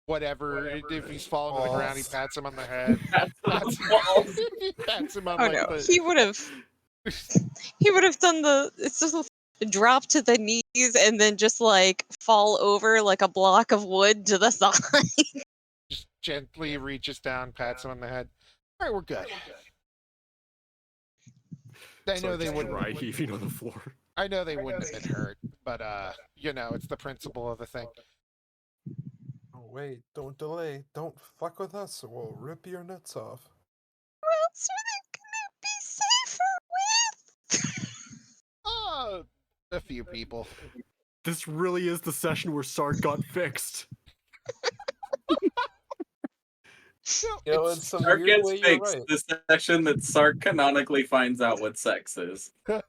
whatever. If he's falling to the ground, he Balls. pats him on the head. That's balls. He pats him on Oh like no, the. he would have done the it's just a drop to the knees and then just like fall over like a block of wood to the side. Just gently reaches down, pats him on the head. All right, we're good. I know they wouldn't. dry heaving on the floor. I know they wouldn't have been hurt, but you know, it's the principle of the thing. Oh, wait, don't delay. Don't fuck with us or we'll rip your nuts off. Who else are they gonna be safer with? A few people. This really is the session where Sark got fixed. You know, in some Sark weird gets way, you're fixed. right. The session that Sark canonically finds out what sex is. Yeah.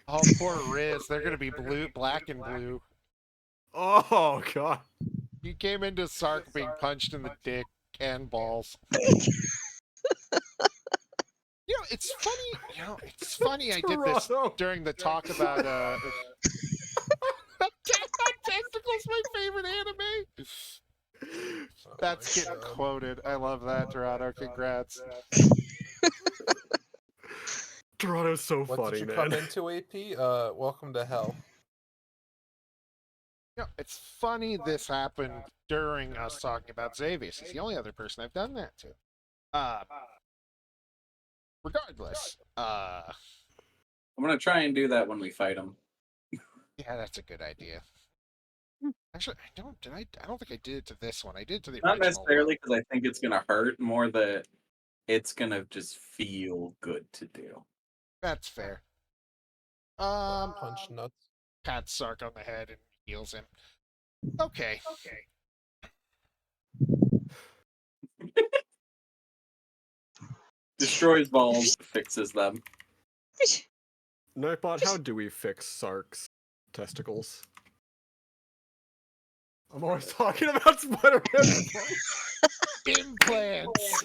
Oh, poor Riz. They're gonna be blue, black and blue. Oh god. You came into Sark being punched in the dick and balls. You know, it's funny. You know, it's funny. I did this Toronto. during the talk about Attack on Testicles, my favorite anime. Oh That's my getting God. quoted. I love that, Toronto. Congrats. Toronto's so What funny, did you man. come into, AP? Welcome to hell. You know, it's funny this happened during us talking about Xavius. He's the only other person I've done that to. Regardless, I'm gonna try and do that when we fight him. yeah, that's a good idea. Actually, I don't. Did I don't think I did it to this one. I did it to the Not original necessarily because I think it's gonna hurt, more that it's gonna just feel good to do. one. That's fair. Punch nuts. Pats Sark on the head and heals him. Okay. Destroys balls, fixes them. Nightbot, how do we fix Sark's testicles? I'm always talking about Spider-Man. Implants.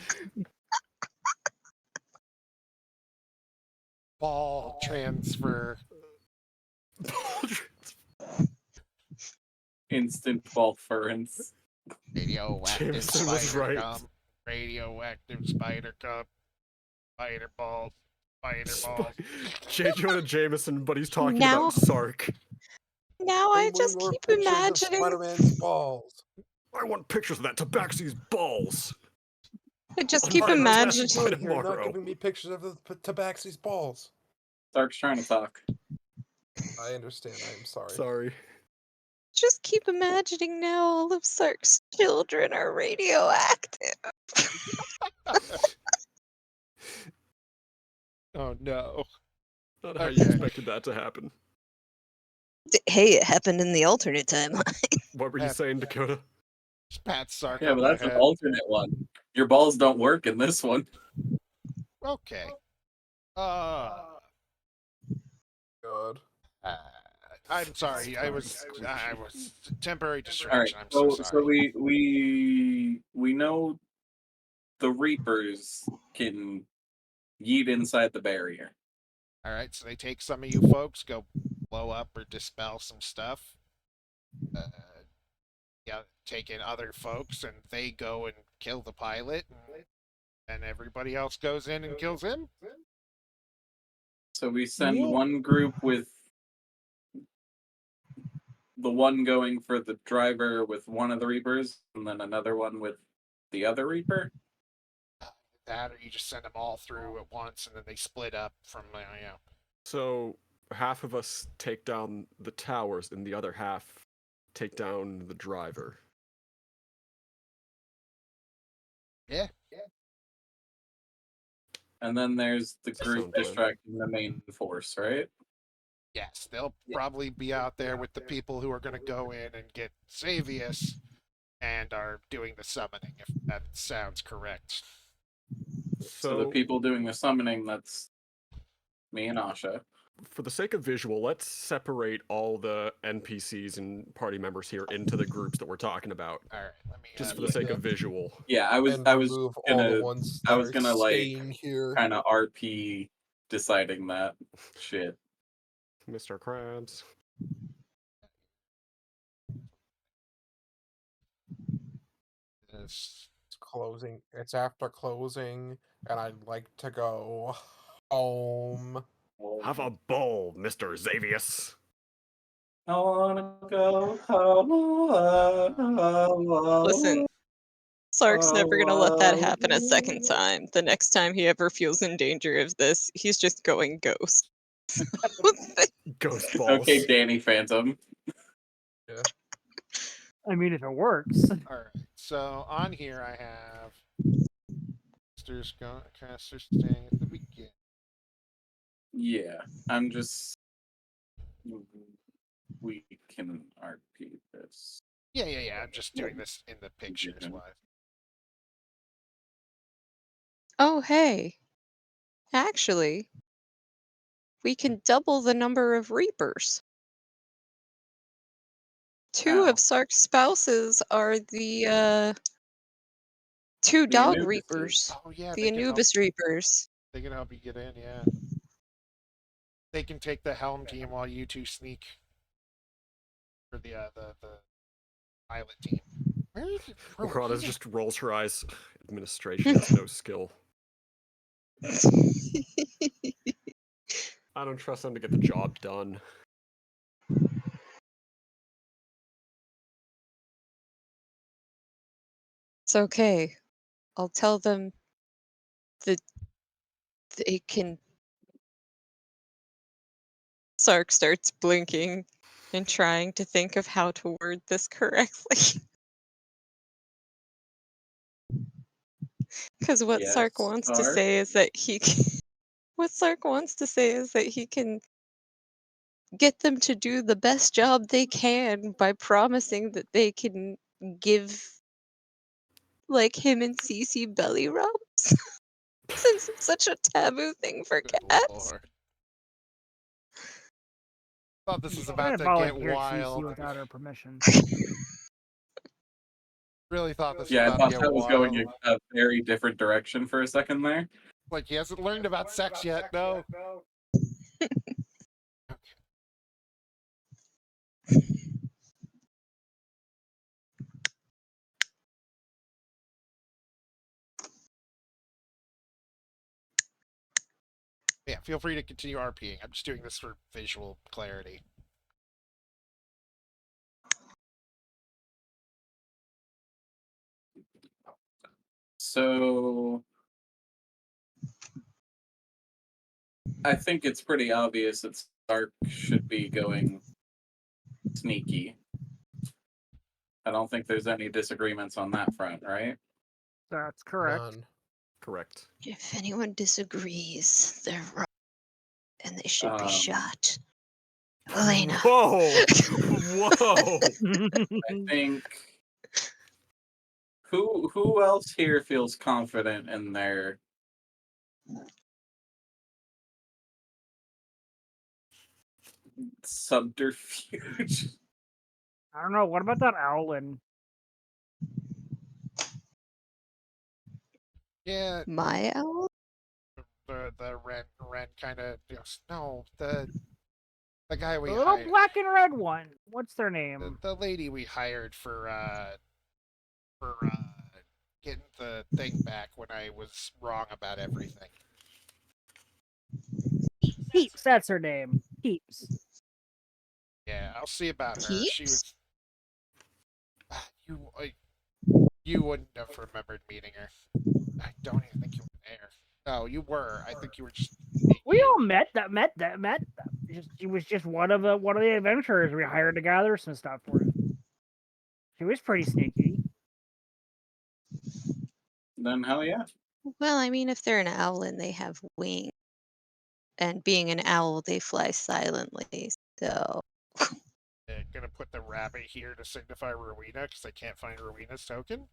Ball transfer. Instant falference. Radioactive Jameson was spider right. gum. Radioactive spider gum. Spider balls. Spider balls. J. Jonah Jameson, but he's talking Now- about Sark. Now I just more keep pictures of imagining. Spider-Man's balls. I want pictures of that Tabaxi's balls. I just On keep my What's desk he imagining. by doing here? Not tomorrow. giving me pictures of the Tabaxi's balls. Sark's trying to talk. I understand. I am sorry. Sorry. Just keep imagining now all of Sark's children are radioactive. Oh no. Not how you Okay. expected that to happen. Hey, it happened in the alternate timeline. What were you That- saying, Dakota? Just pat Sark Yeah, on but the that's an head. alternate one. Your balls don't work in this one. Okay. God. I'm sorry. I was temporary All right, distraction. I'm so so sorry. we know the Reapers can yeet inside the barrier. All right, so they take some of you folks, go blow up or dispel some stuff. Yeah, take in other folks, and they go and kill the pilot, and everybody else goes in and kills him. So we send Yeah. one group with the one going for the driver with one of the Reapers, and then another one with the other Reaper. That, or you just send them all through at once, and then they split up from So half of us take down the towers, and the other half take down the driver. Yeah. And then there's the That's a group sound plan. distracting the main force, right? Yes, they'll probably be out there with the people who are going to go in and get Xavius and are doing the summoning, if that sounds correct. So the people doing the summoning, that's me and Asha. For the sake of visual, let's separate all the NPCs and party members here into the groups that we're talking about. All right, let me Just for Yeah. the sake of visual. Yeah, I was And I was remove gonna all the ones that I was are gonna like staying here. kind of RP deciding that shit. Mr. Krabs. This. It's closing. It's after closing, and I'd like to go home. Have a bowl, Mr. Xavius. I wanna go home. Listen, Sark's never gonna let that happen a second time. The next time he ever feels in danger of this, he's just going ghost. Ghost balls. Okay, Danny Phantom. I mean, if it works. All right, so on here I have caster staying at the beginning. Yeah, I'm just. We can RP this. Yeah. I'm just doing this in the pictures wise. Oh, hey. Actually, we can double the number of Reapers. Two How? of Sark's spouses are the two The dog Anubises. Reapers. Oh yeah, The they can help. Anubis Reapers. They can help you get in. Yeah. They can take the helm team while you two sneak for the pilot team. Where is it? Bro, Rana he's a- just rolls her eyes. Administration has no skill. I don't trust them to get the job done. It's okay. I'll tell them that they can. Sark starts blinking and trying to think of how to word this correctly. Because what Yes, Sark wants to Sark? say is that what Sark wants to say is that he can get them to do the best job they can by promising that they can give like him and Cece belly rubs. Since it's such a taboo thing for Good cats. Lord. Thought this was I about can't to get volunteer wild. CC without her permission. Really thought this was Yeah, I about thought to get that was wild. going a very different direction for a second there. Like he hasn't learned about sex yet. No. Yeah, feel free to continue RPing. I'm just doing this for visual clarity. So I think it's pretty obvious that Stark should be going sneaky. I don't think there's any disagreements on that front, right? That's correct. None. Correct. If anyone disagrees, they're wrong, and they should be Um, shot. Elena. Whoa! Whoa! I think who else here feels confident in their subterfuge? I don't know. What about that Owlin? Yeah, My owl? the Ren kind of no, the guy The we little hired, black and red one. What's their name? the lady we hired for getting the thing back when I was wrong about everything. Peeps. That's her name. Peeps. Yeah, I'll see about her. She Peeps? was you wouldn't have remembered meeting her. I don't even think you were there. No, you were. I think you were just being We you. all met. She was just one of the adventurers we hired to gather some stuff for. She was pretty sneaky. Then hell yeah. Well, I mean, if they're an owl and they have wings, and being an owl, they fly silently. So Gonna put the rabbit here to signify Rowena because I can't find Rowena's token.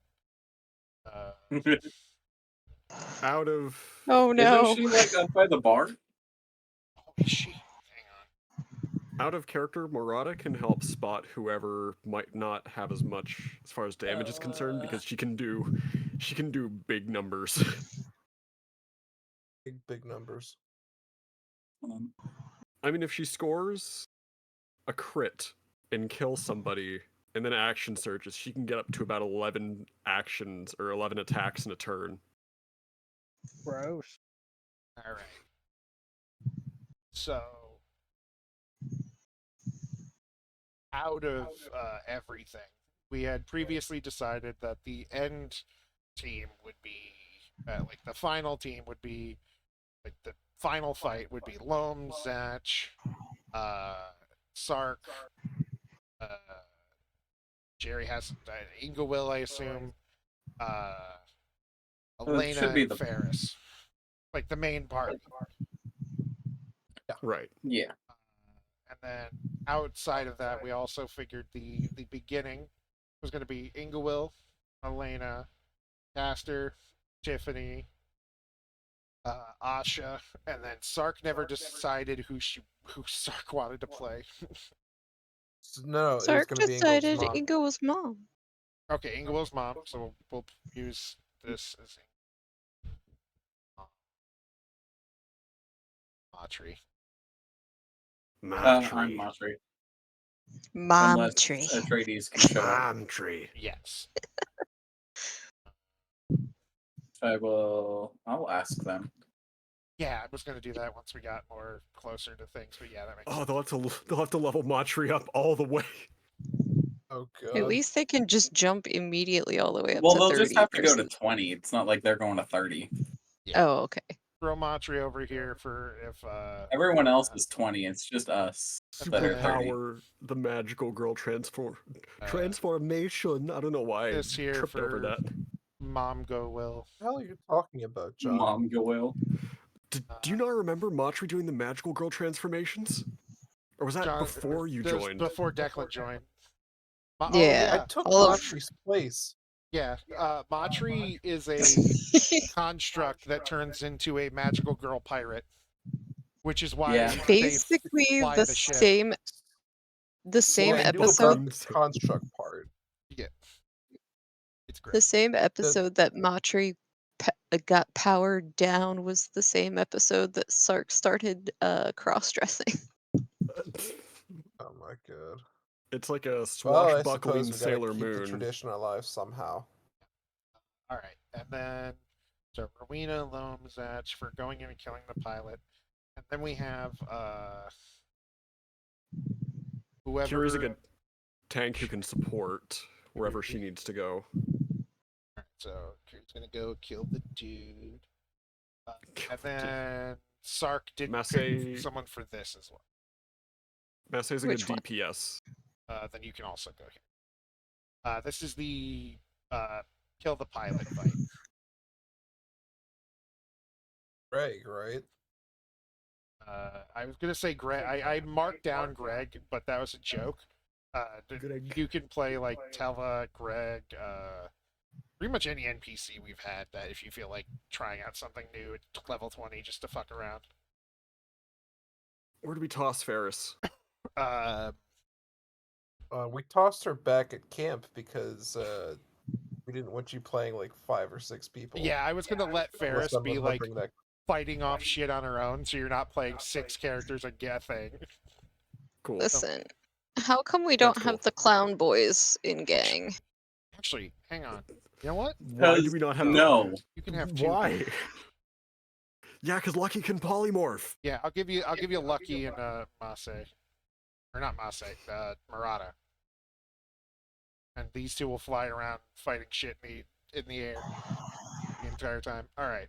Out of oh Isn't no. she like up by the bar? Oh, is she? Hang on. out of character, Murata can help spot whoever might not have as much as far as damage is concerned because she can do big numbers. Big numbers. I mean, if she scores a crit and kills somebody and then action surges, she can get up to about 11 actions or 11 attacks in a turn. Gross. All right. So, out of everything, we had previously decided that the end team would be, like the final team would be, like the final fight would be Loam, Zatch, Sark, uh, Jerry has Inga will, I assume, uh, Well, it Elena should be and the Ferris, like the main party. Right. yeah. And then outside of that, we also figured the beginning was going to be Ingewill, Elena, Caster, Tiffany, Asha, and then Sark never decided who Sark wanted to play. No, it was Sark going to be Ingo's decided mom. Ingo was mom. Okay, Ingewill's mom, so we'll use this as Matri. I'm Matry. Matri. Mom Unless tree. Atreides can show up. Mamtree. Yes. I'll ask them. Yeah, I was going to do that once we got more closer to things, but yeah, that makes Oh, sense. they'll have to level Matry up all the way. Oh god. At least they can just jump immediately all the way up Well, to they'll 30 just have to go to versus... 20. It's not like they're going to 30. Yeah. Oh, okay. Throw Matri over here for if Everyone else is 20. It's just us that are 30. Superpower the magical girl Uh, transformation. I don't know why I this here tripped over for that. Mom Go Will. What the hell are you talking about, John? Mom Goil. Do you not remember Matry doing the magical girl transformations? Or was that John, before you this joined? Before Declan joined. Yeah. Oh yeah, I took all of- Matry's place. yeah. Matri is a construct that turns into a magical girl pirate, which is why Yeah. they Basically fly the the ship. same the same Flying Well, episode balloons. the construct part. Yeah, it's great. the same episode that Matri got powered down was the same episode that Sark started cross-dressing. Oh my god. It's like a Well, I swashbuckling suppose we gotta Sailor keep the Moon. tradition alive somehow. All right, and then so Rowena Loam Zatch for going in and killing the pilot, And then we have whoever. Kiri's a good tank who can support wherever she needs to go. Alright, so Kiri's gonna go kill the dude. And then Sark did pick someone for this as well. Massey's a Which good one? DPS. Then you can also go here. This is the kill the pilot fight. Greg, right? I was gonna say Greg. I marked down Greg, but that was a joke. Greg. You can play like Tella, Greg, pretty much any NPC we've had that if you feel like trying out something new at level 20 just to fuck around. Where do we toss Ferris? We tossed her back at camp because we didn't want you playing like 5 or 6 people. Yeah, I was gonna let Ferris Unless be someone like bring that. fighting off shit on her own, so you're not playing 6 characters a thing. Cool. Listen, how come we That's don't have cool. the clown boys in gang? Actually, hang on. You know what? Why do we not have? No. You can have 2. Why? Yeah, because Lucky can polymorph. Yeah, I'll give you Lucky and Masay. Or not Masay, Murata. And these two will fly around fighting shit in the air the entire time. Alright.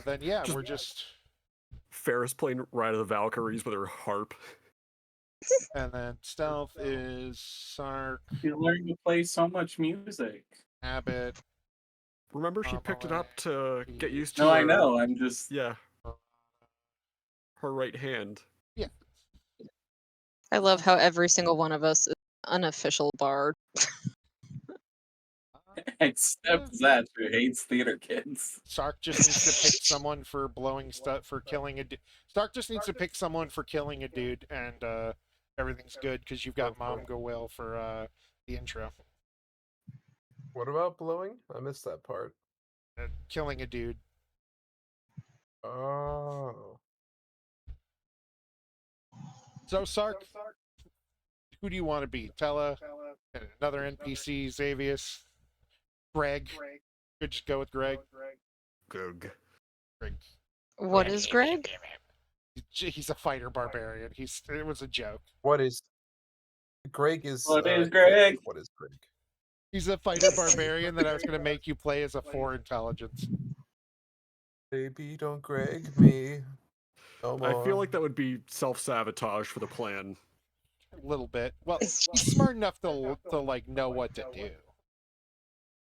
Then yeah, we're just Ferris playing Ride of the Valkyries with her harp. and then stealth is Sark, You learn to play so much music. Abbott. Remember, she picked it up to get used to. No, I know. I'm just. Yeah. Her right hand. Yeah. I love how every single one of us is an unofficial bard. Except Zach, who hates theater kids. Sark just needs to pick someone for blowing stuff for killing a dude. Sark just needs to pick someone for killing a dude, and everything's good because you've got Mom Go Will for the intro. What about blowing? I missed that part. Killing a dude. Oh. So Sark, who do you want to be? Tella, another NPC, Xavius, Greg. Could just go with Greg. Gug. Greg. What is Greg? He's a fighter barbarian. It was a joke. What is Greg is What is Greg? What is Greg? He's a fighter barbarian that I was going to make you play as a 4 intelligence. Baby, don't Greg me. No more. I feel like that would be self-sabotage for the plan. A little bit. Well, he's smart enough to like know what to do.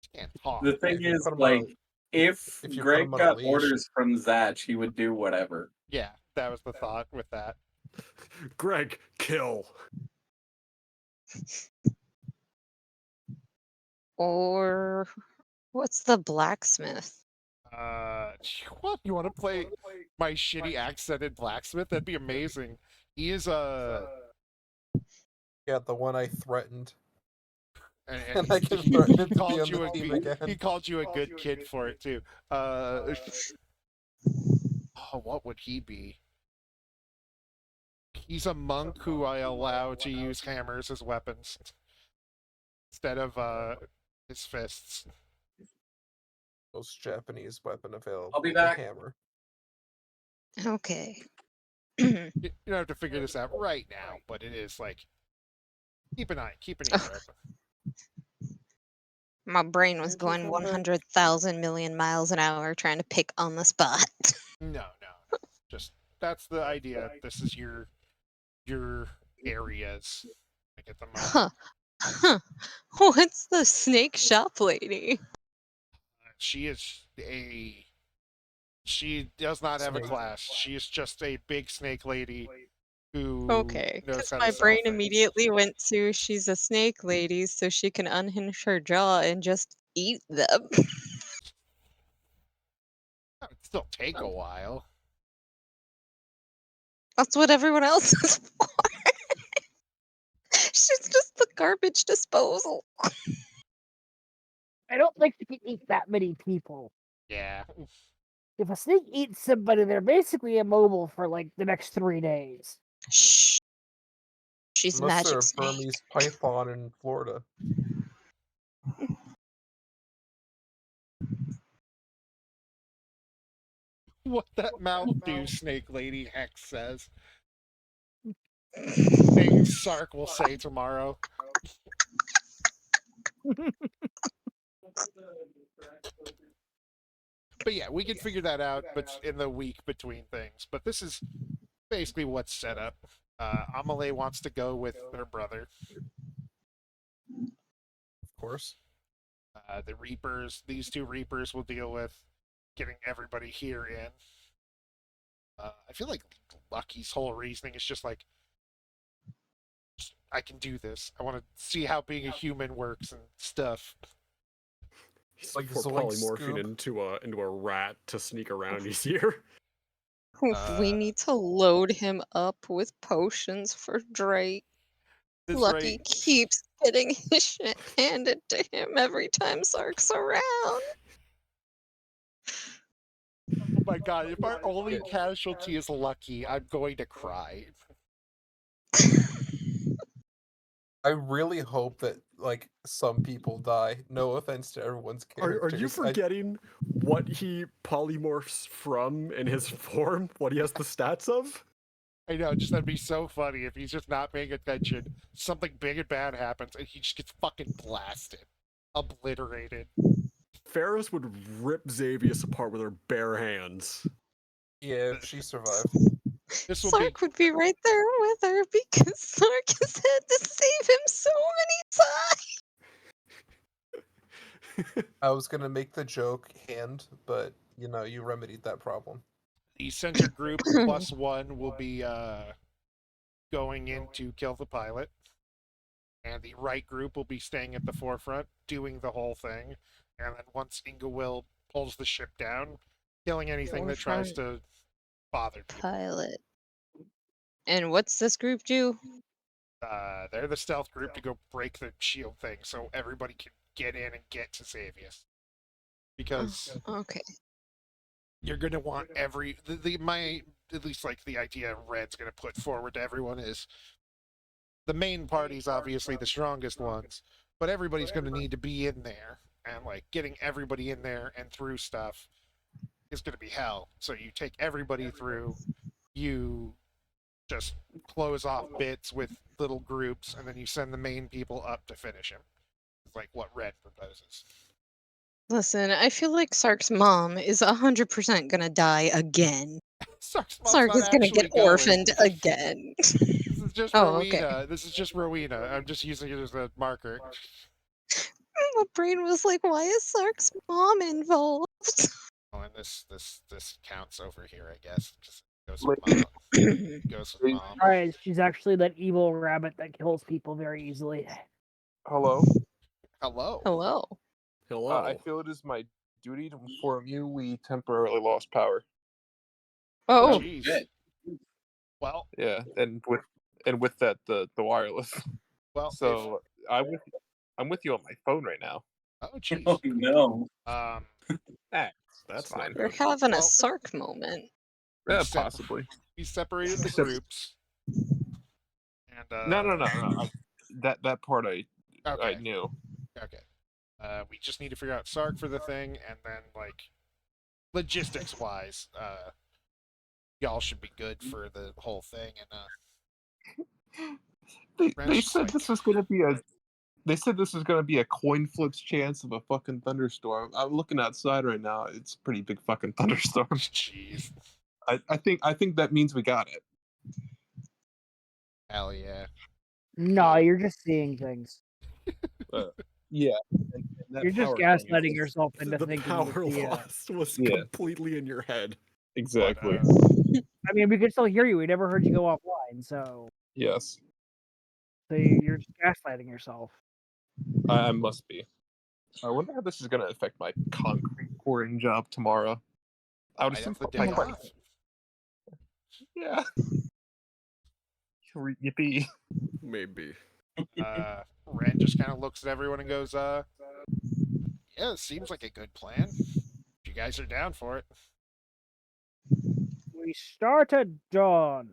He can't talk. The thing is, put him like, on- if if you put Greg him on a got leash. orders from Zach, he would do whatever. Yeah, that was the thought with that. Greg, kill. Or what's the blacksmith? What? You want to play my shitty accented blacksmith? That'd be amazing. He is Yeah, the one I threatened. and I can threaten him to be called on you the a team good, again. he called you a good kid for it too. Oh, what would he be? He's a monk who I allow to use hammers as weapons instead of his fists. Most Japanese weapon available. I'll be the back. Hammer. Okay. You don't have to figure this out right now, but it is like keep an ear open. My brain was going 100,000 million miles an hour trying to pick on the spot. No. Just that's the idea. This is your areas. I get the moment. Huh. What's the snake shop lady? She is a. She does not have a Snake. class. She is just a big snake lady who Okay, knows because how my to sell brain things. immediately went to she's a snake lady, so she can unhinge her jaw and just eat them. That would still take a while. That's what everyone else is for. She's just the garbage disposal. I don't think she can eat that many people. Yeah. If a snake eats somebody, they're basically immobile for like the next 3 days. Shh. She's a Unless they're magic a snake. Burmese python in Florida. What that mouth do, Snake Lady Hex says. Things Sark will say tomorrow. But yeah, we can figure that out but in the week between things. But this is basically what's set up. Amelie wants to go with her brother. Of course. The Reapers, these two Reapers will deal with getting everybody here in. I feel like Lucky's whole reasoning is just like, I can do this. I want to see how being a human works and stuff. He's Like for Zoink polymorphing Scoop. into a rat to sneak around easier. We need to load him up with potions for Drake. This Lucky right, keeps getting his shit handed to him every time Sark's around. oh my god, if our only casualty is Lucky, I'm going to cry. I really hope that like some people die. No offense to everyone's characters. Are you forgetting what he polymorphs from in his form? What he has the stats of? I know, just that'd be so funny if he's just not paying attention. Something big and bad happens, and he just gets fucking blasted, obliterated. Ferris would rip Xavius apart with her bare hands. Yeah, she survived. This will be Sark would be right there with her because Sark has had to save him so many times. I was gonna make the joke hand, but you remedied that problem. the center group +1 will be going in to kill the pilot, and the right group will be staying at the forefront, doing the whole thing. And then once Inglewill pulls the ship down, killing anything that tries to bother people. Pilot. And what's this group do? They're the stealth group to go break the shield thing, so everybody can get in and get to Xavius. Because Okay. you're gonna want at least like the idea Red's gonna put forward to everyone is the main party's obviously the strongest ones, but everybody's gonna need to be in there, and like getting everybody in there and through stuff is gonna be hell. So you take everybody through, you just close off bits with little groups, and then you send the main people up to finish him. It's like what Red proposes. Listen, I feel like Sark's mom is 100% gonna die again. Sark's mom's Sark not is gonna actually get going. orphaned again. This is just Oh, okay. Rowena. This is just Rowena. I'm just using it as a marker. My brain was like, why is Sark's mom involved? Oh, and this counts over here, I guess. Just goes with mom. Goes with mom. Alright, she's actually that evil rabbit that kills people very easily. Hello. Hello. Hello. Hello. I feel it is my duty to inform you we temporarily lost power. Oh, Jeez. shit. Well, Yeah, and with that the wireless. well. So I'm with you on my phone right now. Oh, jeez. Oh no. That's fine. not we're good. having Well- a Sark moment. Yeah, Except- possibly. We separated the Except- groups. And No. That part I Okay. knew. Okay. We just need to figure out Sark for the thing, and then like logistics wise, y'all should be good for the whole thing. And They Ranch said like- this was gonna be a. They said this was gonna be a coin flip's chance of a fucking thunderstorm. I'm looking outside right now. It's a pretty big fucking thunderstorm. jeez, I think that means we got it. hell yeah. No, Yeah. you're just seeing things. Yeah. And that You're just power thing is gaslighting just- yourself into The thinking power that loss was Yeah. completely in your head. Exactly. But, I mean, we could still hear you. We never heard you go offline, so Yes. you're just gaslighting yourself. I must be. I wonder how this is gonna affect my concrete pouring job tomorrow. I would might assume have the my day part- off. Yeah. Yippee. Maybe. Ren just kind of looks at everyone and goes, yeah, it seems like a good plan. If you guys are down for it. We start at dawn.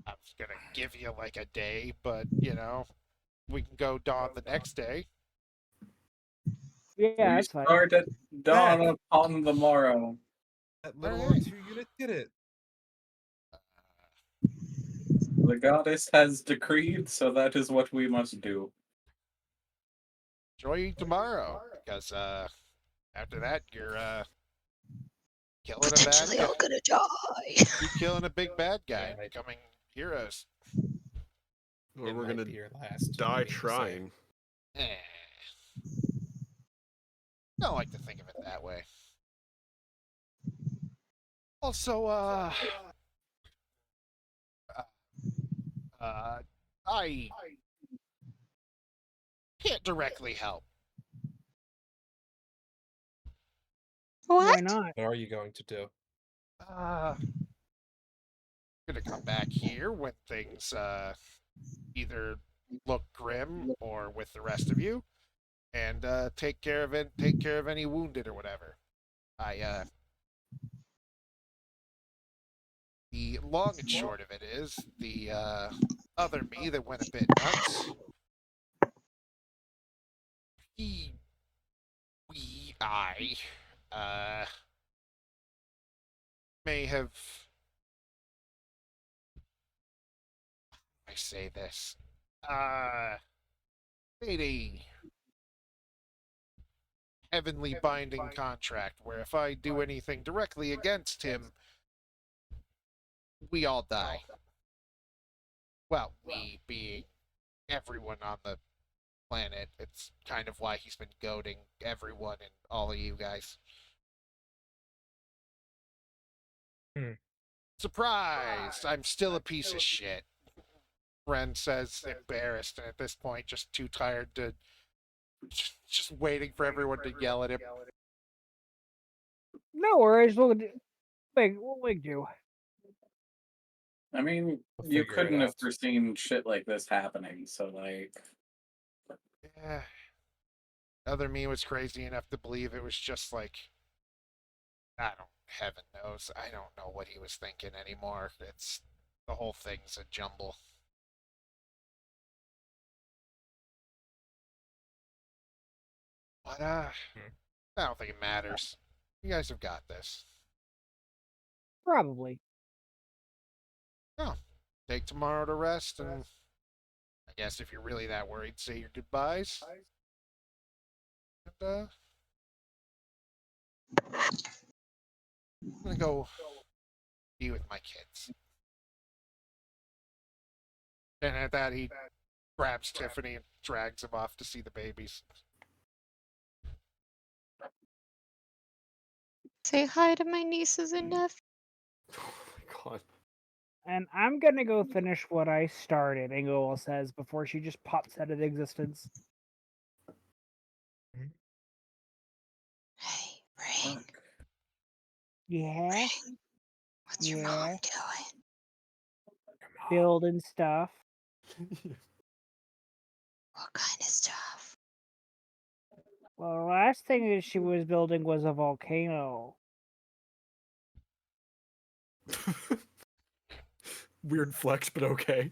I was gonna give you like a day, but we can go dawn the next day. Yeah, we that's fine. start at dawn upon the morrow. That little Alright. R2 unit did it. The goddess has decreed, so that is what we must do. Enjoy tomorrow, because after that you're killing a bad Potentially guy. all gonna die. You're killing a big bad guy, Yeah. becoming heroes. Or It we're might gonna be your last. die meaning to say. trying. Eh. Don't like to think of it that way. Also, I can't directly help. Why What? not? What are you going to do? Gonna come back here when things either look grim or with the rest of you, and take care of it. Take care of any wounded or whatever. The long and short of it is the other me that went a bit nuts. I may have. I say this. Made a heavenly binding contract where if I do anything directly against him, we all die. Well, we being everyone on the planet. It's kind of why he's been goading everyone and all of you guys. Surprise! I'm still a piece of shit. Ren says, embarrassed, and at this point, just too tired to. Just waiting for everyone to yell at him. No worries. We'll do. I mean, We'll you figure it couldn't have out. foreseen shit like this happening, so like. Yeah. Other me was crazy enough to believe it was just like. Heaven knows. I don't know what he was thinking anymore. The whole thing's a jumble. But, I don't think it matters. You guys have got this. Probably. Oh, take tomorrow to rest, and I guess if you're really that worried, say your goodbyes. And, I'm gonna go be with my kids. And at that, he grabs Tiffany and drags him off to see the babies. Say hi to my nieces and nephews. Oh my god. And I'm gonna go finish what I started, Ingol says, before she just pops out of existence. Hey, Ring. Fuck. Yeah, Ring. What's your mom Yeah. doing? building stuff. What kind of stuff? Well, the last thing that she was building was a volcano. Weird flex, but okay.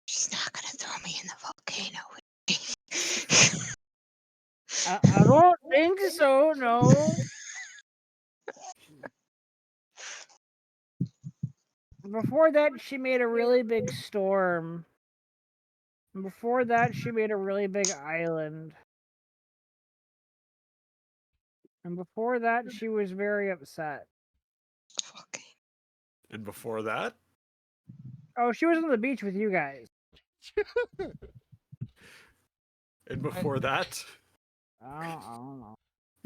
She's not gonna throw me in the volcano with me. I don't think so, no. Before that, she made a really big storm. And before that, she made a really big island. And before that, she was very upset. Fucking. And before that, Oh, she was on the beach with you guys. and before that, I don't know.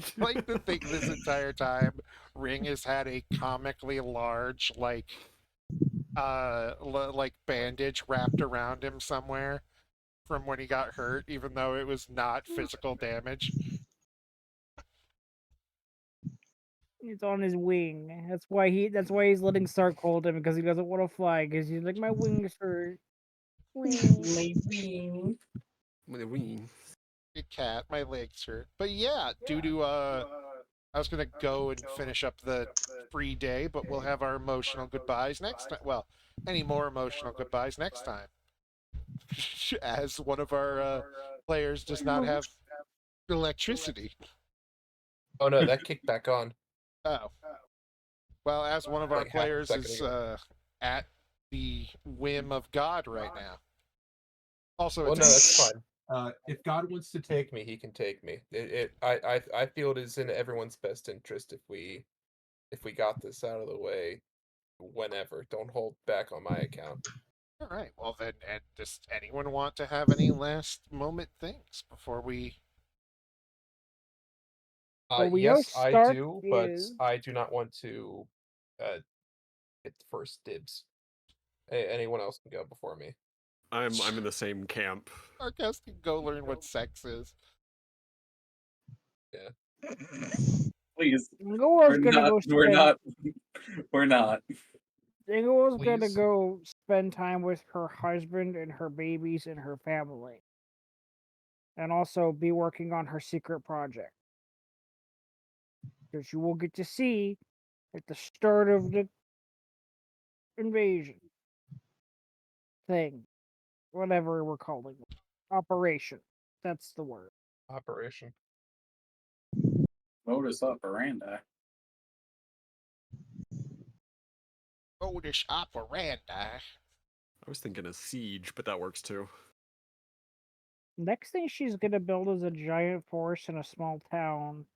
I like to think this entire time, Ring has had a comically large, like bandage wrapped around him somewhere from when he got hurt, even though it was not physical damage. It's on his wing. That's why he's letting Sark hold him, because he doesn't want to fly, because he's like, my wings hurt. Wing. with a wing. Good cat, my legs hurt. But yeah, due to I was gonna go and finish up the free day, but we'll have our emotional goodbyes next time. Well, any more emotional goodbyes next time. As one of our players does not have electricity. Oh no, that kicked back on Oh. Well, as one of our like half a players second is ago. at the whim of God right now. Also, Well, it's no, that's fine. If God wants to take me, He can take me. I feel it is in everyone's best interest if we got this out of the way whenever. Don't hold back on my account. all right. Well, then, and does anyone want to have any last moment things before we? Well, we know Yes, I Stark do, but is. I do not want to get the first dibs. Anyone else can go before me. I'm in the same camp. Our guest can go learn what sex is. Yeah. Please, Dingo's gonna go we're spend. not, we're not. Dingo's gonna Please. go spend time with her husband and her babies and her family, and also be working on her secret project, which you will get to see at the start of the invasion thing, whatever we're calling it, operation. That's the word. Operation. Modus operandi. Modus operandi. I was thinking a siege, but that works too. Next thing she's gonna build is a giant forest in a small town.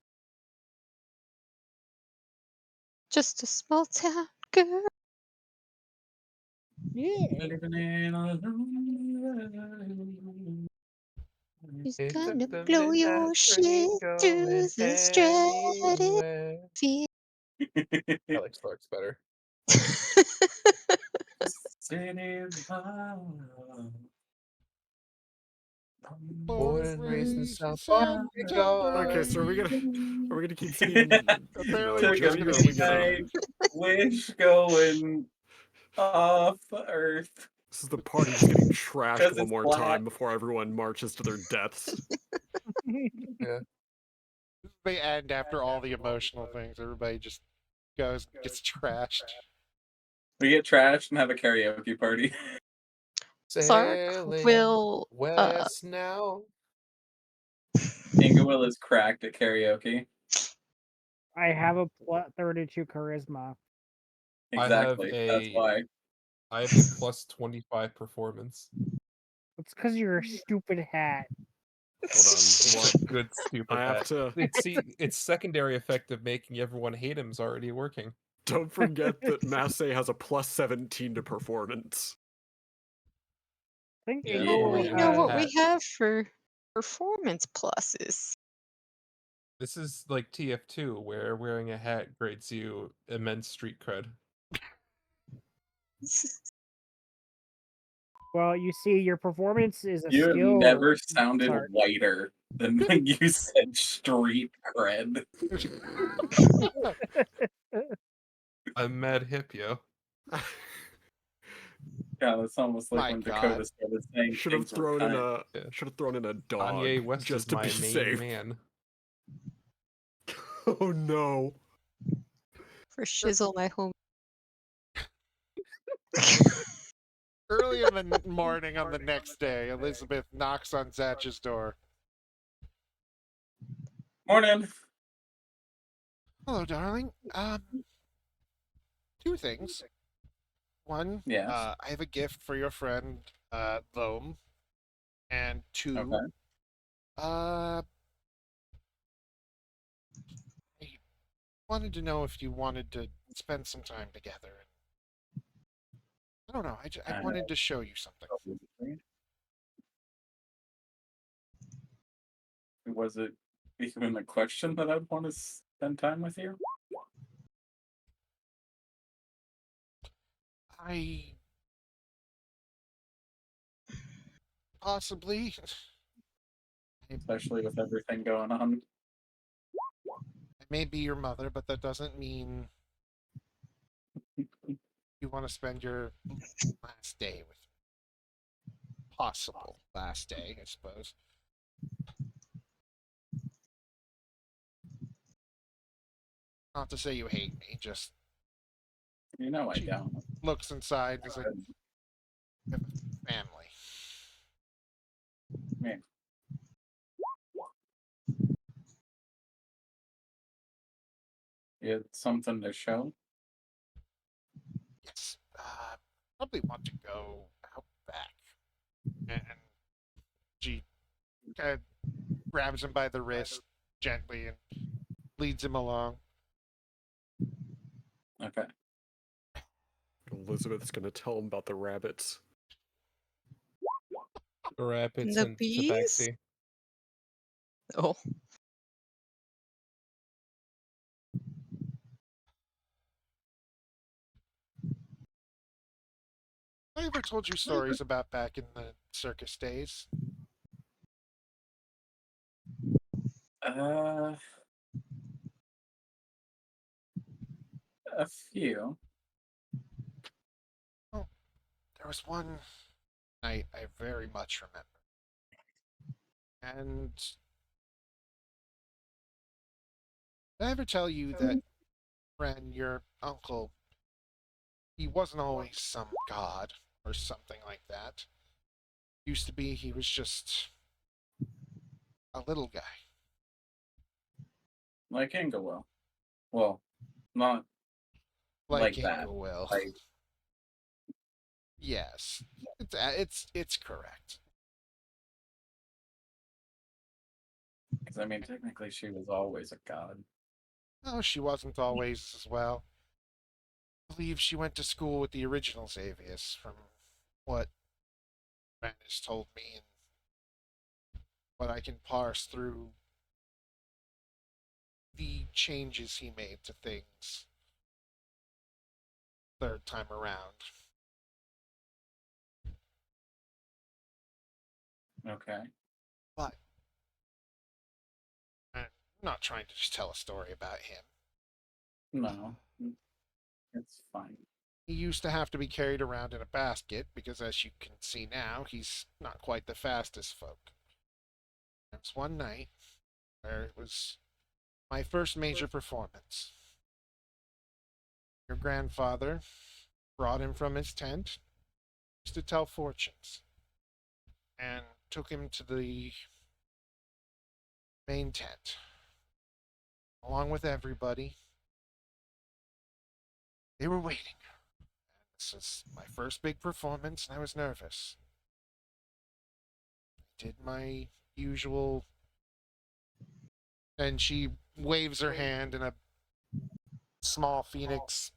Just a small town girl. Yeah. Who's It took gonna the blow midnight your shit train through going the stratosphere? anywhere. I like Starks better. Born Born and and raised in raised in South San Okay, Antonio. so Oregon. are we gonna keep singing, Apparently, we're Took a just Journey, gonna or are we keep gonna? midnight singing. wish going off Earth This is the party just getting trashed because one it's more black. time before everyone marches to their deaths. Yeah. They end after all the emotional things. Everybody just gets trashed. We get trashed and have a karaoke party. Sark Sailing will west now. Inga is cracked at karaoke. I have a 32 charisma. Exactly. That's why. I have a plus 25 performance. It's because you're a stupid hat. Hold on, It's what? a good I stupid have hat. to. Its secondary effect of making everyone hate him is already working. Don't forget that Masse has a plus 17 to performance. I think Yeah, Ingo how do or we will wearing know a have. what we hat. have for performance pluses? This is like TF2, where wearing a hat grades you immense street cred. Well, you see, your performance is a You have skill. never sounded Sorry. whiter than when you said street cred. I'm mad hip, yo. Yeah, it's almost like My when God. Dakota started saying Should have pigs were thrown in cunt. a Yeah. should have thrown in a dog Kanye West just is to my be main safe. man. Oh no. For shizzle, my home. Early in the morning on the next day, Elizabeth knocks on Zatch's door. Morning. Hello, darling. Two things. One, Yes. I have a gift for your friend, Loam. And two, Okay. I wanted to know if you wanted to spend some time together. I don't know. I wanted to show you something. Was it even a question that I'd want to spend time with you? I possibly. Especially with everything going on. I may be your mother, but that doesn't mean you want to spend your last day with me. Possible last day, I suppose. Not to say you hate me, just You know I she don't. looks inside and is like, "I have a family." Yeah. It's something to show. Yes. Probably want to go out back. And she kind of grabs him by the wrist gently and leads him along. Okay. Elizabeth's gonna tell him about the rabbits. Rabbits The and bees? tabaxi. Oh, I ever told you stories about back in the circus days? Uh, a few. Oh, there was one night I very much remember. And did I ever tell you that Ren, your uncle, he wasn't always some god or something like that? Used to be he was just a little guy. Like Inglewill. Well, not Like like that. Inglewill. Like, Yes. It's correct. because I mean, technically, she was always a god. No, she wasn't always as well. I believe she went to school with the original Xavius, from what Ren has told me and what I can parse through the changes he made to things third time around. Okay. But I'm not trying to just tell a story about him. No, it's fine. He used to have to be carried around in a basket because, as you can see now, he's not quite the fastest folk. There was one night where it was my first major performance. Your grandfather brought him from his tent, used to tell fortunes, and took him to the main tent, along with everybody. They were waiting. This was my first big performance, and I was nervous. I did my usual, and she waves her hand, and a small phoenix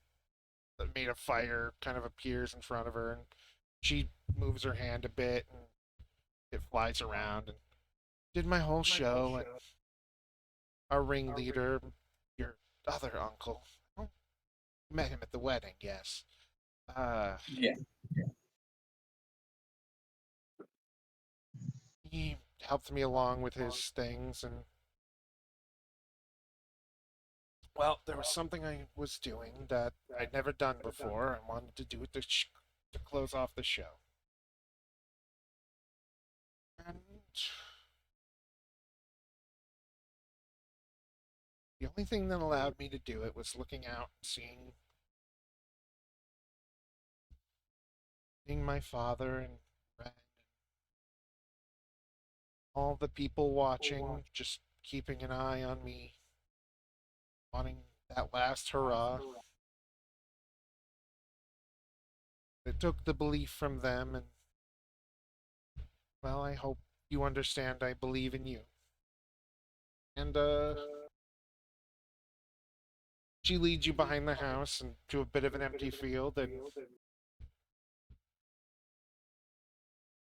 that made of fire kind of appears in front of her, and she moves her hand a bit, and it flies around, and did my whole show, and our ringleader, your other uncle, well, met him at the wedding, yes. Yeah. He helped me along with his things, and well, there was something I was doing that I'd never done before. I wanted to do it to close off the show. And the only thing that allowed me to do it was looking out, seeing my father and Ren, all the people watching, just keeping an eye on me, wanting that last hurrah. It took the belief from them, and well, I hope you understand I believe in you. And she leads you behind the house and to a bit of an empty field, and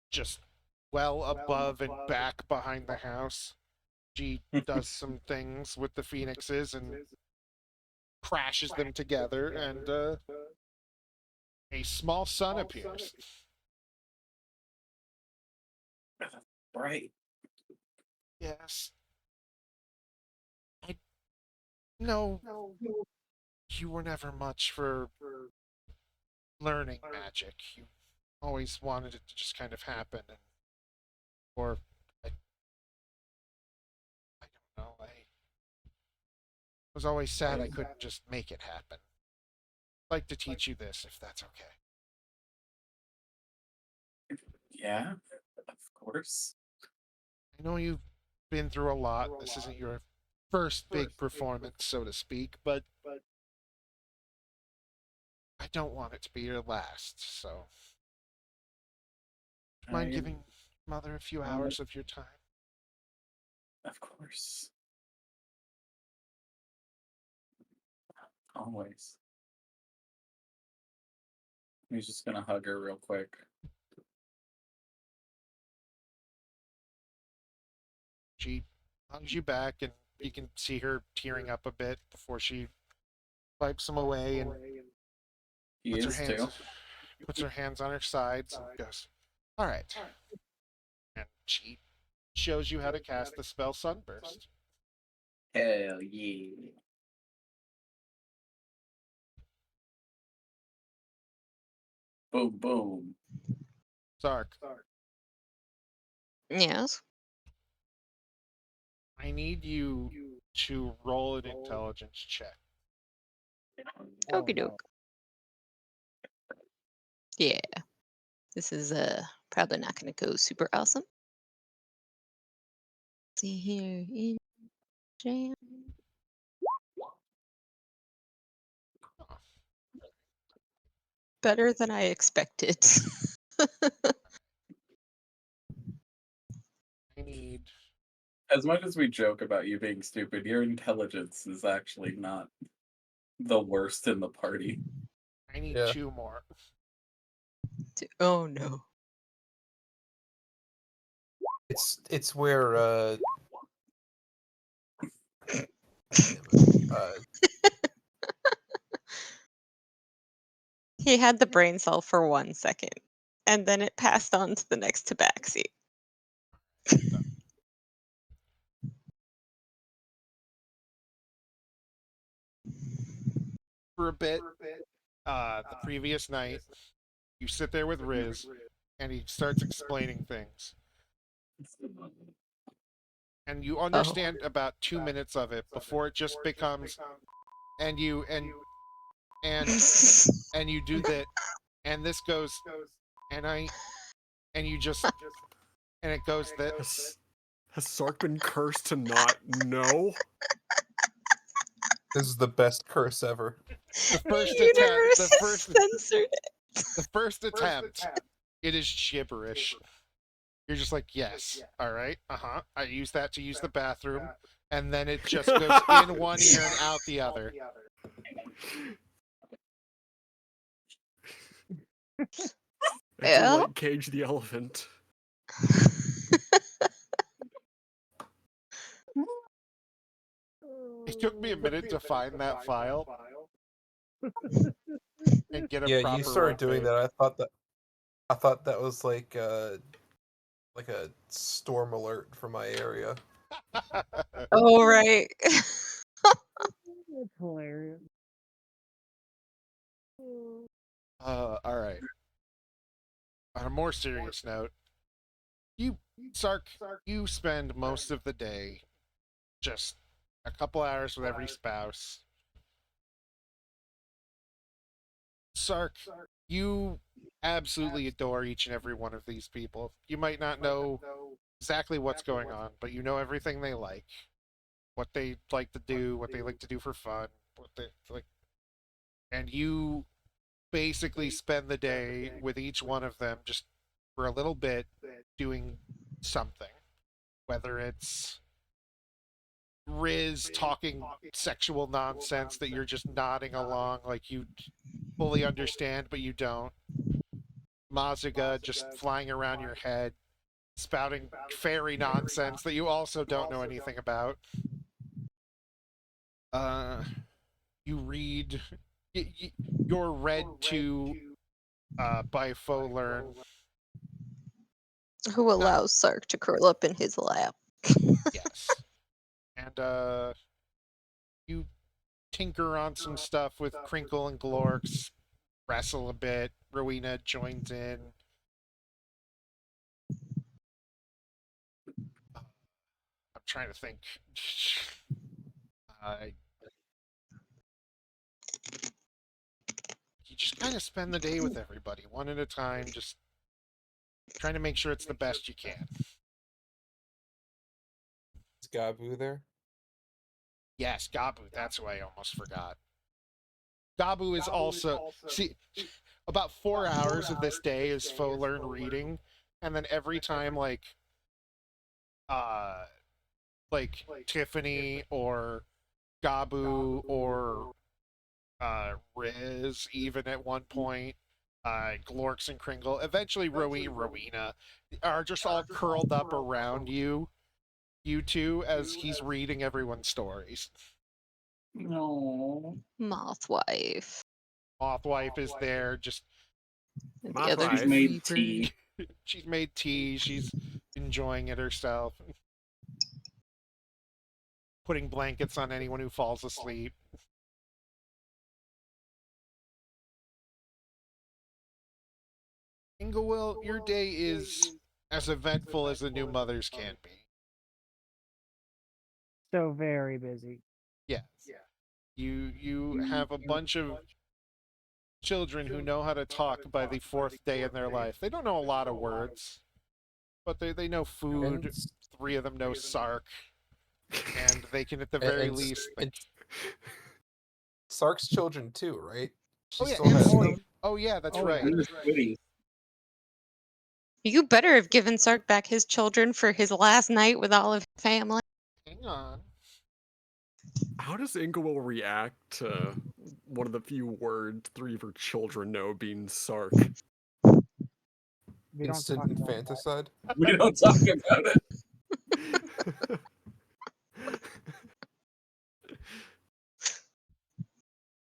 just well above and back behind the house, she does some things with the phoenixes and crashes them together, and a small sun appears. Right. Yes. I know you were never much for learning magic. You always wanted it to just kind of happen, and or I don't know. I was always sad I couldn't just make it happen. I'd like to teach you this, if that's okay. Yeah, of course. I know you've been through a lot. This isn't your first big performance, so to speak, but don't want it to be your last, so mind giving Mother a few hours of your time? Of course. Always. He's just gonna hug her real quick. She hugs you back, and you can see her tearing up a bit before she wipes them away and He puts her is hands too. puts her hands on her sides and goes, "All right." And she shows you how to cast the spell Sunburst. Hell yeah. Boom, boom. Sark, Yes. I need you to roll an intelligence check. Okie doke. Yeah. This is probably not gonna go super awesome. See here in jam. Better than I expected. I need As much as we joke about you being stupid, your intelligence is actually not the worst in the party. Yeah. 2 more. Oh no. It's where He had the brain cell for 1 second, and then it passed on to the next tabaxi. For a bit, the previous night, you sit there with Riz, and he starts explaining things. And you understand about 2 minutes of it before it just becomes, and you do that, and this goes, and you just, and it goes that. Has Sark been cursed to not know? this is the best curse ever. The first The universe the has first, censored it. the first attempt, it is gibberish. You're just like, yes, all right, I use that to use the bathroom, and then it just goes in one ear and out the other. It's Well. like Cage the Elephant. It took me a minute to find that file and get a Yeah, proper you started run doing date. that. I thought that was like a storm alert for my area. Oh right. That's hilarious. All right. On a more serious note, Sark, you spend most of the day just a couple hours with every spouse. Sark, you absolutely adore each and every one of these people. You might not know exactly what's going on, but you know everything they like, what they like to do, what they like to do for fun, what they like, and you basically spend the day with each one of them just for a little bit doing something, whether it's Riz talking sexual nonsense that you're just nodding along like you fully understand, but you don't. Mazuga just flying around your head, spouting fairy nonsense that you also don't know anything about. Uh, you read, you're read to by Learn. Who allows Sark to curl up in his lap? Yes, and you tinker on some stuff with Crinkle and Glorx, wrestle a bit. Rowena joins in. I'm trying to think. You just kind of spend the day with everybody, one at a time, just trying to make sure it's the best you can. Is Gabu there? Yes, Gabu, that's who I almost forgot. Gabu is also see about 4 hours of this day is faux learn reading, and then every time uh Tiffany or Gabu or Riz even at one point, Glorks and Kringle, eventually Rowena are just all curled up around you two, as he's reading everyone's stories. No. Moth wife. Mothwife is there, just And Moth the other wife. She's made weeper. tea. she's made tea, she's enjoying it herself, putting blankets on anyone who falls asleep. Inglewill, your day is as eventful as the new mothers can be. So very busy. Yes. You have a bunch of children who know how to talk by the fourth day in their life. They don't know a lot of words, but they know food. And 3 of them know Sark, and they can at the and, very and, least. and Sark's children too, right? She Oh yeah, still and has them. oh yeah, that's Oh, right. And the Squiddies. You better have given Sark back his children for his last night with all of his family. Hang on. How does Ingewill react to one of the few words 3 of her children know being Sark? We don't Instant talk about that. infanticide. We don't talk about it.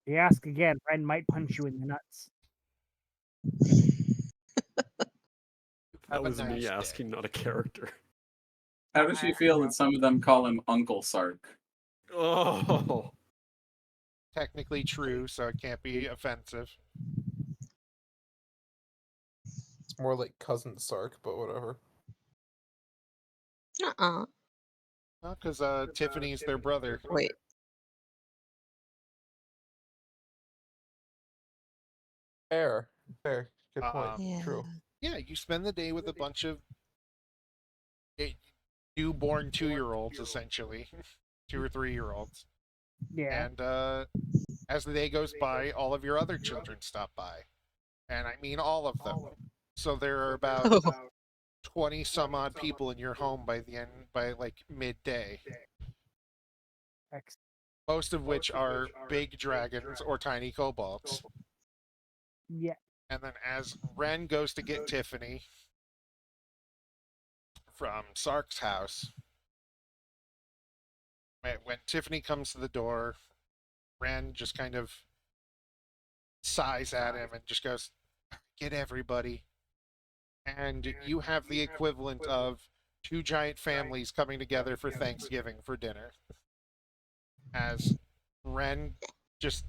If you ask again, Ren might punch you in the nuts. That Have a was me nice day. asking, not a character. How does she feel that some of them call him Uncle Sark? Oh, Technically true, so it can't be offensive. It's more like cousin Sark, but whatever. Uh-uh. Because Tiffany's their brother. Wait. Fair. Good point. Yeah. True. Yeah, you spend the day with a bunch of newborn 2-year-olds, essentially, 2 or 3-year-olds. Yeah. And as the day goes by, all of your other children stop by. And I mean all of them. So there are about Oh, 20 some odd people in your home by like midday. Ex- Most of which are big dragons or tiny kobolds. yeah. And then as Ren goes to get Tiffany from Sark's house, when Tiffany comes to the door, Ren just kind of sighs at him and just goes, "Get everybody." And you have the equivalent of 2 giant families coming together for Thanksgiving for dinner. As Ren just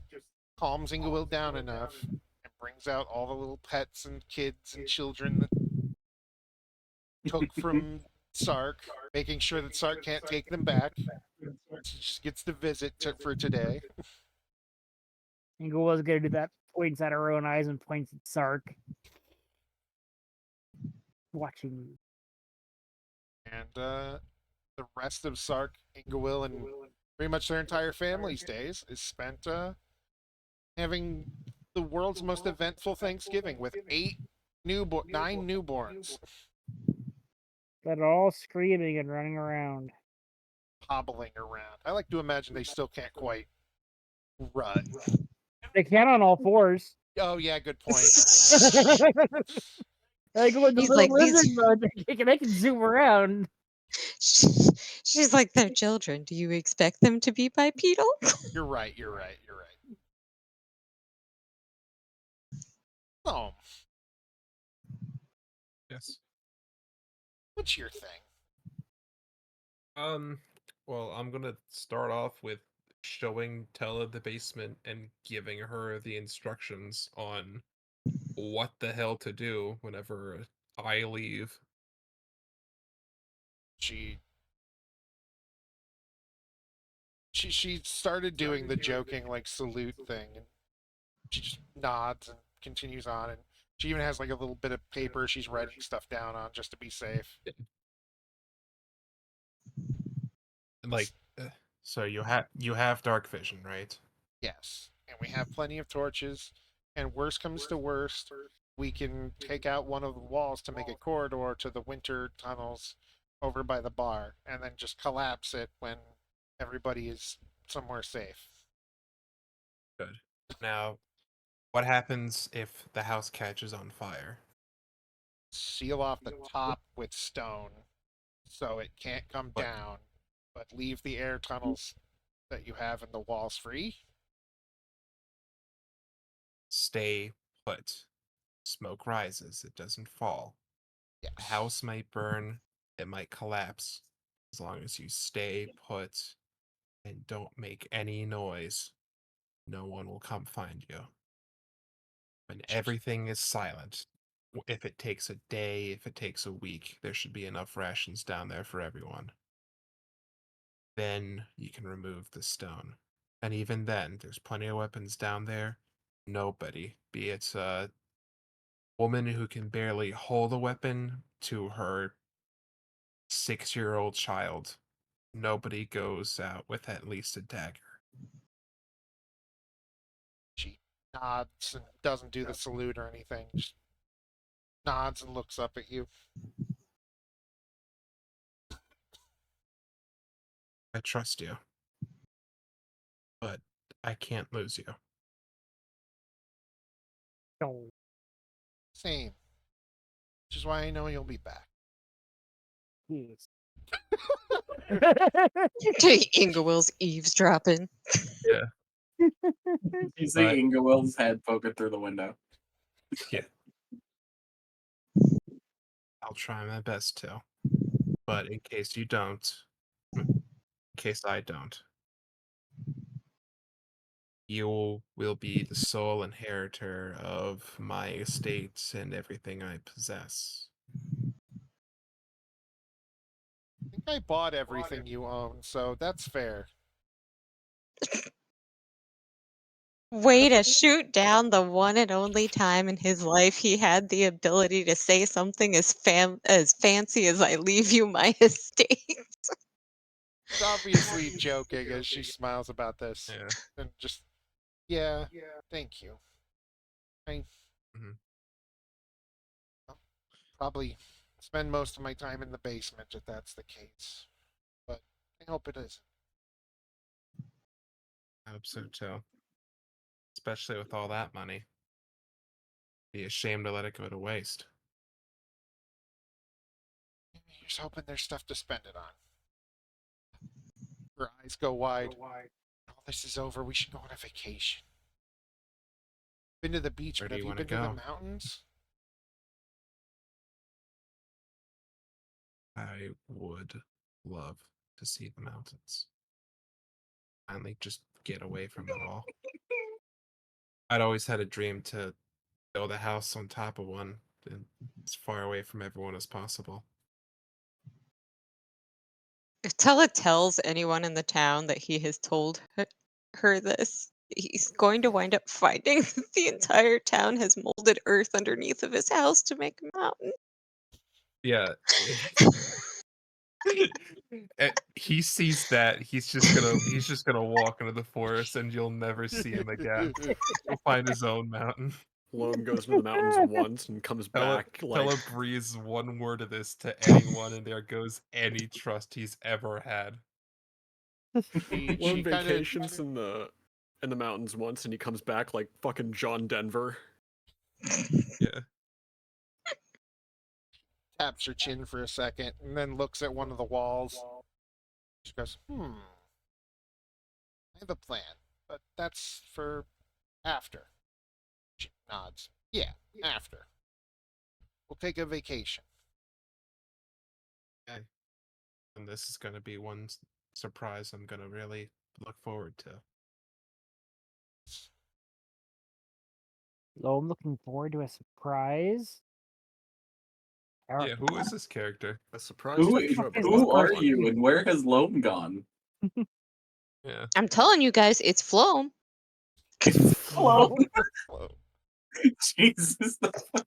calms Inglewill down enough and brings out all the little pets and kids and children that took from Sark, making sure that Sark can't take them back. She just gets the visit for today. Ingo was gonna do that. Points at her own eyes and points at Sark. Watching you. And the rest of Sark, Inglewill, and pretty much their entire family's days is spent having the world's most eventful Thanksgiving with 9 newborns That are all screaming and running around. hobbling around. I like to imagine they still can't quite run. They can on all fours. Oh yeah, good point. Like when the He's little like, lizard these- bud, they can zoom around. she's like, they're children. Do you expect them to be bipedal? You're right. Oh, Yes. what's your thing? Well, I'm gonna start off with showing Tella the basement and giving her the instructions on what the hell to do whenever I leave. She started doing the joking like salute thing, and she just nods and continues on, and she even has like a little bit of paper she's writing stuff down on just to be safe. Like, so you have dark vision, right? Yes, and we have plenty of torches, and worst comes to worst, we can take out one of the walls to make a corridor to the winter tunnels over by the bar, and then just collapse it when everybody is somewhere safe. Good. Now, what happens if the house catches on fire? Seal off the top with stone so it can't come But down, but leave the air tunnels that you have in the walls free. stay put. Smoke rises, it doesn't fall. The Yes. house might burn, it might collapse. As long as you stay put and don't make any noise, no one will come find you. When everything is silent, if it takes a day, if it takes a week, there should be enough rations down there for everyone. Then you can remove the stone. And even then, there's plenty of weapons down there. Nobody, be it a woman who can barely hold a weapon to her 6-year-old child, nobody goes out with at least a dagger. She nods and doesn't do the salute or anything. Just nods and looks up at you. I trust you. But I can't lose you. No. Same. Which is why I know you'll be back. Yes. Ingawill's eavesdropping. Yeah. You see But- Ingawill's head poking through the window. Yeah. I'll try my best to. But in case you don't, in case I don't, you will be the sole inheritor of my estates and everything I possess. I think I bought everything you own, so that's fair. Way to shoot down the one and only time in his life he had the ability to say something as fancy as "I leave you my estate." She's obviously joking as she smiles about this. Yeah. And just, yeah, thank you. I Mhm. probably spend most of my time in the basement if that's the case. But I hope it isn't. I hope so too. Especially with all that money. Be ashamed to let it go to waste. You're just hoping there's stuff to spend it on. Her eyes go wide. All this is over, we should go on a vacation. Been to the beach, Where but do have you you wanna been to the go? mountains? I would love to see the mountains. Finally just get away from it all. I'd always had a dream to build a house on top of one and as far away from everyone as possible. If Tella tells anyone in the town that he has told her this, he's going to wind up finding that the entire town has molded earth underneath of his house to make a mountain. Yeah. He sees that, he's just gonna walk into the forest and you'll never see him again. He'll find his own mountain. Loam goes into the mountains once and comes back Tella like breathes one word of this to anyone, and there goes any trust he's ever had. She Loam kind of vacations in the mountains once and he comes back like fucking John Denver. Yeah. taps her chin for a second and then looks at one of the walls. She goes, I have a plan, but that's for after. She nods. Yeah, after. We'll take a vacation. Okay. And this is gonna be one surprise I'm gonna really look forward to. So I'm looking forward to a surprise. Yeah, who is this character? A surprise Who, to trouble. is who this are person? you and where has Loam gone? Yeah. I'm telling you guys, it's Floam. Hello. Whoa. Jesus, the fucking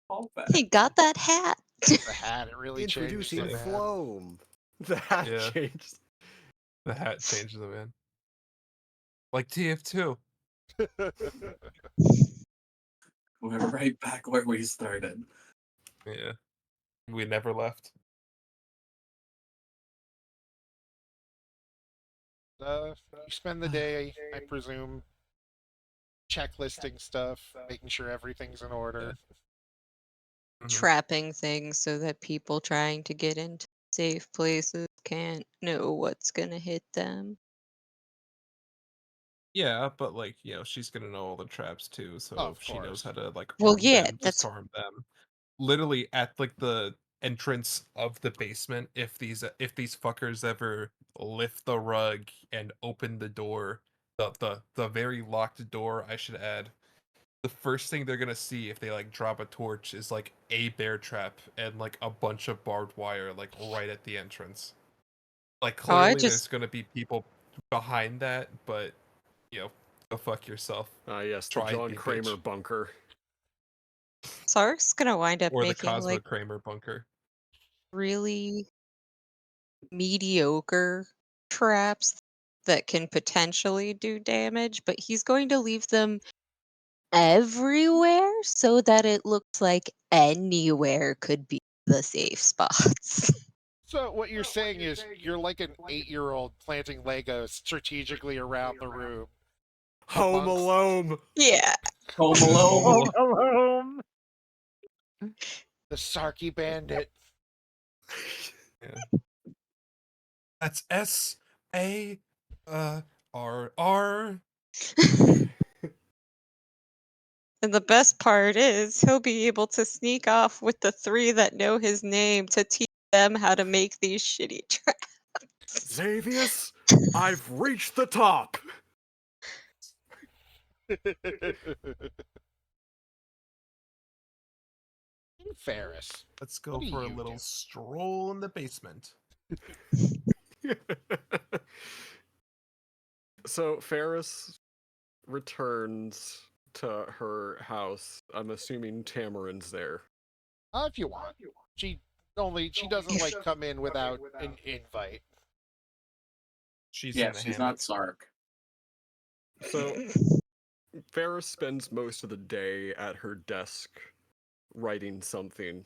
callback. He got that hat. The hat, it really changed Introducing the man. Floam. That Yeah. changed. The hat changes the man. Like TF2. We're right back where we started. Yeah. We never left. You spend the day, I presume, checklisting stuff, making sure everything's in order. Mhm. Trapping things so that people trying to get into safe places can't know what's gonna hit them. Yeah, but like, she's gonna know all the traps too, so Of she knows course. how to like Well, arm yeah, them, that's disarm them. Literally at like the entrance of the basement, if these fuckers ever lift the rug and open the door, the very locked door, I should add, the first thing they're gonna see if they like drop a torch is like a bear trap and like a bunch of barbed wire like right at the entrance. Like oh, I clearly there's just gonna be people behind that, but go fuck yourself. Ah, yes, the Try John me, Kramer bitch. bunker. Sark's gonna wind up Or the making Cosmo like Kramer bunker. really mediocre traps that can potentially do damage, but he's going to leave them everywhere so that it looks like anywhere could be the safe spots. So what you're saying is you're like an 8-year-old planting Legos strategically around the room Home amongst Alone. Yeah. Home Alone. Home Alone. the Sarky Bandit. Yeah. That's SARR. And the best part is he'll be able to sneak off with the three that know his name to teach them how to make these shitty traps. Xavius, I've reached the top. Ferris, Let's what go do for a you little do? stroll in the basement. So Ferris returns to her house. I'm assuming Tamarin's there. If you want. She doesn't like come in without an invite. She's Yeah, in the she's hammock. not Sark. So Ferris spends most of the day at her desk writing something.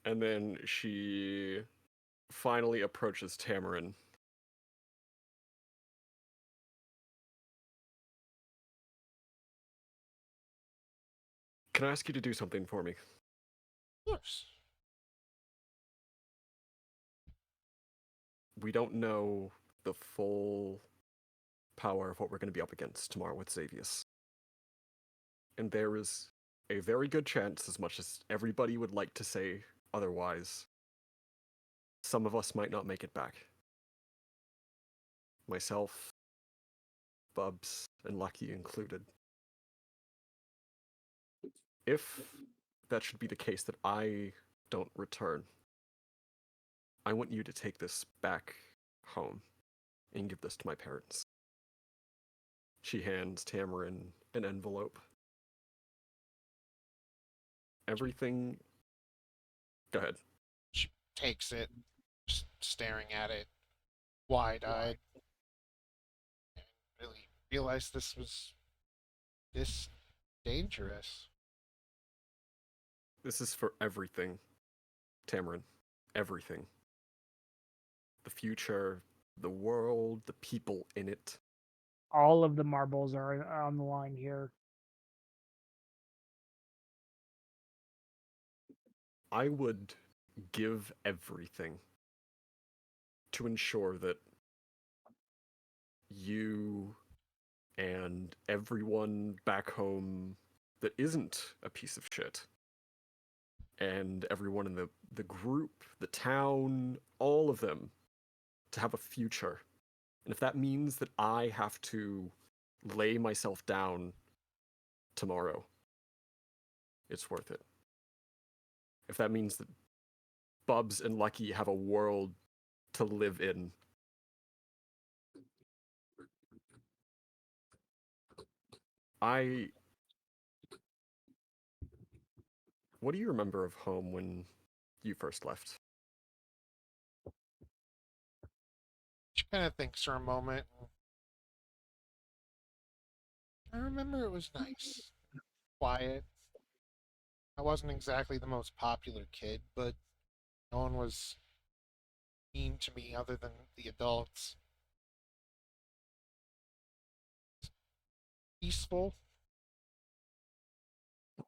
And then she finally approaches Tamarin. Can I ask you to do something for me? Of course. We don't know the full power of what we're going to be up against tomorrow with Xavius. And there is a very good chance, as much as everybody would like to say otherwise, some of us might not make it back. Myself, Bubs, and Lucky included. If that should be the case that I don't return, I want you to take this back home and give this to my parents. She hands Tamarin an envelope. Everything. Go ahead. She takes it, just staring at it, wide-eyed. And really realized this was this dangerous. This is for everything, Tamarin. Everything. The future, the world, the people in it. All of the marbles are on the line here. I would give everything to ensure that you and everyone back home that isn't a piece of shit, and everyone in the group, the town, all of them, to have a future. And if that means that I have to lay myself down tomorrow, it's worth it. If that means that Bubs and Lucky have a world to live in, I. What do you remember of home when you first left? She kind of thinks for a moment. I remember it was nice, quiet. I wasn't exactly the most popular kid, but no one was mean to me other than the adults. Peaceful. I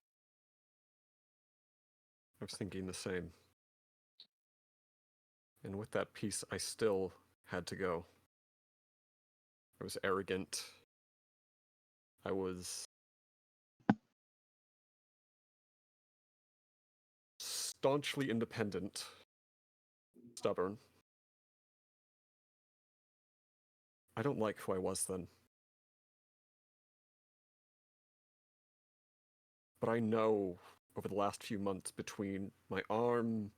was thinking the same. And with that piece, I still had to go. I was arrogant. I was staunchly independent, stubborn. I don't like who I was then. But I know over the last few months between my arm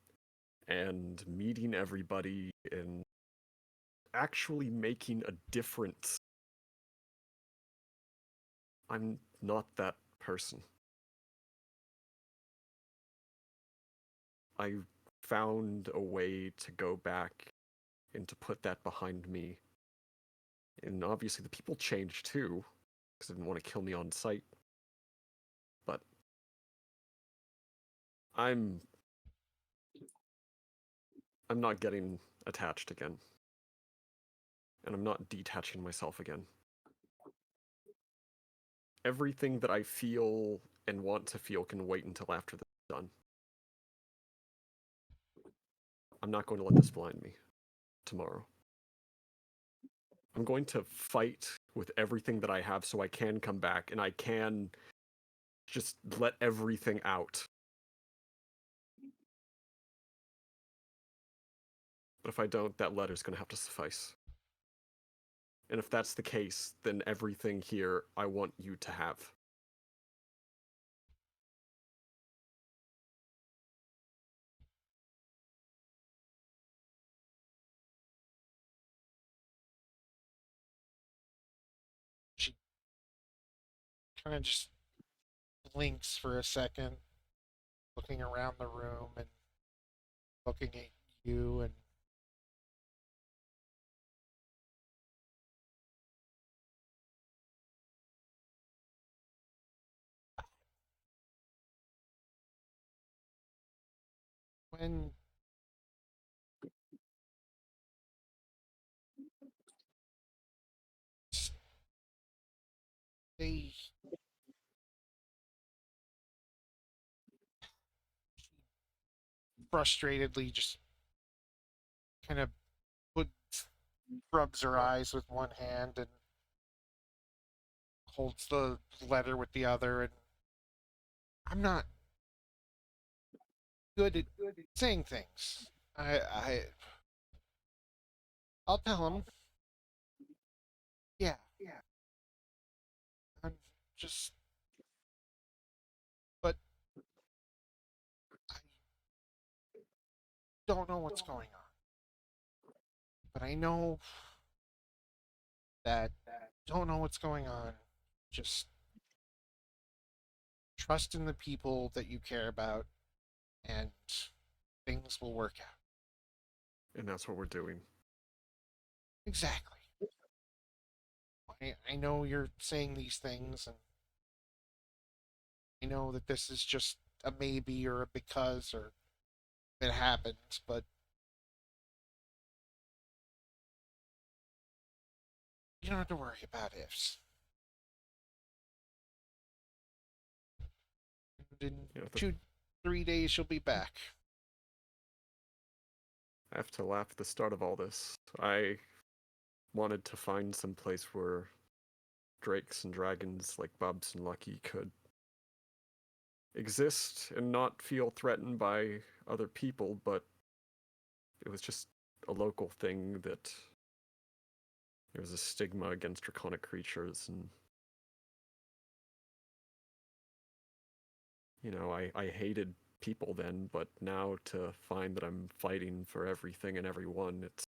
and meeting everybody and actually making a difference, I'm not that person. I found a way to go back and to put that behind me. And obviously the people changed too, because they didn't want to kill me on sight. But I'm not getting attached again. And I'm not detaching myself again. Everything that I feel and want to feel can wait until after this is done. I'm not going to let this blind me tomorrow. I'm going to fight with everything that I have so I can come back and I can just let everything out. But if I don't, that letter's going to have to suffice. And if that's the case, then everything here I want you to have. She kind of just blinks for a second, looking around the room and looking at you, and when they frustratedly just kind of put rubs her eyes with one hand and holds the letter with the other, and I'm not good at saying things. I'll tell him, yeah, I'm just, but I don't know what's going on. But I know that don't know what's going on. Just trust in the people that you care about, and things will work out. And that's what we're doing. Exactly. I know you're saying these things, and I know that this is just a maybe or a because or it happens, but you don't have to worry about ifs. And in You know, 2, 3 days, you'll be back. I have to laugh at the start of all this. I wanted to find some place where drakes and dragons like Bubs and Lucky could exist and not feel threatened by other people, but it was just a local thing that there was a stigma against draconic creatures, and I hated people then, but now to find that I'm fighting for everything and everyone, it's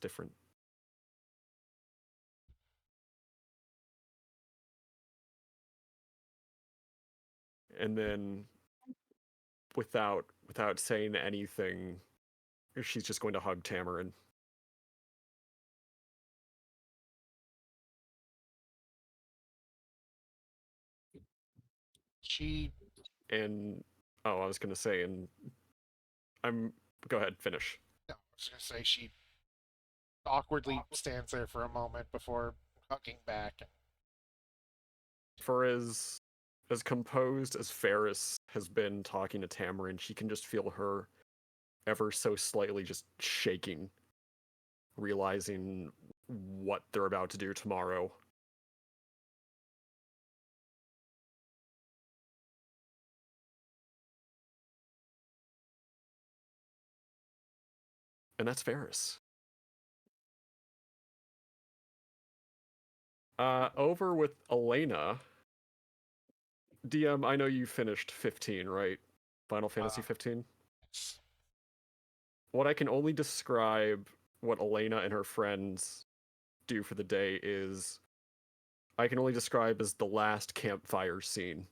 different. And then without saying anything, she's just going to hug Tamarin She And I was gonna say, and I'm go ahead, finish. no, I was gonna say she awkwardly stands there for a moment before hugging back. For as composed as Ferris has been talking to Tamarin, she can just feel her ever so slightly just shaking, realizing what they're about to do tomorrow. And that's Ferris. Over with Elena. DM, I know you finished 15, right? Final Fantasy 15? What I can only describe what Elena and her friends do for the day is I can only describe as the last campfire scene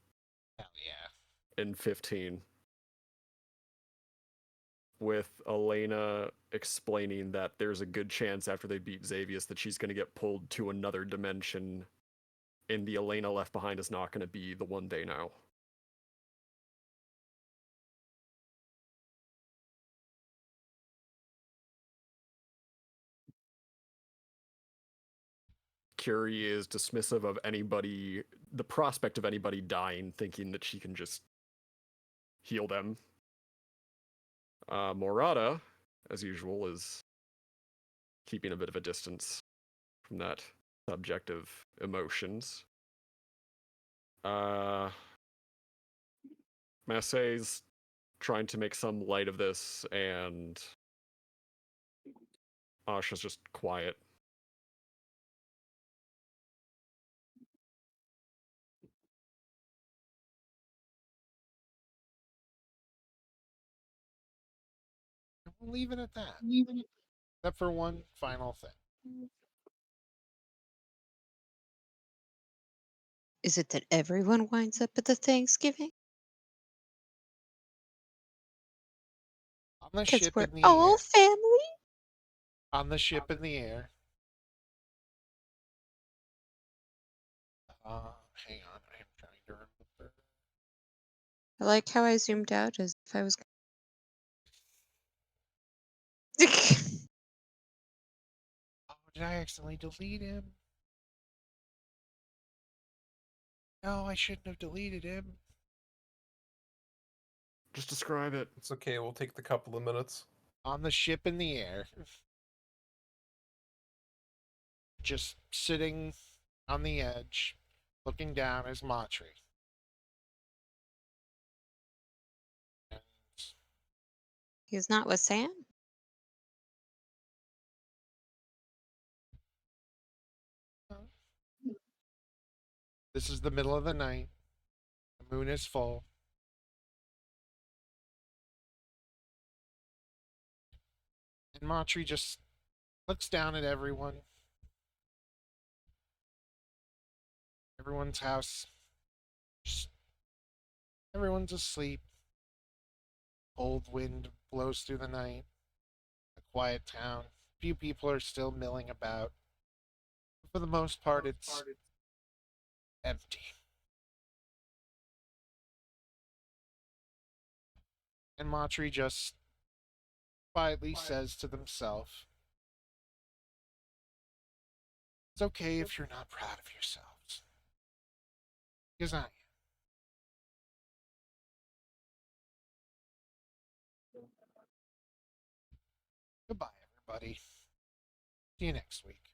Hell yeah. in 15. With Elena explaining that there's a good chance after they beat Xavius that she's going to get pulled to another dimension, and the Elena left behind is not going to be the one day now. Curie is dismissive of anybody, the prospect of anybody dying, thinking that she can just heal them. Morata, as usual, is keeping a bit of a distance from that subject of emotions. Massey's trying to make some light of this, and Asha's just quiet. We'll leave it at that. Except for one final thing. Is it that everyone winds up at the Thanksgiving? On the Because ship we're in the all air. family? On the ship in the air. Hang on, I am trying to remember. I like how I zoomed out as if I was. Oh, did I accidentally delete him? No, I shouldn't have deleted him. Just describe it. It's okay, we'll take the couple of minutes. On the ship in the air. Just sitting on the edge, looking down as Matri. And He's not with Sam? this is the middle of the night. The moon is full. And Matri just looks down at everyone. Everyone's house. Just, everyone's asleep. Cold wind blows through the night. A quiet town. Few people are still milling about. For the most part, it's empty. And Matri just quietly says to themselves, it's okay if you're not proud of yourselves. Because I am. Goodbye, everybody. See you next week.